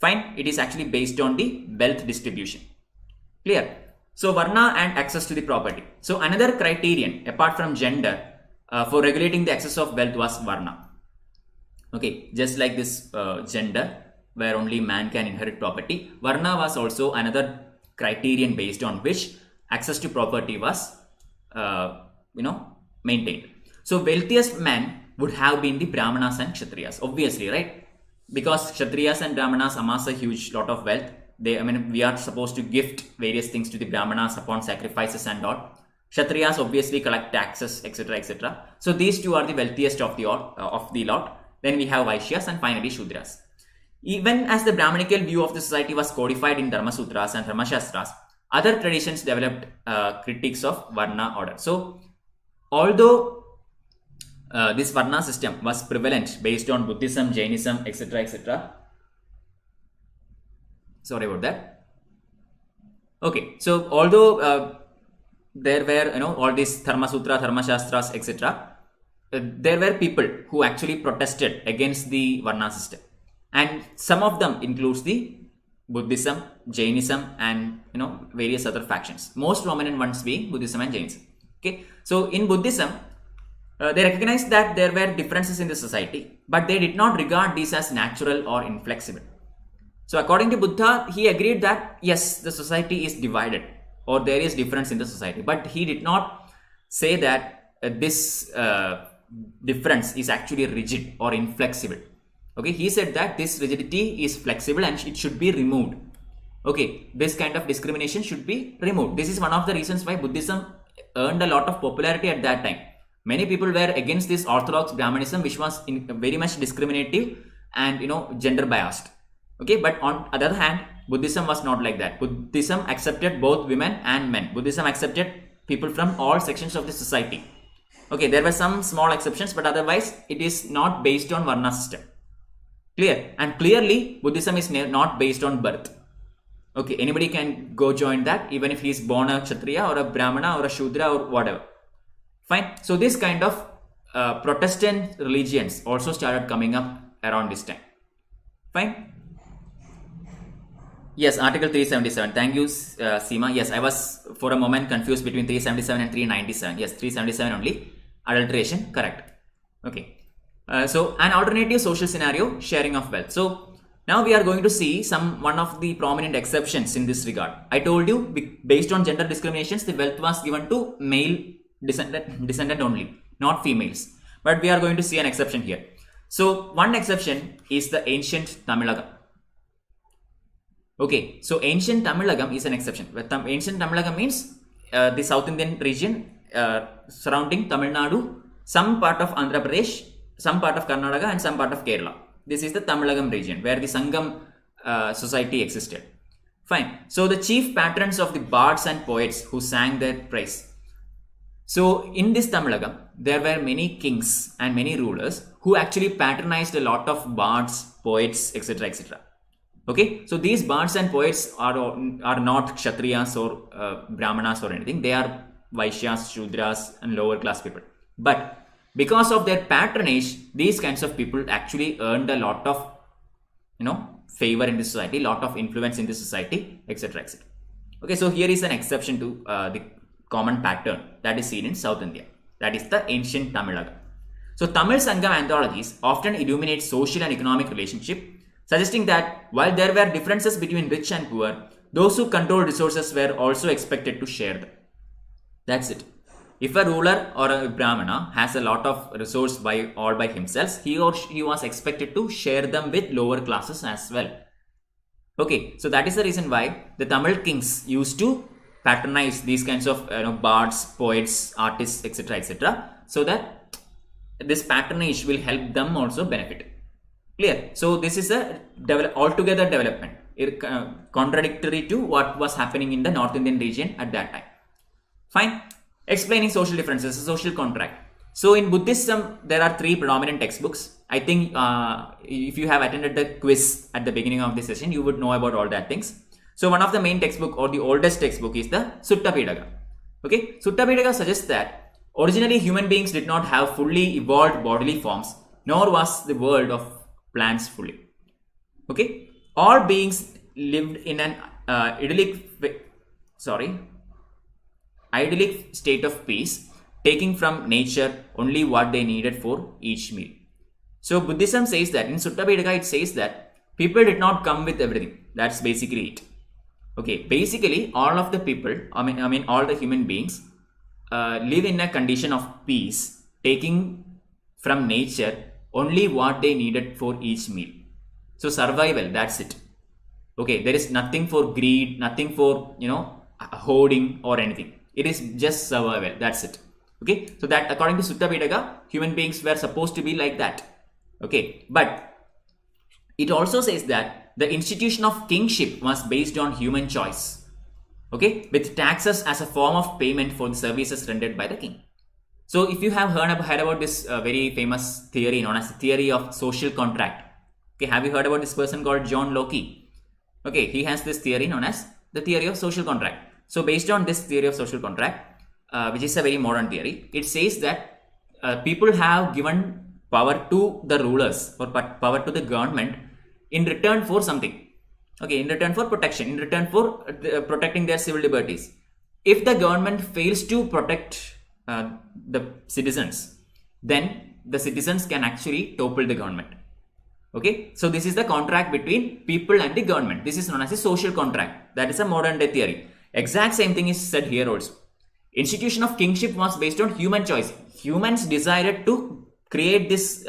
Fine, it is actually based on the wealth distribution. Clear? So Varna and access to the property. So another criterion apart from gender for regulating the access of wealth was Varna. Okay, just like this gender where only man can inherit property, Varna was also another criterion based on which access to property was maintained. So wealthiest men would have been the Brahmanas and Kshatriyas, obviously, right? Because Kshatriyas and Brahmanas amass a huge lot of wealth. We are supposed to gift various things to the Brahmanas upon sacrifices and all. Kshatriyas obviously collect taxes, etc. So these two are the wealthiest of the lot. Then we have Vaishyas and finally Shudras. Even as the Brahmanical view of the society was codified in Dharma Sutras and Dharma Shastras, other traditions developed critiques of Varna order. So although this Varna system was prevalent based on Buddhism, Jainism, etc. Sorry about that. Okay, so although there were all these Dharma Sutra, Dharma Shastras, etc., there were people who actually protested against the Varna system, and some of them includes the Buddhism, Jainism, and various other factions. Most prominent ones being Buddhism and Jainism. Okay, so in Buddhism, they recognized that there were differences in the society, but they did not regard these as natural or inflexible. So according to Buddha, he agreed that yes, the society is divided or there is difference in the society, but he did not say that this difference is actually rigid or inflexible. Okay, he said that this rigidity is flexible and it should be removed. Okay, this kind of discrimination should be removed. This is one of the reasons why Buddhism earned a lot of popularity at that time. Many people were against this orthodox Brahmanism, which was very much discriminative and gender biased. Okay, but on the other hand, Buddhism was not like that. Buddhism accepted both women and men. Buddhism accepted people from all sections of the society. Okay, there were some small exceptions, but otherwise it is not based on Varna system. Clear? And clearly Buddhism is not based on birth. Okay, anybody can go join that, even if he is born a Kshatriya or a Brahmana or a Shudra or whatever. Fine. So this kind of Protestant religions also started coming up around this time. Fine. Yes, Article 377. Thank you, Seema. Yes, I was for a moment confused between 377 and 397. Yes, 377 only. Adulteration, correct. Okay. So an alternative social scenario, sharing of wealth. So now we are going to see one of the prominent exceptions in this regard. I told you, based on gender discriminations, the wealth was given to male descendant only, not females. But we are going to see an exception here. So one exception is the ancient Tamilagam. Okay, so ancient Tamilagam is an exception. Ancient Tamilagam means the South Indian region surrounding Tamil Nadu, some part of Andhra Pradesh, some part of Karnataka, and some part of Kerala. This is the Tamilagam region where the Sangam society existed. Fine. So the chief patrons of the bards and poets who sang their praise. So in this Tamilagam, there were many kings and many rulers who actually patronized a lot of bards, poets, etc. etc. Okay, so these bards and poets are not Kshatriyas or Brahmanas or anything. They are Vaishyas, Shudras, and lower class people. But because of their patronage, these kinds of people actually earned a lot of favor in the society, lot of influence in the society, etc. etc. Okay, so here is an exception to the common pattern that is seen in South India. That is the ancient Tamilagam. So Tamil Sangam anthologies often illuminate social and economic relationship, suggesting that while there were differences between rich and poor, those who controlled resources were also expected to share them. That's it. If a ruler or a Brahmana has a lot of resource all by himself, he or she was expected to share them with lower classes as well. Okay, so that is the reason why the Tamil kings used to patronize these kinds of bards, poets, artists, etc. etc. so that this patronage will help them also benefit. Clear? So this is a altogether development, contradictory to what was happening in the North Indian region at that time. Fine. Explaining social differences, social contract. So in Buddhism, there are three predominant textbooks. I think if you have attended the quiz at the beginning of this session, you would know about all that things. So one of the main textbook or the oldest textbook is the Sutta Pitaka. Okay, Sutta Pitaka suggests that originally human beings did not have fully evolved bodily forms, nor was the world of plants fully. Okay, all beings lived in an idyllic state of peace, taking from nature only what they needed for each meal. So Buddhism says that in Sutta Pitaka it says that people did not come with everything. That's basically it. Okay, basically all of the people, I mean all the human beings live in a condition of peace, taking from nature only what they needed for each meal. So survival, that's it. Okay, there is nothing for greed, nothing for hoarding or anything. It is just survival, that's it. Okay, so that according to Sutta Pitaka, human beings were supposed to be like that. Okay, but it also says that the institution of kingship was based on human choice. Okay, with taxes as a form of payment for the services rendered by the king. So if you have heard about this very famous theory known as the theory of social contract. Okay, have you heard about this person called John Locke? Okay, he has this theory known as the theory of social contract. So based on this theory of social contract, which is a very modern theory, it says that people have given power to the rulers or power to the government in return for something. Okay, in return for protection, in return for protecting their civil liberties. If the government fails to protect the citizens, then the citizens can actually topple the government. Okay, so this is the contract between people and the government. This is known as a social contract. That is a modern day theory. Exact same thing is said here also. Institution of kingship was based on human choice. Humans decided to create this,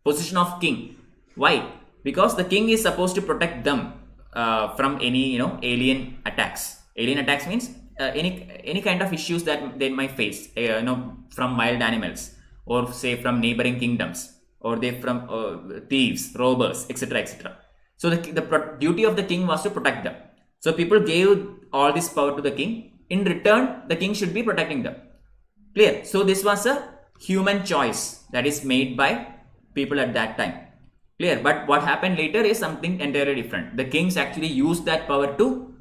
position of king. Why? Because the king is supposed to protect them from any, alien attacks. Alien attacks means any kind of issues that they might face, from wild animals, or say from neighboring kingdoms, or they from thieves, robbers, etc., etc. So the duty of the king was to protect them. So people gave all this power to the king. In return, the king should be protecting them. Clear? So this was a human choice that is made by people at that time. Clear? But what happened later is something entirely different. The kings actually used that power to,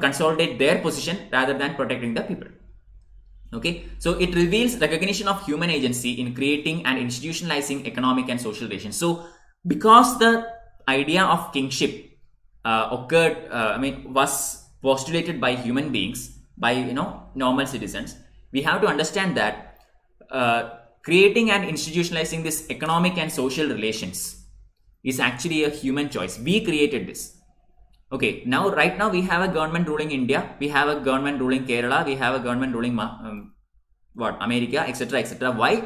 consolidate their position rather than protecting the people. Okay, so it reveals recognition of human agency in creating and institutionalizing economic and social relations. So because the idea of kingship was postulated by human beings, by normal citizens, we have to understand that creating and institutionalizing this economic and social relations is actually a human choice. We created this. Okay, right now we have a government ruling India, we have a government ruling Kerala, we have a government ruling America, etc., etc. Why?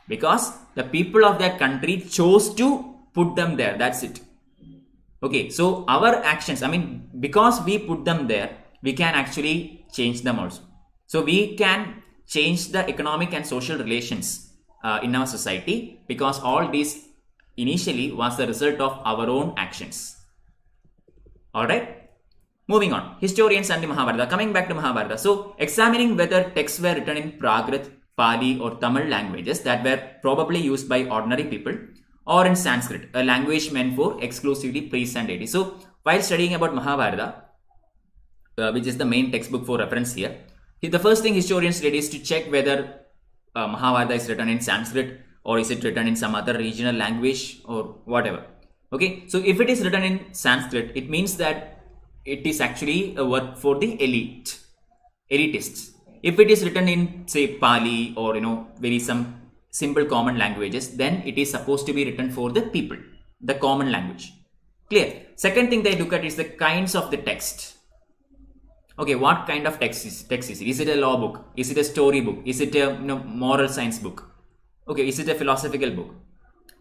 Because the people of that country chose to put them there. That's it. Okay, so our actions, because we put them there, we can actually change them also. So we can change the economic and social relations in our society, because all this initially was the result of our own actions. Alright, moving on. Historians and the Mahabharata. Coming back to Mahabharata. So, examining whether texts were written in Prakrit, Pali or Tamil languages that were probably used by ordinary people, or in Sanskrit, a language meant for exclusively priests and deities. So, while studying about Mahabharata, which is the main textbook for reference here, the first thing historians did is to check whether Mahabharata is written in Sanskrit, or is it written in some other regional language, or whatever. Okay, so if it is written in Sanskrit, it means that it is actually a work for the elitists. If it is written in, say, Pali or very some simple common languages, then it is supposed to be written for the people, the common language. Clear? Second thing they look at is the kinds of the text. Okay, what kind of text is it? Is it a law book? Is it a story book? Is it a moral science book? Okay, is it a philosophical book?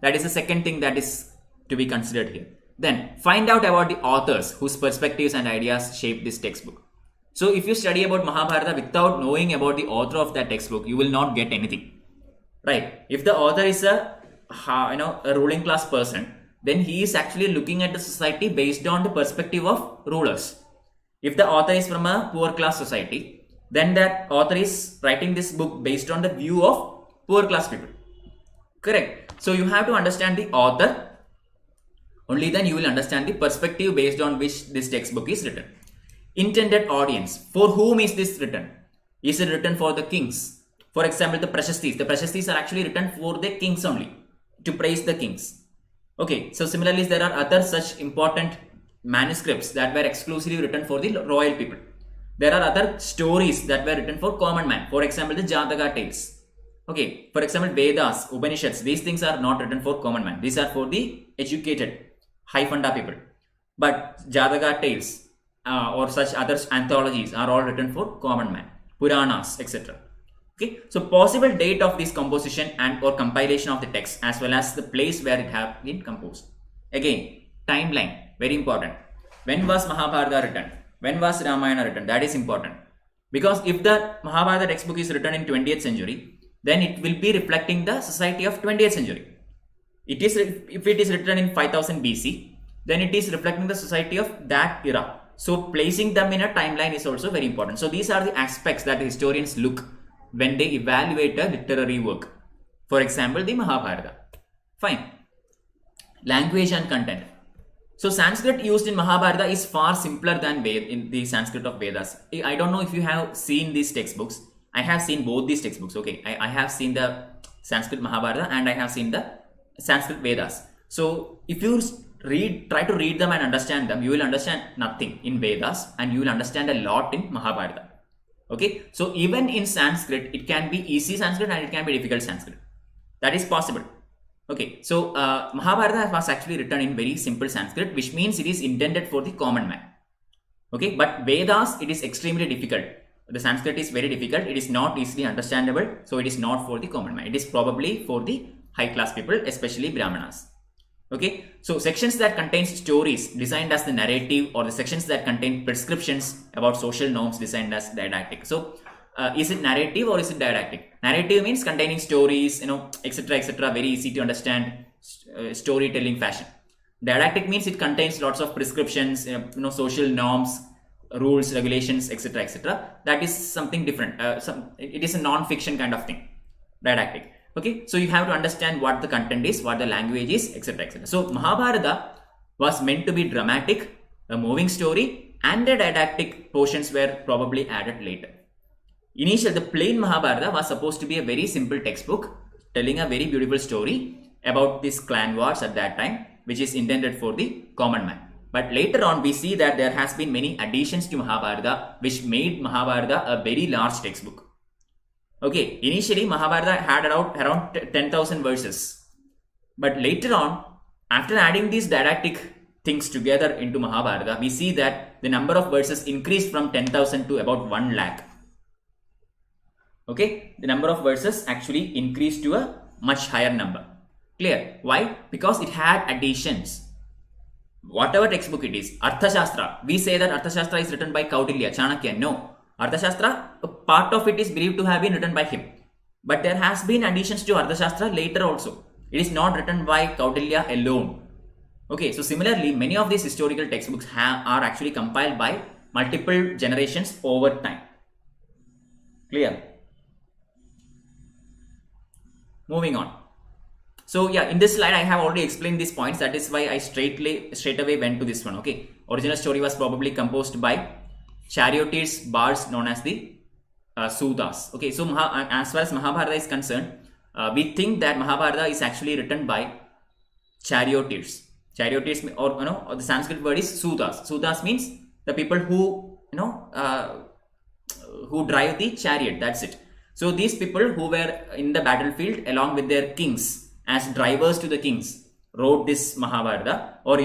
That is the second thing that is to be considered here. Then find out about the authors whose perspectives and ideas shape this textbook. So if you study about Mahabharata without knowing about the author of that textbook, you will not get anything. Right? If the author is a ruling class person, then he is actually looking at the society based on the perspective of rulers. If the author is from a poor class society, then that author is writing this book based on the view of poor class people. Correct? So you have to understand the author. Only then you will understand the perspective based on which this textbook is written. Intended audience. For whom is this written? Is it written for the kings? For example, the Prashastis. The Prashastis are actually written for the kings only, to praise the kings. Okay, so similarly, there are other such important manuscripts that were exclusively written for the royal people. There are other stories that were written for common man. For example, the Jataka tales. Okay, for example, Vedas, Upanishads. These things are not written for common man. These are for the educated, high funda people. But Jataka tales or such other anthologies are all written for common man, Puranas, etc. Okay, so possible date of this composition and or compilation of the text, as well as the place where it have been composed. Again, timeline, very important. When was Mahabharata written? When was Ramayana written? That is important. Because if the Mahabharata textbook is written in 20th century, then it will be reflecting the society of 20th century. If it is written in 5000 BC, then it is reflecting the society of that era. So placing them in a timeline is also very important. So these are the aspects that historians look when they evaluate a literary work. For example, the Mahabharata. Fine. Language and content. So Sanskrit used in Mahabharata is far simpler than in the Sanskrit of Vedas. I don't know if you have seen these textbooks. I have seen both these textbooks. Okay, I have seen the Sanskrit Mahabharata and I have seen the Sanskrit Vedas. So if you try to read them and understand them, you will understand nothing in Vedas and you will understand a lot in Mahabharata. Okay, so even in Sanskrit, it can be easy Sanskrit and it can be difficult Sanskrit. That is possible. Okay, so Mahabharata was actually written in very simple Sanskrit, which means it is intended for the common man. Okay, but Vedas, it is extremely difficult. The Sanskrit is very difficult. It is not easily understandable. So it is not for the common man. It is probably for the high class people, especially Brahmanas. Okay, so sections that contain stories designed as the narrative, or the sections that contain prescriptions about social norms designed as didactic. So is it narrative or is it didactic? Narrative means containing stories, etc., etc., very easy to understand, storytelling fashion. Didactic means it contains lots of prescriptions, social norms, rules, regulations, etc., etc. That is something different. It is a non-fiction kind of thing. Didactic. Okay, so you have to understand what the content is, what the language is, etc., etc. So Mahabharata was meant to be dramatic, a moving story, and the didactic portions were probably added later. Initially, the plain Mahabharata was supposed to be a very simple textbook telling a very beautiful story about these clan wars at that time, which is intended for the common man. But later on, we see that there has been many additions to Mahabharata, which made Mahabharata a very large textbook. Okay, initially Mahabharata had around 10,000 verses. But later on, after adding these didactic things together into Mahabharata, we see that the number of verses increased from 10,000 to about 1 lakh. Okay, the number of verses actually increased to a much higher number. Clear? Why? Because it had additions. Whatever textbook it is, Arthashastra, we say that Arthashastra is written by Kautilya, Chanakya. No. Arthashastra, a part of it is believed to have been written by him. But there has been additions to Arthashastra later also. It is not written by Kautilya alone. Okay, so similarly, many of these historical textbooks are actually compiled by multiple generations over time. Clear? Moving on. So yeah, in this slide I have already explained these points. That is why I straight away went to this one. Okay, original story was probably composed by charioteers, bards known as the Sudas. Okay, so as far as Mahabharata is concerned, we think that Mahabharata is actually written by charioteers. Charioteers, or the Sanskrit word is Sudas. Sudas means the people who who drive the chariot. That's it. So these people who were in the battlefield along with their kings as drivers to the kings wrote this Mahabharata, or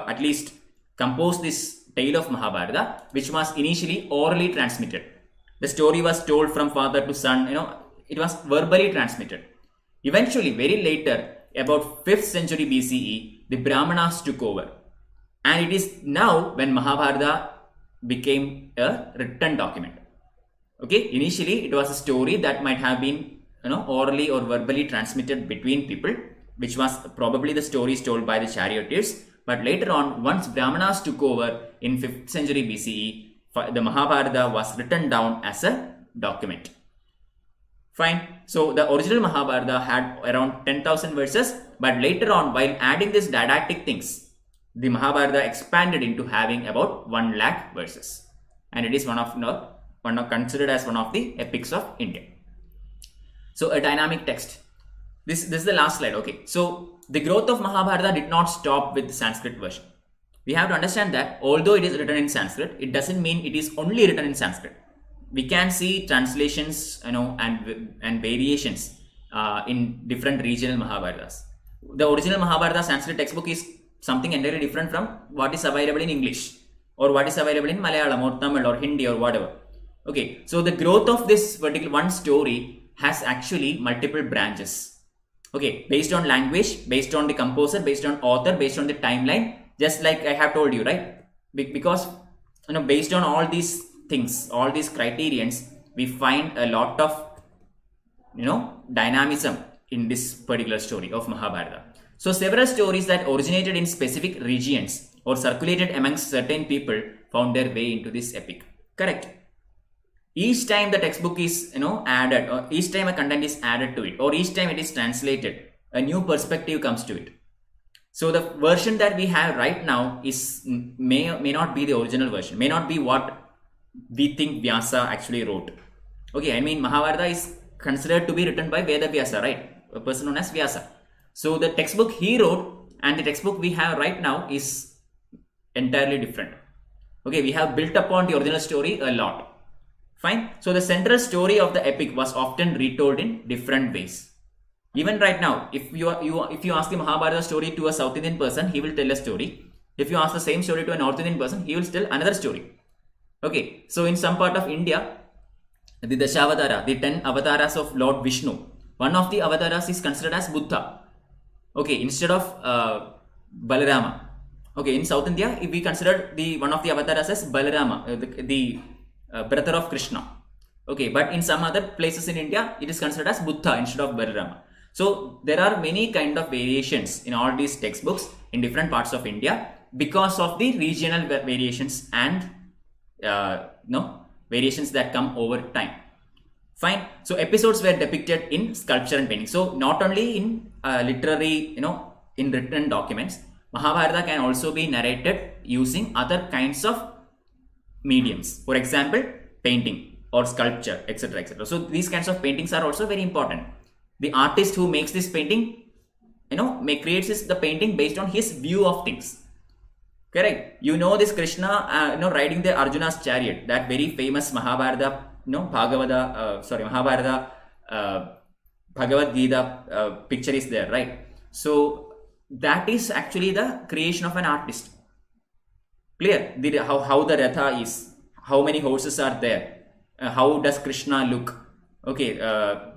at least composed this tale of Mahabharata, which was initially orally transmitted. The story was told from father to son, it was verbally transmitted. Eventually, very later, about 5th century BCE, the Brahmanas took over. And it is now when Mahabharata became a written document. Okay, initially it was a story that might have been orally or verbally transmitted between people, which was probably the stories told by the charioteers. But later on, once Brahmanas took over in 5th century BCE, the Mahabharata was written down as a document. Fine. So the original Mahabharata had around 10,000 verses, but later on, while adding these didactic things, the Mahabharata expanded into having about 1 lakh verses, and it is considered as one of the epics of India. So a dynamic text. This is the last slide. Okay, so the growth of Mahabharata did not stop with the Sanskrit version. We have to understand that although it is written in Sanskrit, it doesn't mean it is only written in Sanskrit. We can see translations, and variations in different regional Mahabharatas. The original Mahabharata Sanskrit textbook is something entirely different from what is available in English, or what is available in Malayalam or Tamil or Hindi or whatever. Okay, so the growth of this particular one story has actually multiple branches. Okay, based on language, based on the composer, based on author, based on the timeline, just like I have told you, right? Because based on all these things, all these criterions, we find a lot of dynamism in this particular story of Mahabharata. So several stories that originated in specific regions or circulated amongst certain people found their way into this epic. Correct? Each time the textbook is added, or each time a content is added to it, or each time it is translated, a new perspective comes to it. So the version that we have right now is may not be the original version, may not be what we think Vyasa actually wrote. Okay, I mean Mahabharata is considered to be written by Veda Vyasa, right? A person known as Vyasa. So the textbook he wrote and the textbook we have right now is entirely different. Okay, we have built upon the original story a lot. Fine. So the central story of the epic was often retold in different ways. Even right now, if you ask the Mahabharata story to a South Indian person, he will tell a story. If you ask the same story to a North Indian person, he will tell another story. Okay, so in some part of India, the Dashavatara, the 10 avatars of Lord Vishnu, one of the avatars is considered as Buddha. Okay, instead of Balarama. Okay, in South India, if we consider one of the avatars as Balarama, the brother of Krishna. Okay, but in some other places in India, it is considered as Buddha instead of Balarama. So there are many kind of variations in all these textbooks in different parts of India because of the regional variations and variations that come over time. Fine. So episodes were depicted in sculpture and painting. So not only in literary, in written documents, Mahabharata can also be narrated using other kinds of mediums. For example, painting or sculpture, etc., etc. So these kinds of paintings are also very important. The artist who makes this painting, creates the painting based on his view of things. Correct. This Krishna, riding the Arjuna's chariot. That very famous Mahabharata, Mahabharata, Bhagavad Gita picture is there, right? So that is actually the creation of an artist. Clear? How the Ratha is, how many horses are there, how does Krishna look? Okay,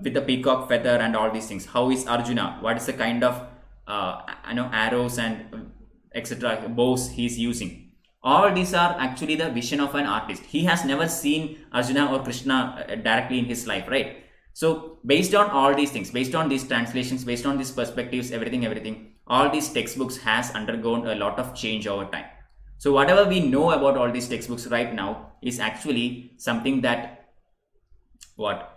with the peacock feather and all these things. How is Arjuna? What is the kind of arrows and etc. bows he is using? All these are actually the vision of an artist. He has never seen Arjuna or Krishna directly in his life, right? So based on all these things, based on these translations, based on these perspectives, everything, all these textbooks has undergone a lot of change over time. So whatever we know about all these textbooks right now is actually something that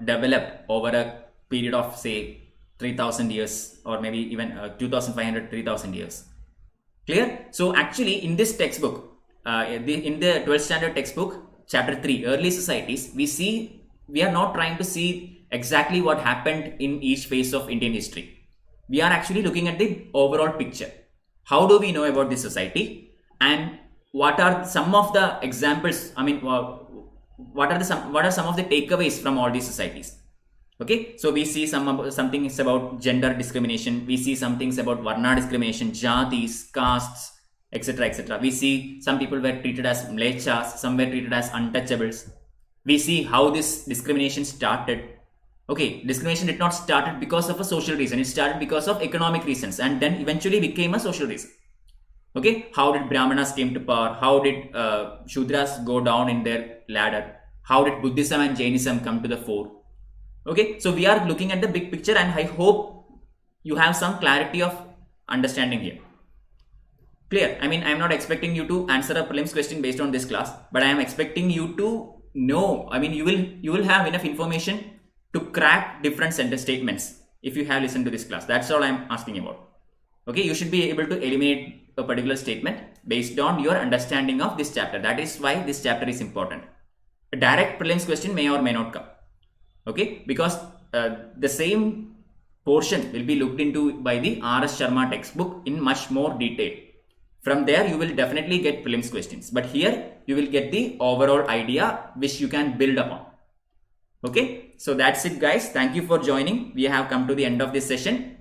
developed over a period of say 3000 years or maybe even 2500, 3000 years. Clear? So actually in this textbook, in the 12th standard textbook, chapter 3, early societies, we are not trying to see exactly what happened in each phase of Indian history. We are actually looking at the overall picture. How do we know about this society, and what are some of the examples? What are some of the takeaways from all these societies? Okay, so we see some things about gender discrimination. We see some things about Varna discrimination, Jatis, castes, etc., etc. We see some people were treated as mlechas, some were treated as untouchables. We see how this discrimination started. Okay, discrimination did not start because of a social reason. It started because of economic reasons and then eventually became a social reason. Okay, how did Brahmanas came to power? How did Shudras go down in their ladder? How did Buddhism and Jainism come to the fore? Okay, so we are looking at the big picture, and I hope you have some clarity of understanding here. Clear? I am not expecting you to answer a prelims question based on this class, but I am expecting you to know. You will have enough information to crack different sentence statements if you have listened to this class. That's all I am asking about. Okay, you should be able to eliminate a particular statement based on your understanding of this chapter. That is why this chapter is important. A direct prelims question may or may not come. Okay, because the same portion will be looked into by the R.S. Sharma textbook in much more detail. From there, you will definitely get prelims questions. But here, you will get the overall idea which you can build upon. Okay, so that's it, guys. Thank you for joining. We have come to the end of this session.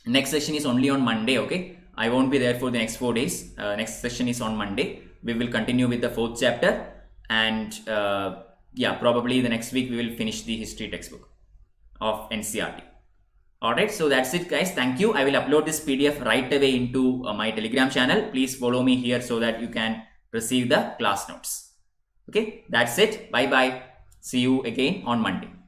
Next session is only on Monday. Okay, I won't be there for the next 4 days. Next session is on Monday. We will continue with the 4th chapter, and probably the next week we will finish the history textbook of NCERT. Alright, so that's it, guys. Thank you. I will upload this PDF right away into my Telegram channel. Please follow me here so that you can receive the class notes. Okay, that's it. Bye bye. See you again on Monday.